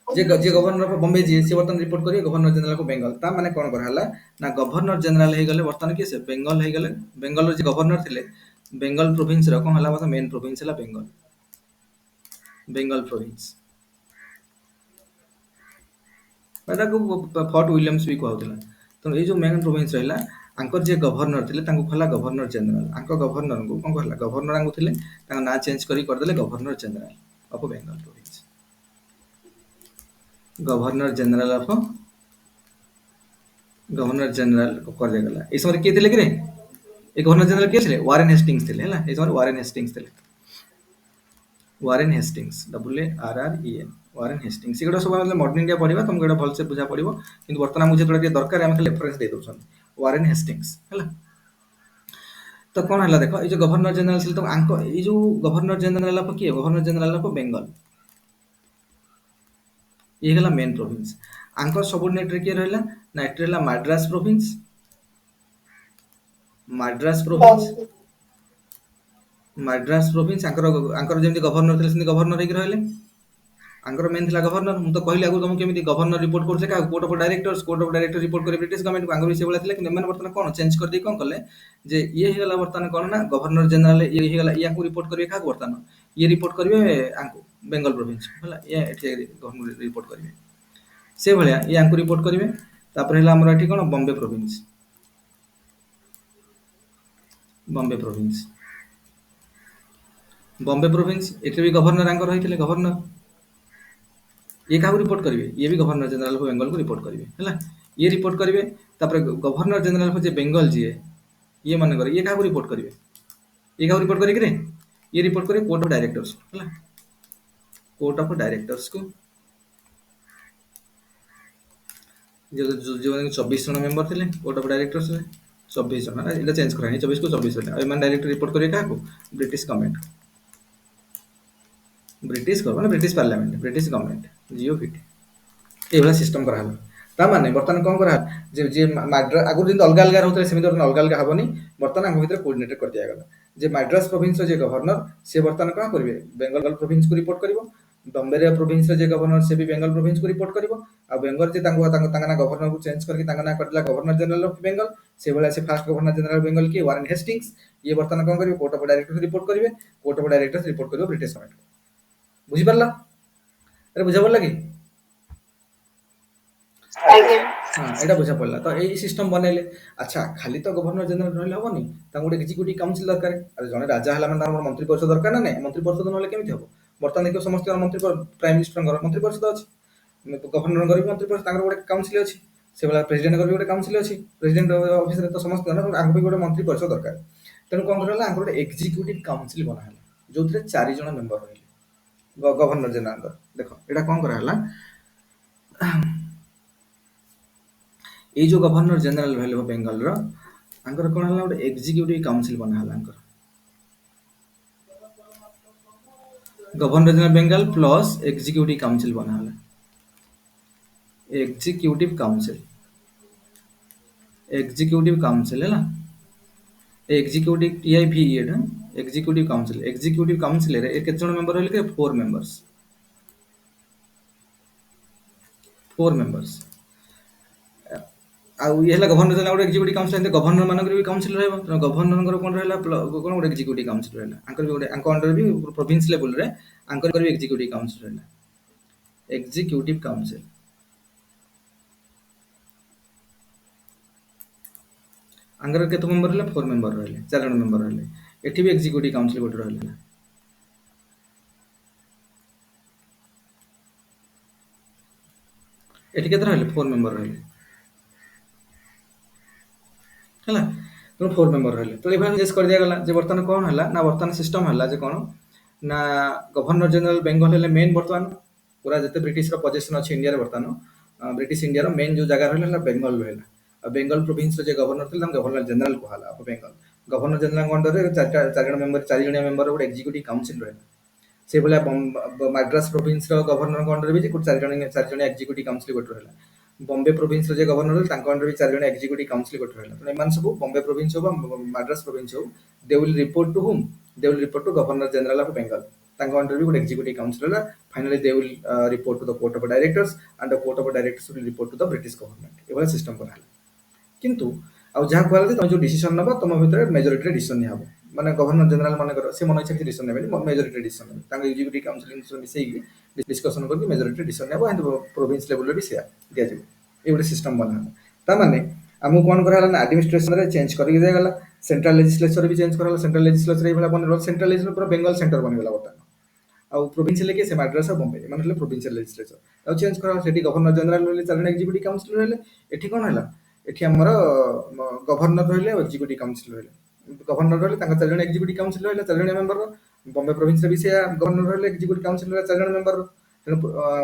ଯିଏ ଗଭର୍ଣ୍ଣର ଅଫ ବମ୍ବେ ଯିଏ, ସେ ବର୍ତ୍ତମାନ ରିପୋର୍ଟ କରିବେ ଗଭର୍ଣ୍ଣର ଜେନେରାଲ ଅଫ ବେଙ୍ଗଲ। ତା ମାନେ କଣ କରାହେଲା ନା ଗଭର୍ଣ୍ଣର ଜେନେରାଲ ହେଇଗଲେ ବର୍ତ୍ତମାନ କିଏ, ସେ ବେଙ୍ଗଲ ହେଇଗଲେ। ବେଙ୍ଗଲର ଯିଏ ଗଭର୍ଣ୍ଣର ଥିଲେ, ବେଙ୍ଗଲ ପ୍ରୋଭିନ୍ସର କଣ ହେଲା, ବର୍ତ୍ତମାନ ମେନ୍ ପ୍ରୋଭିନ୍ସ ହେଲା ବେଙ୍ଗଲ, ବେଙ୍ଗଲ ପ୍ରୋଭିନ୍ସ। ଏଟାକୁ ଫୋର୍ଟ ୱିଲିୟମ୍ସ ବି କୁହାଯାଉଥିଲା। ତେଣୁ ଏଇ ଯୋଉ ମେନ୍ ପ୍ରୋଭିନ୍ସ ରହିଲା, ଆଙ୍କର ଯିଏ ଗଭର୍ଣ୍ଣର ଥିଲେ ତାଙ୍କୁ କହିଲା ଗଭର୍ଣ୍ଣର ଜେନେରାଲ। ଆଙ୍କ ଗଭର୍ଣ୍ଣରଙ୍କୁ କଣ କହିଲା, ଗଭର୍ଣ୍ଣର ଆଙ୍କୁ ଥିଲେ, ତାଙ୍କ ନାଁ ଚେଞ୍ଜ କରିଦେଲେ governor general of Bengal province, governor general of governor general କରିଦିଆଗଲା। ଏଇ ସମୟରେ କିଏ ଥିଲେ କିରେ, ଏ ଗଭର୍ଣ୍ଣର ଜେନେରାଲ କିଏ ଥିଲେ, ୱାରେନ ହେଷ୍ଟିଙ୍ଗସ ଥିଲେ ହେଲା। ଏଇ ସମୟରେ ୱାରେନ ହେଷ୍ଟିଙ୍ଗସ ଥିଲେ, ୱାରେନ ହେଷ୍ଟିଙ୍ଗସ, WARREN, ୱାରେନ ହେଷ୍ଟିଙ୍ଗସ। ଏଗୁଡ଼ା ସବୁ ଆମେ ମଡର୍ନ ଇଣ୍ଡିଆ ପଢିବା, ତମକୁ ଏଗୁଡ଼ା ଭଲସେ ବୁଝା ପଡିବ, କିନ୍ତୁ ବର୍ତ୍ତମାନ ଆମକୁ ଯେତେବେଳେ ଟିକେ ଦରକାର ଆମେ ଖାଲି ରେଫରେନ୍ସ ଦେଇ ଦଉଛନ୍ତି, ୱାରେନ ହେଷ୍ଟିଙ୍ଗସ ହେଲା। ତ କଣ ହେଲା ଦେଖ, ଏଇ ଯୋଉ ଗଭର୍ଣ୍ଣର ଜେନେରାଲ ଥିଲେ, ତ ଆଙ୍କ ଏଇ ଯୋଉ ଗଭର୍ଣ୍ଣର ଜେନେରାଲ ଅଫ କିଏ, ଗଭର୍ଣ୍ଣର ଜେନେରାଲ ଅଫ ବେଙ୍ଗଲ, ଇଏ ହେଲା ମେନ୍ ପ୍ରୋଭିନ୍ସ। ଆଙ୍କର ସବଅର୍ଡିନେଟରେ କିଏ ରହିଲା ନା, ଏଠି ରହିଲା Madras province, Madras province, Madras province. ଆଙ୍କର ଯେମିତି ଗଭର୍ଣ୍ଣର ଥିଲେ ସେମିତି ଗଭର୍ଣ୍ଣର ହେଇକି ରହିଲେ। ଆଙ୍କର ମେନ୍ ଥିଲା ଗଭର୍ଣ୍ଣର। ମୁଁ ତ କହିଲି ଆଗରୁ ତମକୁ କେମିତି ଗଭର୍ଣ୍ଣର ରିପୋର୍ଟ କରୁଥିଲେ କାହାକୁ, court of directors, court of director report করে ବ୍ରିଟିଶ ଗଭର୍ଣ୍ଣମେଣ୍ଟକୁ, ଆଗରୁ ସେଇଭଳିଆ ଥିଲା। କିନ୍ତୁ ଏମାନେ ବର୍ତ୍ତମାନ କଣ ଚେଞ୍ଜ କରିଦେଇ କଣ କଲେ, ଯେ ଇଏ ହେଇଗଲା ବର୍ତ୍ତମାନ କଣ ନା ଗଭର୍ଣ୍ଣର ଜେନେରାଲ, ଇଏ ହେଇଗଲା, ୟାକୁ ରିପୋର୍ଟ କରିବେ କାହାକୁ, ବର୍ତ୍ତମାନ ଇଏ ରିପୋର୍ଟ କରିବେ ଆଙ୍କୁ ବେଙ୍ଗଲ ପ୍ରୋଭିନ୍ସ ହେଲା, ଇଏ ଏଠି ଗଭର୍ଣ୍ଣର ରିପୋର୍ଟ କରିବେ, ସେଇଭଳିଆ ଇଏ ଆଙ୍କୁ ରିପୋର୍ଟ କରିବେ। ତାପରେ ହେଲା ଆମର ଏଠି କଣ Bombay province, Bombay province, Bombay province, ଏଠି ବି ଗଭର୍ଣ୍ଣର ଆଙ୍କର ରହିଥିଲେ ଗଭର୍ଣ୍ଣର। ଇଏ କାହାକୁ ରିପୋର୍ଟ କରିବେ, ଇଏ ବି ଗଭର୍ଣ୍ଣର ଜେନେରାଲ ଅଫ ବେଙ୍ଗଲକୁ ରିପୋର୍ଟ କରିବେ ହେଲା। ଇଏ ରିପୋର୍ଟ କରିବେ, ତାପରେ ଗଭର୍ଣ୍ଣର ଜେନେରାଲ ଅଫ ଯେ ବେଙ୍ଗଲ ଯିଏ, ଇଏ ମନେକର ଇଏ କାହାକୁ ରିପୋର୍ଟ କରିବେ, ଇଏ କାହାକୁ ରିପୋର୍ଟ କରିବେ କିରେ, ଇଏ ରିପୋର୍ଟ କରିବେ କୋର୍ଟ ଅଫ ଡାଇରେକ୍ଟର୍ସ ହେଲା, କୋର୍ଟ ଅଫ ଡାଇରେକ୍ଟର୍ସକୁ। ଯୋଉମାନେ 24 ଜଣ ମେମ୍ବର ଥିଲେ କୋର୍ଟ ଅଫ ଡାଇରେକ୍ଟର୍ସରେ, 24 ଜଣ, ଏଇଟା ଚେଞ୍ଜ କରାହେଇନି, 24 କୁ 24 ରହିଲା। ଆଉ ଏମାନେ ଡାଇରେକ୍ଟ ରିପୋର୍ଟ କରିବେ କାହାକୁ, British government, British parliament, British government, GOVT। ଏଇଭଳିଆ ସିଷ୍ଟମ କରାହେଲା। ତା ମାନେ ବର୍ତ୍ତମାନ କଣ କରା ଯେ ଯେ ମାଡ୍ରାସ ଆଗରୁ ଯେମିତି ଅଲଗା ଅଲଗା ରହୁଥିଲେ ସେମିତି ବର୍ତ୍ତମାନ ଅଲଗା ଅଲଗା ହବନି। ବର୍ତ୍ତମାନ ଆମ ଭିତରେ କୋର୍ଡିନେଟେଡ୍ କରିଦିଆଗଲା ଯେ ମାଡ୍ରାସ ପ୍ରୋଭିନ୍ସର ଯେ ଗଭର୍ଣ୍ଣର ସେ ବର୍ତ୍ତମାନ କଣ କରିବେ ବେଙ୍ଗଲ ପ୍ରୋଭିନ୍ସକୁ ରିପୋର୍ଟ କରିବ। ବମ୍ବେର ପ୍ରୋଭିନ୍ସର ଯେ ଗଭର୍ଣ୍ଣର ସେ ବି ବେଙ୍ଗଲ ପ୍ରୋଭିନ୍ସକୁ ରିପୋର୍ଟ କରିବ। ଆଉ ବେଙ୍ଗଲ ଯେ ତାଙ୍କ ନାଁ ଗଭର୍ଣ୍ଣରକୁ ଚେଞ୍ଜ କରିକି ତାଙ୍କ ନାଁ କରିଦେଲା ଗଭର୍ଣ୍ଣର ଜେନେରାଲ ଅଫ ବେଙ୍ଗଲ। ସେଇଭଳିଆ ସେ first governor general of Bengal କିଏ ୱାରେନ ହେଷ୍ଟିଙ୍ଗସ। ଇଏ ବର୍ତ୍ତମାନ କଣ କରିବେ କୋର୍ଟ ଅଫ ଡାଇରେକ୍ଟର୍ସ ରିପୋର୍ଟ କରିବେ। କୋର୍ଟ ଅଫ ଡାଇରେକ୍ଟର୍ସ ରିପୋର୍ଟ କରିବ ବ୍ରିଟିଶ ଗଭର୍ଣ୍ଣମେଣ୍ଟ। ବୁଝିପାରିଲ? ଆରେ ବୁଝା ପଡିଲା କି? ଆଜ୍ଞା। ହଁ ଏଇଟା ବୁଝା ପଡିଲା ତ ଏଇ ସିଷ୍ଟମ ବନେଇଲେ। ଆଚ୍ଛା ଖାଲି ତ ଗଭର୍ଣ୍ଣର ଜେନେରାଲ ରହିଲେ ହବନି ତାଙ୍କୁ ଗୋଟେ ଏକ୍ଜିକ୍ୟୁଟିଭ କାଉନସିଲ ଦରକାର। ଆଉ ଜଣେ ରାଜା ହେଲା ମାନେ ତାଙ୍କର ମନ୍ତ୍ରୀ ପରିଷଦ ଦରକାର ନା ନାଇଁ ମନ୍ତ୍ରୀ ପରିଷଦ ନହେଲେ କେମିତି ହବ? ବର୍ତ୍ତମାନ ଦେଖିବ ସମସ୍ତଙ୍କର ମନ୍ତ୍ରୀ ପ୍ରାଇମ ମିନିଷ୍ଟରଙ୍କର ମନ୍ତ୍ରୀ ପରିଷଦ ଅଛି। ଗଭର୍ଣ୍ଣରଙ୍କର ବି ମନ୍ତ୍ରୀ ପରିଷଦ ତାଙ୍କର ଗୋଟେ କାଉନସିଲ ଅଛି। ସେଭଳିଆ ପ୍ରେସିଡେଣ୍ଟଙ୍କର ବି ଗୋଟେ କାଉନସିଲ ଅଛି। ପ୍ରେସିଡେଣ୍ଟ ଅଫିସରେ ତ ସମସ୍ତଙ୍କର ଆଙ୍କୁ ବି ଗୋଟେ ମନ୍ତ୍ରୀ ପରିଷଦ ଦରକାର। ତେଣୁ କଣ କରାହେଲା ଆଙ୍କର ଗୋଟେ ଏକ୍ଜିକ୍ୟୁଟିଭ କାଉନସିଲ ବନାହେଲା ଯୋଉଥିରେ 4 ଜଣ ମେମ୍ବର ରହିଲେ ଗଭର୍ଣ୍ଣର ଜେନେରାଲଙ୍କର। ଦେଖ ଏଇଟା କଣ କରାହେଲା ଏଇ ଯୋଉ ଗଭର୍ଣ୍ଣର ଜେନେରାଲ ରହିଲେ ବେଙ୍ଗଲର ତାଙ୍କର କଣ ହେଲା ଗୋଟେ ଏକ୍ଜିକ୍ୟୁଟିଭ କାଉନସିଲ ବନାହେଲା ଆଙ୍କର। Governor general Bengal plus executive council ବନାହେଲା। ଏକ୍ଜିକ୍ୟୁଟିଭ କାଉନସିଲ ହେଲା ଏକ୍ଜିକ୍ୟୁଟିଭ EIV ଏଟା ଏକ୍ଜିକ୍ୟୁଟିଭ କାଉନସିଲ। ଏକ୍ଜିକ୍ୟୁଟିଭ କାଉନସିଲରେ କେତେ ଜଣ ମେମ୍ବର ରହିଲେ କି 4 ମେମ୍ବର୍ସ। 4 ମେମ୍ବର୍ସ। ଆଉ ଇଏ ହେଲା ଗଭର୍ଣ୍ଣର ଜେନେରାଲ ଗୋଟେ ଏକ୍ଜିକ୍ୟୁଟିଭ କାଉନସିଲ ଏମିତି ଗଭର୍ଣ୍ଣର ମାନଙ୍କର ବି କାଉନସିଲ ରହିବ। ତେଣୁ ଗଭର୍ଣ୍ଣରଙ୍କର କଣ ରହିଲା କଣ ଗୋଟେ ଏକ୍ଜିକ୍ୟୁଟିଭ କାଉନସିଲ ରହିଲା। ଆଙ୍କର ବି ଗୋଟେ ଆଙ୍କ ଅଣ୍ଡର ବି ପ୍ରୋଭିନ୍ସ ଲେଭେଲରେ ଆଙ୍କର ବି ଏକ୍ଜିକ୍ୟୁଟିଭ କାଉନସିଲ ରହିଲା। ଏକ୍ଜିକ୍ୟୁଟିଭ କାଉନସିଲ ଆଙ୍କର କେତେ ମେମ୍ବର ରହିଲେ 4 ମେମ୍ବର ରହିଲେ 4 ଜଣ ମେମ୍ବର ରହିଲେ। ଏଠି ବି ଏକ୍ଜିକ୍ୟୁଟିଭ କାଉନସିଲ ଗୋଟେ ରହିଲା। ଏଠି କେତେ ରହିଲେ 4 ମେମ୍ବର ରହିଲେ ହେଲା। ତେଣୁ 4 ମେମ୍ବର ରହିଲେ ତ ଏଇଭଳିଆ ଚେଞ୍ଜ କରିଦିଆଗଲା ଯେ ବର୍ତ୍ତମାନ କଣ ହେଲା ନା ବର୍ତ୍ତମାନ ସିଷ୍ଟମ ହେଲା ଯେ କଣ ନା ଗଭର୍ଣ୍ଣର ଜେନେରାଲ ବେଙ୍ଗଲ ହେଲେ ମେନ୍ ବର୍ତ୍ତମାନ ପୁରା ଯେତେ ବ୍ରିଟିଶର ପଜେସନ ଅଛି ଇଣ୍ଡିଆରେ ବର୍ତ୍ତମାନ ବ୍ରିଟିଶ ଇଣ୍ଡିଆର ମେନ୍ ଯୋଉ ଜାଗା ରହିଲା ବେଙ୍ଗଲ ରହିଲା। ଆଉ ବେଙ୍ଗଲ ପ୍ରୋଭିନ୍ସର ଯେ ଗଭର୍ଣ୍ଣର ଥିଲେ ତାଙ୍କୁ ଗଭର୍ଣ୍ଣର ଜେନେରାଲ କୁହାହେଲା ଅଫ ବେଙ୍ଗଲ। ଗଭର୍ଣ୍ଣର ଜେନେରାଲଙ୍କ ଅଣ୍ଡରରେ 4 ଜଣିଆ ମେମ୍ବର ଗୋଟେ ଏକ୍ଜିକ୍ୟୁଟିଭ କାଉନସିଲ ରହିଲା। ସେଇଭଳିଆ ମାଡ୍ରାସ ପ୍ରୋଭିନ୍ସର ଗଭର୍ଣ୍ଣରଙ୍କ ଅଣ୍ଡରରେ ବି 4 ଜଣିଆ ଏକ୍ଜିକ୍ୟୁଟିଭ କାଉନସିଲ ଗୋଟେ ରହିଲା। ବମ୍ବେ ପ୍ରୋଭିନ୍ସର ଯେ ଗଭର୍ଣ୍ଣର ରହିଲେ ତାଙ୍କ ଅଣ୍ଡରରେ ବି 4 ଜଣିଆ ଏକ୍ଜିକ୍ୟୁଟିଭ କାଉନସିଲ ଗୋଟେ ରହିଲା। ତେଣୁ ଏମାନେ ସବୁ ବମ୍ବେ ପ୍ରୋଭିନ୍ସ ହଉ ବା ମାଡ୍ରାସ ପ୍ରୋଭିନ୍ସ ହଉ they will report to whom they will report to governor general of Bengal. ତାଙ୍କ ଅଣ୍ଡରରେ ବି ଗୋଟେ ଏକ୍ଜିକ୍ୟୁଟିଭ କାଉନସିଲ ରହିଲା। Finally they will report to the court of directors and the court of directors will report to the British government. ଏଭଳିଆ system କରାହେଲା। କିନ୍ତୁ ଆଉ ଯାହା କୁହାଗଲା ଯେ ତମେ ଯୋଉ ଡିସିସନ ନବ ତମ ଭିତରେ ମେଜୋରିଟିରେ ଡିସିସନ ନିଆହବ। ମାନେ ଗଭର୍ଣ୍ଣର ଜେନେରାଲ ମନେକର ସେ ମନ ଇଚ୍ଛା କିଛି ଡିସିସନ ନେବେନି ମେଜୋରିଟିରେ ଡିସିସନ ନେବେ। ତାଙ୍କ ଏକ୍ଜିକ୍ୟୁଟିଭ କାଉନସିଲ ମିଶେଇକି ଡିସ୍କସନ କରିକି ମେଜୋରିଟିରେ ଡିସିସନ ନେବ। ଏଣ୍ଡ ପ୍ରୋଭିନ୍ସ ଲେଭେଲରେ ବି ସେୟା ଦିଆଯିବ। ଏଇ ଗୋଟେ ସିଷ୍ଟମ ବନାହେଲା। ତାମାନେ ଆମକୁ କଣ କରାହେଲା ନା ଆଡମିନିଷ୍ଟ୍ରେସନରେ ଚେଞ୍ଜ କରିକି ଦିଆଗଲା। ସେଣ୍ଟ୍ରାଲ ଲେଜିସ୍ଲେଚର ବି ଚେଞ୍ଜ କରାହେଲା। ସେଣ୍ଟ୍ରାଲ ଲେଜିସ୍ଲେଚର ଏଇଭଳିଆ ବନିଗଲା ସେଣ୍ଟ୍ରାଲ ଲେଜିସ୍ଲେଚର ପୁରା ବେଙ୍ଗଲ ସେଣ୍ଟର ବନିଗଲା ବର୍ତ୍ତମାନ। ଆଉ ପ୍ରୋଭିନ୍ସ ହେଲେ କିଏ ସେ ମାଡ୍ରାସ ଆଉ ବମ୍ବେ ଏମାନେ ହେଲେ ପ୍ରୋଭିନ୍ସିଆଲ ଲେଜିସ୍ଲେଚର। ଆଉ ଚେଞ୍ଜ କରାହେଲା ସେଠି ଗଭର୍ଣ୍ଣର ଜେନେରାଲ ରହିଲେ 4 ଜଣ ଏକ୍ଜିକ୍ୟୁଟିଭ କାଉନସିଲ ରହିଲେ। ଏଠି କଣ ହେଲା ଏଠି ଆମର ଗଭର୍ଣ୍ଣର ରହିଲେ ଆଉ ଏକ୍ଜିକ୍ୟୁଟିଭ କାଉନସିଲ ରହିଲେ। ଗଭର୍ଣ୍ଣର ରହିଲେ ତାଙ୍କ 4 ଜଣ ଏକ୍ଜିକ୍ୟୁଟିଭ କାଉନସିଲ ରହିଲେ 4 ଜଣିଆ ମେମ୍ବର। ବମ୍ବେ ପ୍ରୋଭିନ୍ସରେ ବି ସେୟା ଗଭର୍ଣ୍ଣର ରହିଲେ ଏକ୍ଜିକ୍ୟୁଟିଭ କାଉନସିଲ ରହିଲେ 4 ଜଣ ମେମ୍ବର। ତେଣୁ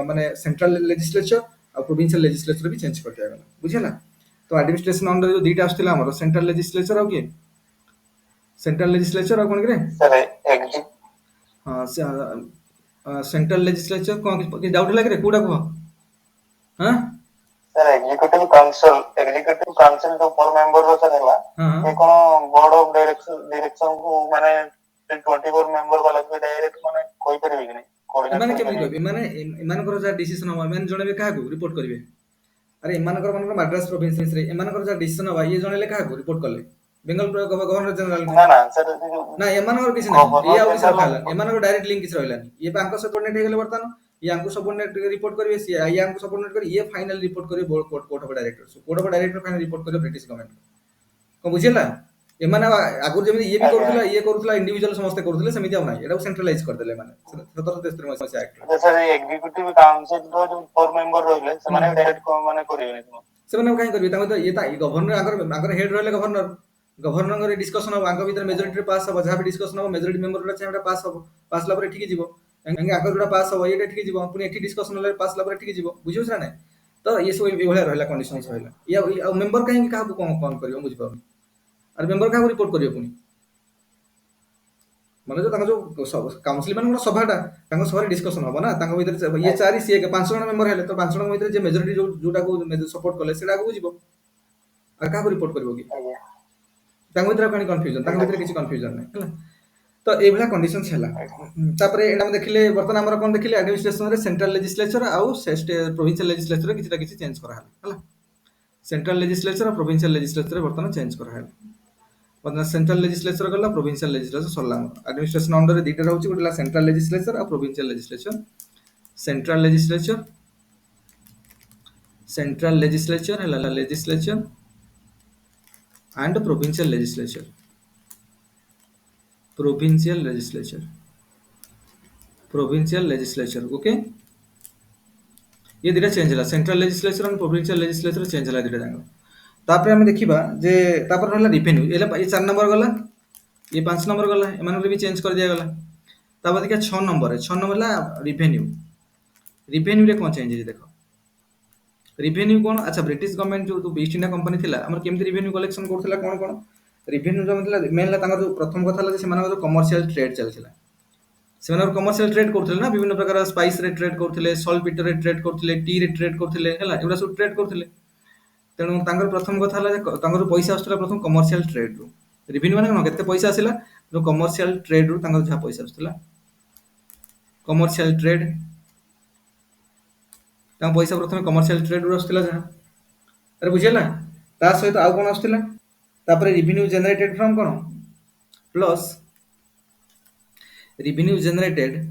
ମାନେ ସେଣ୍ଟ୍ରାଲ ଲେଜିସ୍ଲେଚର ଆଉ ପ୍ରୋଭିନ୍ସିଆଲ ଲେଜିସ୍ଲେଚର ବି ଚେଞ୍ଜ କରିଦିଆଗଲା। ବୁଝିହେଲା? ତ ଆଡମିନିଷ୍ଟ୍ରେସନ ଅଣ୍ଡର ଯୋଉ ଦିଟା ଆସୁଥିଲା ଆମର ସେଣ୍ଟ୍ରାଲ ଲେଜିସ୍ଲେଚର ଆଉ କିଏ ସେଣ୍ଟ୍ରାଲ ଲେଜିସ୍ଲେଚର ଆଉ କଣ କିରେ ହଁ ସେଣ୍ଟ୍ରାଲ ଲେଜିସ୍ଲେଚର କଣ କିଛି ଡାଉଟ ହେଲା କିରେ କୋଉଟା କୁହ? ହଁ सर एग्जीक्यूटिव काउंसिल जो 4 मेंबर रो सर हैला ये कोन बोर्ड ऑफ डायरेक्शन को माने 24 मेंबर वाला को डायरेक्ट माने कोई परिबे कि नहीं एमाने केमि कहबे एमानकर जा डिसिजन हवा एमान जणेबे काहाकू रिपोर्ट करिवे। अरे एमानकर मानकर माड्रास प्रोविंस रे एमानकर जा डिसिजन हवा ये जणेले काहाकू रिपोर्ट कले बेंगल गवर्नर जनरल को ना सर ना एमानकर किछ नाही ये आ किछ रखाला एमानकर डायरेक्ट लिंक किछ रहलानी ये बांको सबऑर्डिनेट हेगले बर्तन ये आंको सबऑर्डिनेट रिपोर्ट करिवे सी ये आंको सबऑर्डिनेट करी ये फाइनल रिपोर्ट करिवे court of director final report करिवे ब्रिटिश गवर्नमेंट को बुझिला एमाने आगुर जेमि ये करूथला इंडिविजुअल समस्त करूथले सेमिति आ नाही एटा सेंट्रलाइज कर देले माने 1773 मसिया एक्ट सर एग्जीक्यूटिव काउंसिल रो जो 4 मेंबर रहले से माने डायरेक्ट को माने करिवे ସେମାନେ କାହିଁ କରିବେ ତାଙ୍କ ତ ଇଏ ଗଭର୍ଣ୍ଣର ଆଙ୍କର ହେଡ୍ ରହିଲେ ଗଭର୍ଣ୍ଣର ଗଭର୍ଣ୍ଣରଙ୍କର डिस्कशन ହବ ଆଙ୍କ ଭିତରେ ମେଜରିଟି ପାସ୍ ହବ ଯାହା ବି डिस्कशन ହବ ମେଜରିଟି ମେମ୍ବର ଗୁଡା ଚାହିଁଟା ପାସ୍ ହବ ପାସ୍ ହେଲା ପରେ ଏଠିକି ଯିବ କାହିଁକି ଆଙ୍କର ଯୋଉଟା ପାସ୍ ହବ ଏଇଟା ଏଠିକି ଯିବ ପୁଣି ଏଠି डिस्कशन ହେଲେ ପାସ୍ ହେଲା ପରେ ଏଠିକି ଯିବ ବୁଝିହଉଛି ନା ନାଇଁ ତ ଇଏ ସବୁ ଏଇଭଳିଆ ରହିଲା କଣ୍ଡିସନ୍ସ ରହିଲା ଆଉ ମେମ୍ବର କାହିଁକି କାହାକୁ କଣ କରିବ ମୁଁ ବୁଝିପାରୁନି ଆରେ ମେମ୍ବର କାହାକୁ ରିପୋର୍ଟ କରିବ ପୁଣି ମାନେ जो काउंसिल मान गोटे सभाटा सभा डिस्कसन हम ना भर ये 4 सी 5 जन मेंबर हेले तो 5 जन भर जे मेजोरिटी जोटा को सपोर्ट कले सेटा आगु जीवो आ का रिपोर्ट करबो कि भर कहीं कन्फ्यूजन भर किसी कन्फ्यूजन नहीं है तो ये भाया कंडीशन है एटा देखिले बर्तमान आमर कौन देखिले एडमिनिस्ट्रेशन रे सेंट्रल लेजिस्लेचर आउ प्रोविंशियल लेजिस्लेचर किछटा किछि चेंज करा हला सेंट्रल लेजिस्लेचर और प्रोविंशियल लेजिस्लेचर बर्तमान चेंज करा हला बर्तमान सेंट्रल लेजिस्लेचर गला प्रोविंशियल लेजिस्लेचर सरला एडमिनिस्ट्रेशन अंडर दीटा रहउछि गोटला सेंट्रल लेजिस्लेचर और प्रोविंशियल लेजिस्लेचर सेंट्रल लेजिस्लेचर हला legislature and provincial legislature okay ये दीटा चेंज है सेंट्रल लेजिस्लेचर और प्रोविंशियल लेजिस्लेचर चेंज है दीटा जाक तापर हम देखिबा जे तापर रहला रिवेन्यू ये 4 नंबर गला ये 5 नंबर गला एमान भी चेंज कर दिया गला तापर देखिया 6 नंबर है 6 नंबर ला रिवेन्यू रे कोन चेंज है देखो रिवेन्यू कोन अच्छा ब्रिटिश गवर्नमेंट जो ईस्ट इंडिया कंपनी थिला हमर केमति रिवेन्यू कलेक्शन करथिला कोन रिवेन्यू जो मतलब मेन ला तांगर जो प्रथम कथा ला से मानकर कमर्शियल ट्रेड चलथिला से कमर्शियल ट्रेड करथिले ना विभिन्न प्रकार स्पाइस रे ट्रेड करथिले सॉल्ट पीटर रे ट्रेड करथिले टी रे ट्रेड करथिले हला एबरा सब ट्रेड करथिले तेणु तांगर प्रथम कथा हला तांगर पैसा आसुला प्रथम कमर्शियल ट्रेड रू रिवेन्यू माने केते पैसा आसिला जो कमर्शियल ट्रेड रू तांगर जहा पैसा आसुला कमर्शियल ट्रेड तांग पैसा प्रथम कमर्शियल ट्रेड रू आसुला जहा अरे बुझिला ता सहित आउ कोन आसुला तापर रेवेन्यू जनरेटेड फ्रॉम कोन प्लस रेवेन्यू जनरेटेड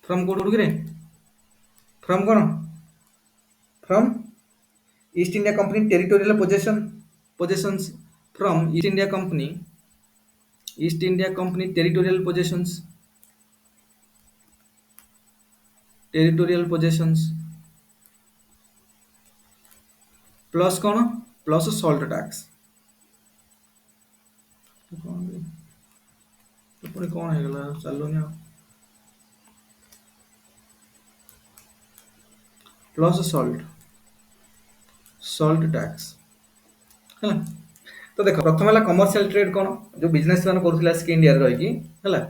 फ्रॉम कोड रे फ्रॉम कोन from East India Company territorial possessions from East India Company territorial possessions plus कौन प्लस सॉल्ट टैक्स पुणी कौन है गला चलुनी प्लस सॉल्ट टैक्स है तो देख प्रथम है कमर्शियल ट्रेड कौन जो बिजनेस मान करुला इंडिया रही है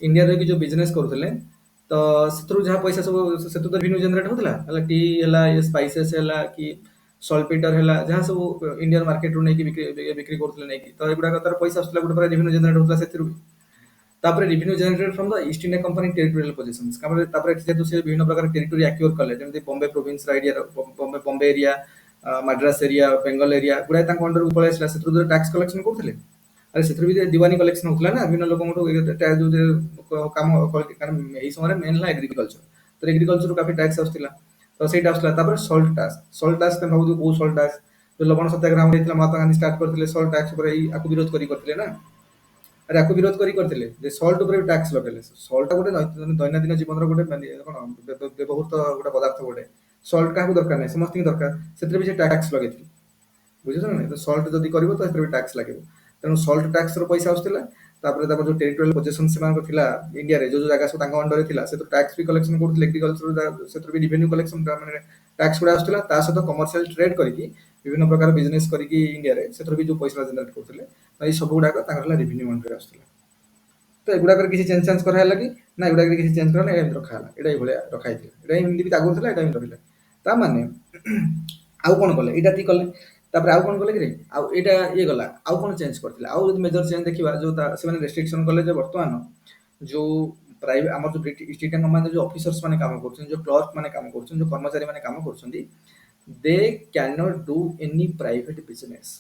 इंडिया रही जो बिजनेस करुले तो से जहाँ पैसा सब से तो रेवेन्यू जनरेट होता है टी है स्पाइसेस है कि सल्टपीटर है जहाँ सब इंडियन मार्केट रू नहीं बिक्री करुले नहीं तो युवा तार पैसा आसला गोटे प्रकार रेवेन्यू जनरेट होता है तापर revenue generated from the East India Company territorial possessions तापर जेहेतु से विभिन्न प्रकार टेरिटोरी एक्वायर कले जेमति Bombay province area Bombay area Madras area Bengal area गुडा तांको अंडर को पळे आसला सेतु टैक्स कलेक्शन करथिले अरे सेतु भी दीवानी कलेक्शन होतला ना विभिन्न लोक टैक्स जो काम कारण एही समय मेन ला एग्रीकल्चर तो एग्रीकल्चर काफी टैक्स आसथिला तो सेटा आसला तापर सॉल्ट टैक्स तम भाबु को सॉल्ट टैक्स जो लवण सत्याग्रह होइतला महात्मा गांधी स्टार्ट करथिले सॉल्ट टैक्स पर एही आकु विरोध करथिले ना अरे आपको विरोध करते जे सॉल्ट ऊपर टैक्स लगेले सॉल्ट गोटे दैनंदिन जीवन गोटे कौन व्यवहृत गोटे पदार्थ गोटे सॉल्ट क्या दरकार नहीं समस्त दरकार से भी टैक्स लगे बुझे ना सॉल्ट जब कर तो टैक्स लगे तेणु सॉल्ट टैक्स पैसा आसला जो टेरिटोरियल पोजीशन से इंडिया रे जो जगह सब अंडर थिला से तो टैक्स भी कलेक्शन करथिले एग्रीकल्चर से भी रेवेन्यू कलेक्शन माने टैक्स गुडा आसला ता सहित कमर्शियल ट्रेड करके विभिन्न प्रकार बिजनेस करके इंडिया रे से भी जो पैसा जनरेट करथिले तो ये सब गुडा तांकर रेवेन्यू अंडर आसला तो एगुडा किसी चेंज करा लगी ना एगुडा किसी चेंज करा एम रखा एटा ये भलिया रखा एटा एमती भी आगुर था एटा एम रखिले ता माने आउ कोन कले एटा ती कले तापर आउ कोन कले कि आउ एटा ये गला आउ कोन चेंज करथिले आउ जदि मेजर चेंज देखिबा जो से माने रेस्ट्रिक्शन कले जे वर्तमान जो प्राइवेट हमर जो ईस्ट इंडिया कंपनी जो ऑफिसर्स माने काम करछन जो क्लर्क माने काम करछन जो कर्मचारी माने काम करछन they can not do any private business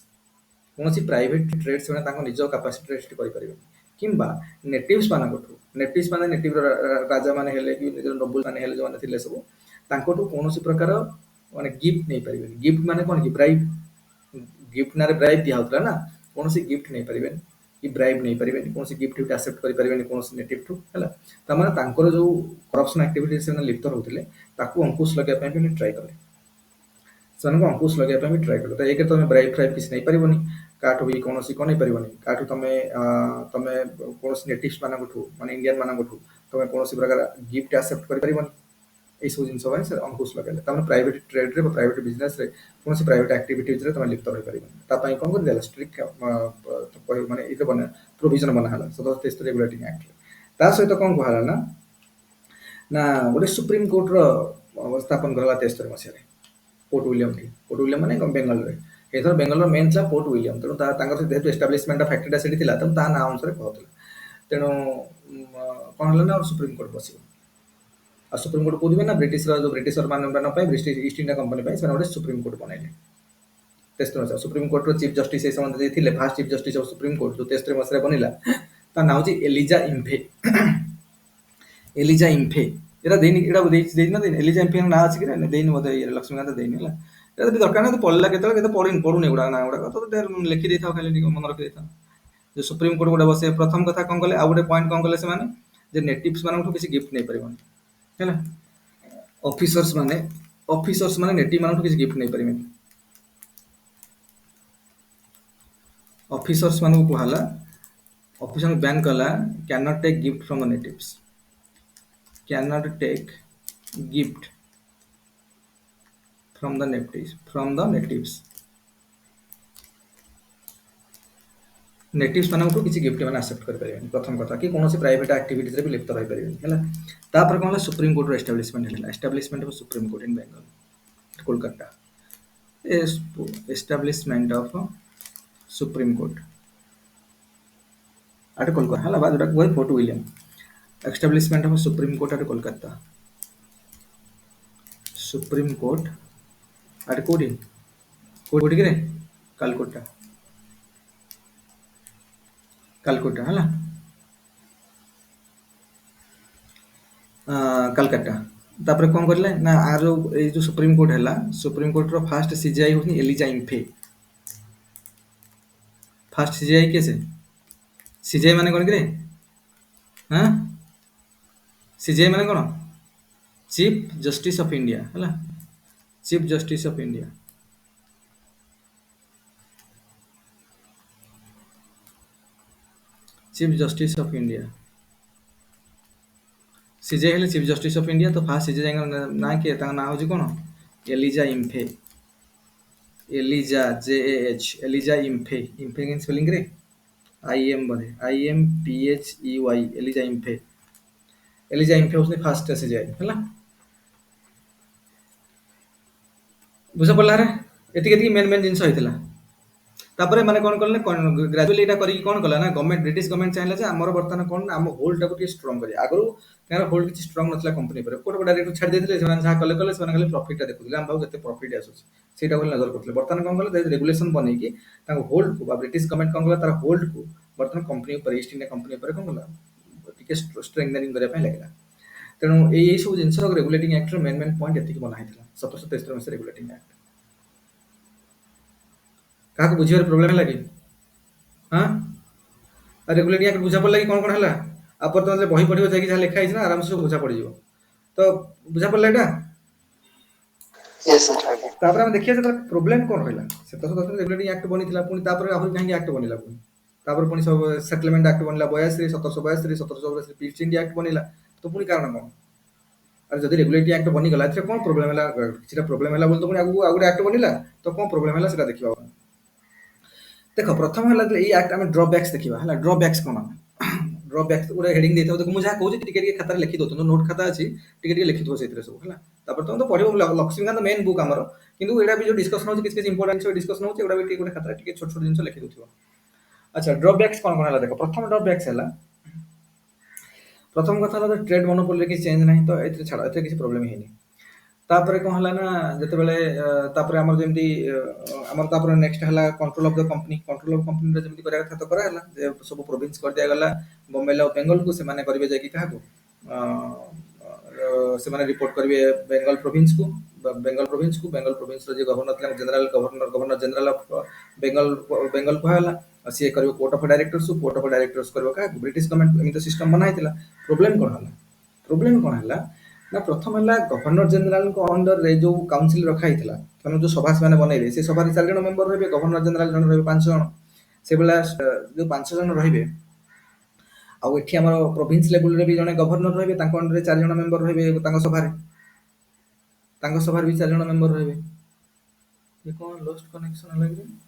कोनसी प्राइवेट ट्रेड से तांको निज कैपेसिटी रेस्ट करि परिबे किंबा नेटिव्स माने नेटिव राजा माने हेले कि नोबल माने हेले जो माने थिले सब तांकोटू कोनोसी प्रकार माने गिफ्ट नहीं परिबे गिफ्ट माने कोन कि ब्राइब गिफ्ट नारे ब्राइब दिया होतला ना कोनोसी गिफ्ट नहीं परिबे कि ब्राइब नहीं परिबे कोनोसी गिफ्ट एक्सेप्ट करि परिबे कोनोसी नेटिव टू हला त माने तांकर जो करप्शन एक्टिविटी से लिप्त होतले ताकू अंकुश लगे पे भी ट्राई करे सन को अंकुश लगे पे भी ट्राई करे त एक तो ब्राइब फ्राइब किस नहीं परिबनी काठू भी कोनोसी कोन नहीं परिबनी काठू तमे कोनोसी नेटिव्स माना गठू माने इंडियन माना गठू तमे कोनोसी प्रकार गिफ्ट एक्सेप्ट करि परिबनी এই ସବୁ ଜିନିଷ ପାଇଁ ସେ ଅଙ୍କୁଶ ଲଗାଇଲେ। ତାମାନେ ପ୍ରାଇଭେଟ ଟ୍ରେଡ୍ରେ ବା ପ୍ରାଇଭେଟ ବିଜନେସ୍ରେ କୌଣସି ପ୍ରାଇଭେଟ ଆକ୍ଟିଭିଟିଜ୍ରେ ତମେ ଲିପ୍ତ ରହିପାରିବନି। ତା ପାଇଁ କ'ଣ କରିଦେଲା ଷ୍ଟ୍ରିକ୍ଟ ମାନେ ଏଇଟା ବନା ପ୍ରୋଭିଜନ ବନା ହେଲା 1763 ରେଗୁଲେଟିଂ ଆକ୍ଟରେ। ତା ସହିତ କ'ଣ କୁହାହେଲା ନା ଗୋଟେ ସୁପ୍ରିମକୋର୍ଟର ସ୍ଥାପନ କରାଗଲା 73 ମସିହାରେ ପୋର୍ଟ ୱିଲିୟମଠି। ପୋର୍ଟ ୱିଲିୟମ ମାନେ ବେଙ୍ଗଲରେ। ଏଥର ବେଙ୍ଗଲର ମେନ୍ ଥିଲା ପୋର୍ଟ ୱିଲିୟମ। ତେଣୁ ତାଙ୍କର ଯେହେତୁ ଏଷ୍ଟାବ୍ଲିଶମେଣ୍ଟ ଅଫ୍ ଫ୍ୟାକ୍ଟ୍ରିଟା ସେଠି ଥିଲା, ତେଣୁ ତା ନାଁ ଅନୁସାରେ କହୁଥିଲା। ତେଣୁ କ'ଣ ହେଲା ନା ସୁପ୍ରିମକୋର୍ଟ ବସିବ। ଆଉ ସୁପ୍ରିମକୋର୍ଟ କୋଉଠି ନା ବ୍ରିଟିଶର ମାନଙ୍କ ପାଇଁ ବ୍ରିଟିଶ ଇଷ୍ଟ ଇଣ୍ଡିଆ କମ୍ପାନୀ ପାଇଁ ସେମାନେ ଗୋଟେ ସୁପ୍ରିମକୋର୍ଟ ବନାଇଲେ 73 ମସିହା। ସୁପ୍ରିମକୋର୍ଟର ଚିଫ୍ ଜଷ୍ଟିସ ସେଇ ସମୟରେ ଯିଏ ଥିଲେ, first chief justice of supreme court ଯୋଉ 73 ମସିହାରେ ବନିଲା, ତା ନାଁ ହେଉଛି ଏଲିଜା ଇମ୍ଫେ। ଏଲିଜା ଇମ୍ଫେ ଏଇଟା ଦେଇନି, ଏଇଟା ଦେଇନି ନା ଦେଇନି? ଏଲିଜା ଇମ୍ଫେଙ୍କ ନାଁ ଅଛି କି ଦେଇନି ବୋଧେ, ଲକ୍ଷ୍ମୀକାନ୍ତ ଦେଇନି ହେଲା। এটা ଯଦି ଦରକାର ନାହିଁ ପଢିଲା କେତେବେଳେ କେତେ ପଢୁନି ଏଗୁଡାକ ନାଁ ଗୁଡାକ, ତ ଲେଖି ଦେଇଥାଉ, ଖାଲି ଟିକେ ମନେ ରଖି ଦେଇଥାଉ। ଯେ ସୁପ୍ରିମକୋର୍ଟ ଗୋଟେ ବସେ, ପ୍ରଥମ କଥା କ'ଣ କଲେ, ଆଉ ଗୋଟେ ପଏଣ୍ଟ କ'ଣ କଲେ ସେମାନେ, ଯେ ନେଟିଭ୍ସ ମାନଙ୍କଠୁ କିଛି ଗିଫ୍ଟ ନେଇପାରିବନି ହେଲା। ଅଫିସର୍ସ ମାନେ ନେଟିଭ୍ ମାନଙ୍କଠୁ କିଛି ଗିଫ୍ଟ ନେଇପାରିବେନି। ଅଫିସର୍ସ ମାନଙ୍କୁ କୁହାହେଲା, ଅଫିସର ବ୍ୟାନ୍ କଲା, can not take gift from the natives, can not take gift from the natives natives ମାନଙ୍କଠୁ କିଛି ଗିଫ୍ଟ ମାନେ ଆକ୍ସେପ୍ଟ କରିପାରିବେନି, ପ୍ରଥମ କଥା। କି କୌଣସି ପ୍ରାଇଭେଟ ଆକ୍ଟିଭିଟିଜରେ ବି ଲିପ୍ତ ରହିପାରିବେନି ହେଲା। ତାପରେ କ'ଣ ହେଲା, ସୁପ୍ରିମକୋର୍ଟର ଏଷ୍ଟାବ୍ଲିଶମେଣ୍ଟ ହେଲା, establishment of supreme court in Bengal, Kolkata. Establishment of supreme court at Kolkata ହେଲା, ବା ଯୋଉଟା କୁହାଯାଏ fort William. Establishment of supreme court at Kolkata, supreme court at କୋଉଠି କିରେ, କାଲକାଟା ହେଲା, କାଲକାଟା। ତାପରେ କ'ଣ କରିଲେ ନା, ଆର ଏଇ ଯୋଉ ସୁପ୍ରିମକୋର୍ଟ ହେଲା, ସୁପ୍ରିମକୋର୍ଟର ଫାର୍ଷ୍ଟ ସିଜିଆଇ ହଉଛନ୍ତି ଏଲିଜା ଇମ୍ଫେ। ଫାର୍ଷ୍ଟ ସିଜିଆଇ କିଏ ସେ? ସିଜିଆଇ ମାନେ କ'ଣ କିରେ? ସିଜିଆଇ ମାନେ କ'ଣ? ଚିଫ୍ ଜଷ୍ଟିସ ଅଫ୍ ଇଣ୍ଡିଆ ହେଲା, chief justice of India. Chief justice of India, CJI ହେଲେ ଚିଫ୍ ଜଷ୍ଟିସ ଅଫ୍ ଇଣ୍ଡିଆ। ତ ଫାର୍ଷ୍ଟ ସିଜିଆଇଙ୍କ ନାଁ କିଏ? ତାଙ୍କ ନାଁ ହେଉଛି କ'ଣ? Elijah Impey. Elijah JAH, Elijah Impey. Impey କେମିତି ସ୍ପେଲିଂ ରେ? IM ବୋଧେ, IMPHEY, Elijah Impey. Elijah Impey ହେଉଛନ୍ତି ଫାର୍ଷ୍ଟ ସିଜିଆଇ ହେଲା। ବୁଝ ପଡ଼ିଲା ରେ? ଏତିକି ମେନ୍ ଜିନିଷ ହେଇଥିଲା। ତାପରେ ମାନେ କ'ଣ କଲେ, ଗ୍ରାଜୁଆଲି ଏଇଟା କରିକି କ'ଣ କଲା ନା, ବ୍ରିଟିଶ ଗଭର୍ଣ୍ଣମେଣ୍ଟ ଚାହିଁଲା ଯେ ଆମର ବର୍ତ୍ତମାନ କ'ଣ ନା, ଆମ ହୋଲ୍ଡଟାକୁ ଟିକେ ଷ୍ଟ୍ରଙ୍ଗ କରିବା। ଆଗରୁ ତାଙ୍କର ହୋଲ୍ଡ କିଛି ଷ୍ଟ୍ରଙ୍ଗ ନଥିଲା କମ୍ପାନୀ ଉପରେ, ଗୋଟେ ଡାଇରେକ୍ଟ ଛାଡ଼ି ଦେଇଥିଲେ, ସେମାନେ ଯାହା କଲେ ସେମାନେ ଖାଲି ପ୍ରଫିଟଟା ଦେଖୁଥିଲେ, ଆମ ପାଖକୁ କେତେ ପ୍ରଫିଟ ଆସୁଛି ସେଇଟା ବୋଲି ନଜର କରୁଥିଲେ। ବର୍ତ୍ତମାନ କ'ଣ କଲେ, ରେଗୁଲେସନ ବନେଇକି ତାଙ୍କ ହୋଲ୍ଡକୁ, ବା ବ୍ରିଟିଶ ଗଭର୍ଣ୍ଣମେଣ୍ଟ କ'ଣ କଲା, ତାର ହୋଲ୍ଡକୁ ବର୍ତ୍ତମାନ କମ୍ପାନୀ ଉପରେ, ଇଷ୍ଟ ଇଣ୍ଡିଆ କମ୍ପାନୀ ଉପରେ କ'ଣ କଲା, ଟିକେ ଷ୍ଟ୍ରେଙ୍ଗଥେନିଂ କରିବା ପାଇଁ ଲାଗିଲା। ତେଣୁ ଏଇ ସବୁ ଜିନିଷ ରେଗୁଲେଟିଂ ଆକ୍ଟର ମେନ୍ ପଏଣ୍ଟ ଏତିକି ବନା ହେଇଥିଲା 1773 ମସିହା ରେଗୁଲେଟିଂ ଆକ୍ଟ। କାହାକୁ ବୁଝିବାରେ ପ୍ରୋବ୍ଲେମ ହେଲା କି? ରେଗୁଲେଟିଂ ଆକ୍ଟ ବୁଝା ପଡ଼ିଲା କି କ'ଣ ହେଲା? ଆଉ ବର୍ତ୍ତମାନ ବହି ପଢ଼ିବ, ଯାଇକି ଯାହା ଲେଖା ହେଇଛି ନା, ଆରାମସେ ସବୁ ବୁଝା ପଡ଼ିଯିବ। ତ ବୁଝା ପଡ଼ିଲା ଏଇଟା? ତାପରେ ଆମେ ଦେଖିବା ଯେ ପ୍ରୋବ୍ଲେମ କ'ଣ ରହିଲା। 1773 ରେଗୁଲେଟିଂ ଆକ୍ଟ ବନିଥିଲା, ପୁଣି ତାପରେ ଆହୁରି କାହିଁକି ଆକ୍ଟ ବନିଲା, ତାପରେ ପୁଣି ସବୁ ସେଟଲମେଣ୍ଟ ଆକ୍ଟ ବନିଲା 82, 1782, 1784 ଇଷ୍ଟ ଇଣ୍ଡିଆ ଆକ୍ଟ ବନିଲା। ତ ପୁଣି କାରଣ କ'ଣ? ଆଉ ଯଦି ରେଗୁଲେଟିଂ ଆକ୍ଟ ବନିଗଲା, ଏଥିରେ କ'ଣ ପ୍ରୋବ୍ଲେମ ହେଲା? କିଛିଟା ପ୍ରୋବ୍ଲେମ ହେଲା ବୋଲି ତ ପୁଣି ଆଗକୁ ଆଉ ଗୋଟେ ଆକ୍ଟ ବନିଲା। ତ କ'ଣ ପ୍ରୋବ୍ଲେମ ହେଲା ସେଟା ଦେଖିବା। ଦେଖ, ପ୍ରଥମ ହେଲା ଏଇ ଆକ୍ଟ ଆମେ ଡ୍ରବ୍ୟାକ୍ସ ଦେଖିବା ହେଲା। ଡ୍ରବ୍ୟାକ୍ସ କ'ଣ? ଡ୍ରବ୍ୟାକ୍ସ ଗୋଟେ ହେଡିଂ ଦେଇଥାଉ, ଦେଖ ମୁଁ ଯାହା କହୁଛି ଟିକେ ଟିକେ ଖାତାରେ ଲେଖି ଦଉଥିବ, ନୋଟ୍ ଖାତା ଅଛି, ଟିକେ ଟିକେ ଲେଖିଥିବ ସେଇଥିରେ ସବୁ ହେଲା। ତାପରେ ତମେ ତ ପଢିବ, ଲକ୍ଷ୍ମୀକାନ୍ତ ମେନ୍ ବୁକ୍ ଆମର, କିନ୍ତୁ ଏଇଟା ବି ଯୋଉ ଡିସ୍କସନ ହଉଛି, କିଛି ଇମ୍ପୋର୍ଟାଣ୍ଟ ଡିସ୍କସନ ହଉଛି, ଏଗୁଡ଼ା ବି ଟିକେ ଗୋଟେ ଖାତାରେ ଟିକେ ଛୋଟ ଛୋଟ ଜିନିଷ ଲେଖି ଦଉଥିବ। ଆଚ୍ଛା, ଡ୍ରବ୍ୟାକ୍ସ କ'ଣ ହେଲା ଦେଖ। ପ୍ରଥମ ଡ୍ରବ୍ୟାକ୍ସ ହେଲା, ପ୍ରଥମ କଥା ହେଲା ଟ୍ରେଡ୍ ମୋନୋପୋଲିରେ କିଛି ଚେଞ୍ଜ ନାହିଁ, ତ ଏଥିରେ ଛାଡ଼, ଏଥିରେ କିଛି ପ୍ରୋବ୍ଲେମ ହେଇନି। ତାପରେ କ'ଣ ହେଲା ନା, ଯେତେବେଳେ ତାପରେ ଆମର ଯେମିତି ଆମର ତାପରେ ନେକ୍ସଟ ହେଲା control of the company. Control of କମ୍ପାନୀରେ ଯେମିତି କରିବା କଥା ତ କରାହେଲା, ଯେ ସବୁ ପ୍ରୋଭିନ୍ସ କରିଦିଆଗଲା ବମ୍ବେଲା ଆଉ ବେଙ୍ଗଲକୁ। ସେମାନେ କରିବେ ଯାଇକି କାହାକୁ, ସେମାନେ ରିପୋର୍ଟ କରିବେ ବେଙ୍ଗଲ ପ୍ରୋଭିନ୍ସକୁ। ବେଙ୍ଗଲ ପ୍ରୋଭିନ୍ସର ଯିଏ ଗଭର୍ଣ୍ଣର ଥିଲା, ଗଭର୍ଣ୍ଣର ଜେନେରାଲ ଅଫ ବେଙ୍ଗଲ କୁହାଗଲା। ଆଉ ସିଏ କରିବ court of directors, court of directors କରିବ କାହାକୁ, ବ୍ରିଟିଶ ଗଭର୍ଣ୍ଣମେଣ୍ଟ। ଏମିତି ସିଷ୍ଟମ ବନା ହେଇଥିଲା। ପ୍ରୋବ୍ଲେମ କ'ଣ ହେଲା ନା, ପ୍ରଥମ ହେଲା ଗଭର୍ଣ୍ଣର ଜେନେରାଲଙ୍କ ଅଣ୍ଡରରେ ଯୋଉ କାଉନସିଲ ରଖା ହେଇଥିଲା, ମାନେ ଯୋଉ ସଭା ସେମାନେ ବନେଇବେ, ସେ ସଭାରେ 4 ଜଣ ମେମ୍ବର ରହିବେ, ଗଭର୍ଣ୍ଣର ଜେନେରାଲ ଜଣେ ରହିବେ 5 ଜଣ। ସେଭଳିଆ ଯୋଉ 5 ଜଣ ରହିବେ, ଆଉ ଏଠି ଆମର ପ୍ରୋଭିନ୍ସ ଲେବୁଲରେ ବି ଜଣେ ଗଭର୍ଣ୍ଣର ରହିବେ, ତାଙ୍କ ଅଣ୍ଡରରେ 4 ଜଣ ମେମ୍ବର ରହିବେ ତାଙ୍କ ସଭାରେ। ତାଙ୍କ ସଭାରେ ବି 4 ଜଣ ମେମ୍ବର ରହିବେ। ये कौन लॉस्ट कनेक्शन लग रही है?